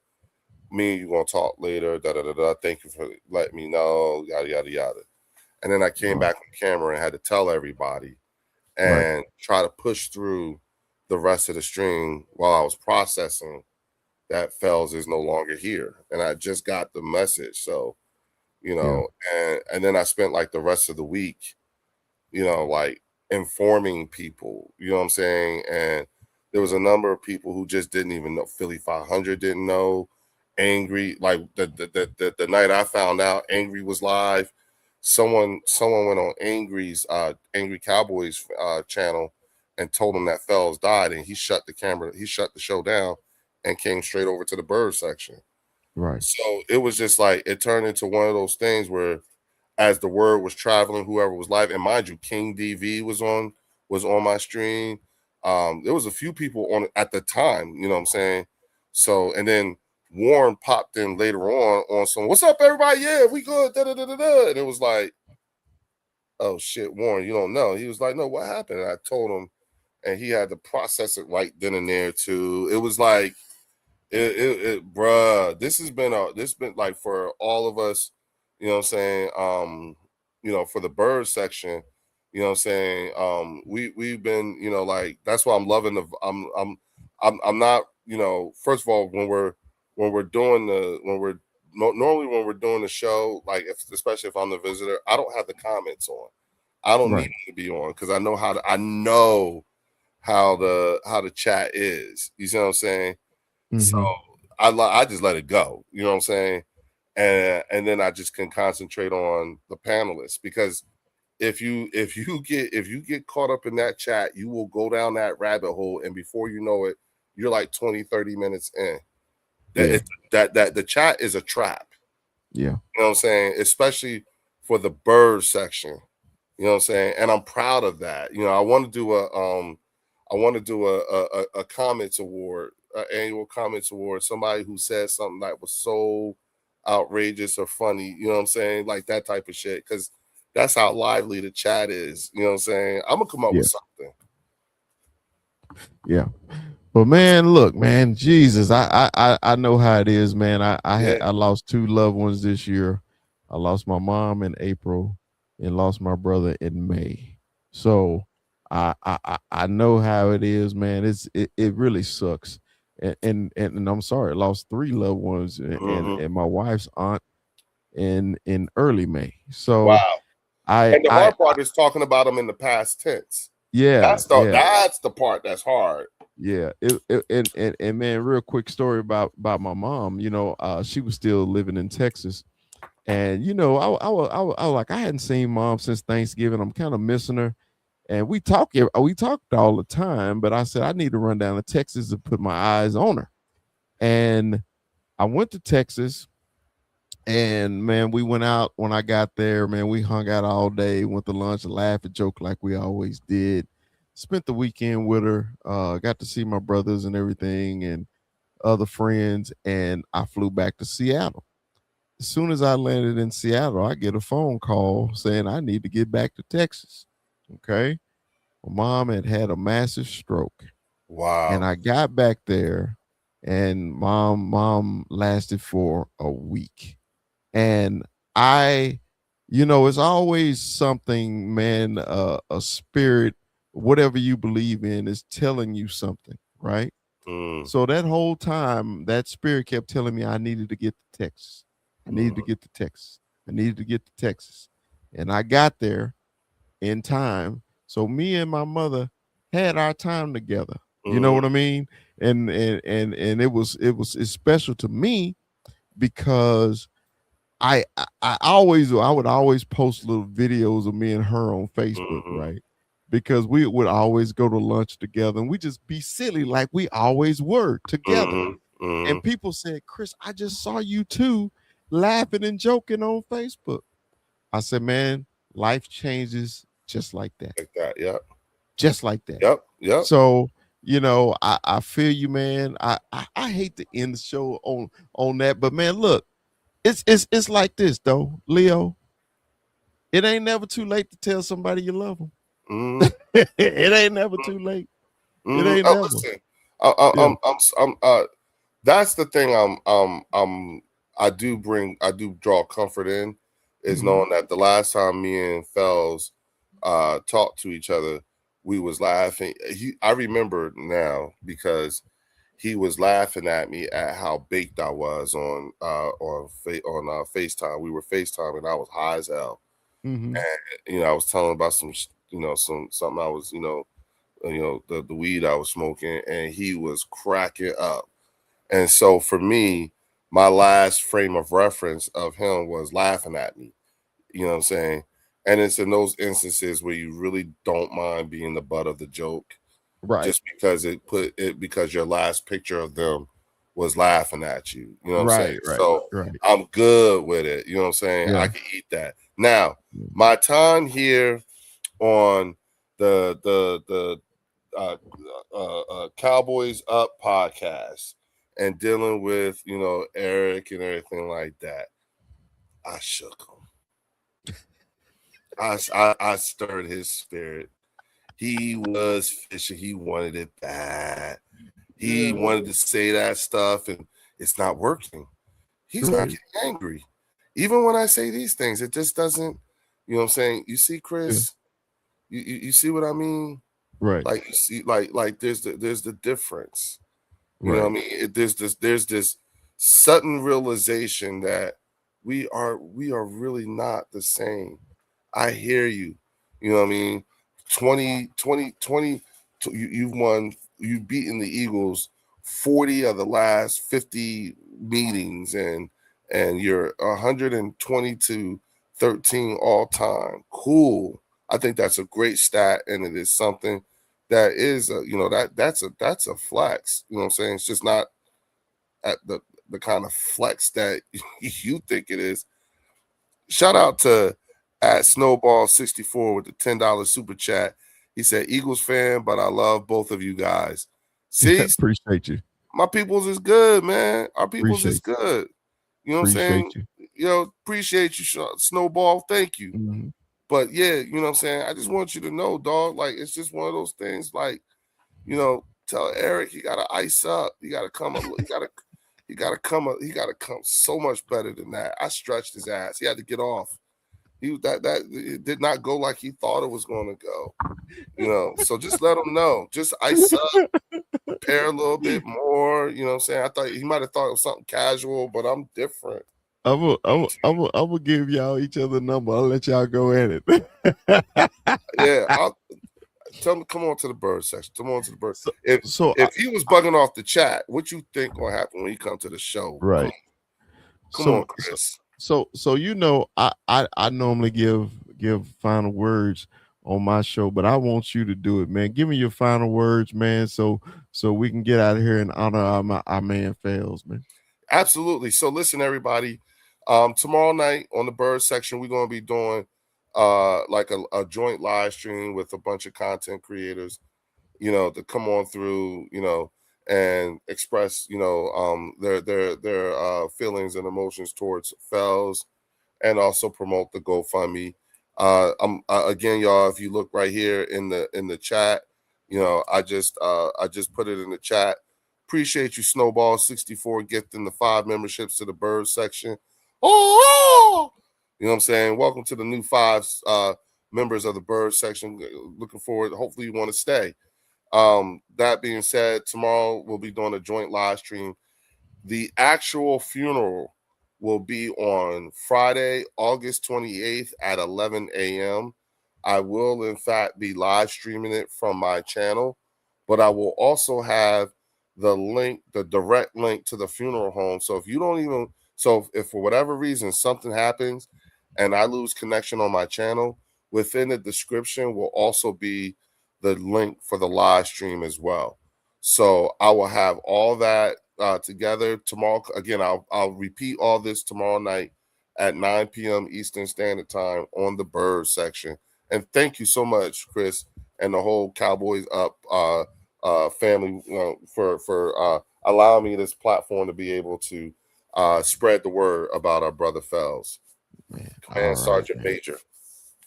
me and you going to talk later. Da, da, da, da. Thank you for letting me know. Yada, yada, yada. And then I came back on camera and had to tell everybody and try to push through the rest of the stream while I was processing that Fells is no longer here. And I just got the message. So, you know, and then I spent like the rest of the week, you know, like informing people, you know what I'm saying? And there was a number of people who just didn't even know. Philly 500 didn't know. Angry, like the night I found out Angry was live, someone went on Angry Cowboys channel and told him that Fells died, and he shut the show down and came straight over to the bird section. Right. So it was just like, it turned into one of those things where as the word was traveling, whoever was live, and mind you, King DV was on my stream. There was a few people on it at the time, you know what I'm saying? So, and then Warren popped in later on some, what's up, everybody? Yeah, we good. Da, da, da, da, da. And it was like, oh shit, Warren, you don't know. He was like, no, what happened? And I told him, and he had to process it right then and there too. It was like, bruh, this has been like for all of us, you know what I'm saying? You know, for the bird section, you know what I'm saying? We've been, you know, like, that's why I'm loving I'm not, you know, first of all, normally when we're doing the show, like especially if I'm the visitor, I don't have the comments on. I don't need them to be on because I know how the chat is. You see what I'm saying? So I just let it go. You know what I'm saying? And then I just can concentrate on the panelists, because if you get caught up in that chat, you will go down that rabbit hole, and before you know it, you're like 20-30 minutes in. That the chat is a trap. Yeah. You know what I'm saying? Especially for the bird section. You know what I'm saying? And I'm proud of that. You know, I want to do a comments award, annual comments award. Somebody who said something that was so outrageous or funny, you know what I'm saying? Like that type of shit. Because that's how lively the chat is. You know what I'm saying? I'm gonna come up with something. Yeah. But man, look, man, Jesus, I know how it is, man. I lost two loved ones this year. I lost my mom in April and lost my brother in May. So I know how it is, man. It really sucks. And I'm sorry, I lost three loved ones and my wife's aunt in early May. So Wow. I And the hard part is talking about them in the past tense. yeah, That's the part that's hard. yeah. And man, real quick story about my mom. You know, she was still living in Texas, and you know, I like I hadn't seen mom since Thanksgiving. I'm kind of missing her, and we talked all the time. But I said I need to run down to Texas to put my eyes on her, and I went to Texas. And man, we went out when I got there. Man, we hung out all day, went to lunch, and laughed and joked like we always did. Spent the weekend with her. Got to see my brothers and everything, and other friends. And I flew back to Seattle. As soon as I landed in Seattle, I get a phone call saying I need to get back to Texas. Okay, my mom had had a massive stroke, and Wow. I got back there, and mom lasted for a week. And I, you know, it's always something, man, a spirit, whatever you believe in, is telling you something, right? Mm, So that whole time, that spirit kept telling me I needed to get to Texas. I needed to mm, get to Texas. I needed to get to Texas. And I got there in time. So me and my mother had our time together. You know mm, what I mean? And it's special to me because I would always post little videos of me and her on Facebook, mm, right? Because we would always go to lunch together and we just be silly like we always were together. mm, mm, And people said, Chris, I just saw you two laughing and joking on Facebook. I said, man, life changes just like that. like that. Yep. Just like that. Yep. Yep. So, you know, I feel you, man. I hate to end the show on that, but man, look, it's like this though, Leo. It ain't never too late to tell somebody you love them. Mm, It ain't never too late. It mm. ain't Oh, never. listen. Yeah. That's the thing. I do draw comfort in is Mhm. knowing that the last time me and Fells talked to each other, we was laughing. I remember now because he was laughing at me at how baked I was on FaceTime. We were FaceTime and I was high as hell. Mhm. And I was telling about something I was the weed I was smoking, and he was cracking up. And so for me, my last frame of reference of him was laughing at me. You know what I'm saying? And it's in those instances where you really don't mind being the butt of the joke, Right. just because your last picture of them was laughing at you. You know what I'm saying? Right. Right. So Right. I'm good with it. You know what I'm saying? I Yeah. can eat that. Now, my time here on the Cowboys Up podcast and dealing with Eric and everything like that, I shook him. I stirred his spirit. He was fishing. He wanted it bad. He wanted to say that stuff, and it's not working. He's not Right. getting angry. Even when I say these things, it just doesn't. You know what I'm saying? You see, Yeah. Chris. You see what I mean? Right. Like you see, like there's the difference. You know what I Right. mean? There's this sudden realization that we are really not the same. I hear you. You know what I mean? 20, you've beaten the Eagles 40 of the last 50 meetings, and you're 122-13 all time. Cool. I think that's a great stat, and it is something that is that's a flex. You know what I'm saying? It's just not at the kind of flex that you think it is. Shout out to at Snowball64 with the $10 super chat. He said, Eagles fan, but I love both of you guys. See, Appreciate you. my people's is good, man. Our people's is Appreciate you. good. You know what I'm Appreciate saying? you. Appreciate you, Snowball. Thank you. Mhm. But yeah, you know what I'm saying? I just want you to know, dog, like it's just one of those things, like, tell Eric you gotta ice up. You gotta come he gotta come so much better than that. I stretched his ass. He had to get off. That it did not go like he thought it was going to go. So just let him know. Just ice up, prepare a little bit more. You know what I'm saying? I thought he might have thought it was something casual, but I'm different. I'm gonna give y'all each other a number. I'll let y'all go at it. Yeah, I'll tell him come on to the bird section. Come on to the bird. So If he was bugging off the chat, what you think gonna happen when he come to the show? right. Come on, Chris. So you know, I normally give final words on my show, but I want you to do it, man. Give me your final words, man, so we can get out of here and honor our man Fails, man. Absolutely. So listen, everybody. Tomorrow night on the bird section, we're gonna be doing like a joint live stream with a bunch of content creators, to come on through, and express, their feelings and emotions towards Fells, and also promote the GoFundMe. Again, y'all, if you look right here in the chat, I just put it in the chat. Appreciate you, Snowball 64, gifting the 5 memberships to the bird section. Oh, you know what I'm saying? Welcome to the new 5 members of the bird section. Looking forward. Hopefully, you want to stay. That being said, tomorrow we'll be doing a joint live stream. The actual funeral will be on Friday, August 28th at 11 a.m. I will, in fact, be live streaming it from my channel, but I will also have the direct link to the funeral home. So if for whatever reason something happens and I lose connection on my channel, within the description will also be the link for the live stream as well. So I will have all that together tomorrow. Again, I'll repeat all this tomorrow night at 9 p.m. Eastern Standard Time on the bird section. And thank you so much, Chris, and the whole Cowboys Up family for allowing me this platform to be able to spread the word about our brother Fells. Man, Command Sergeant Major.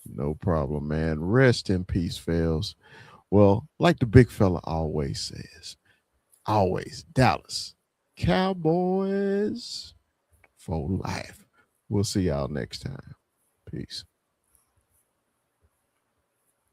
No problem, man. Rest in peace, Fells. Well, like the big fella always says, Dallas Cowboys for life. We'll see y'all next time. Peace.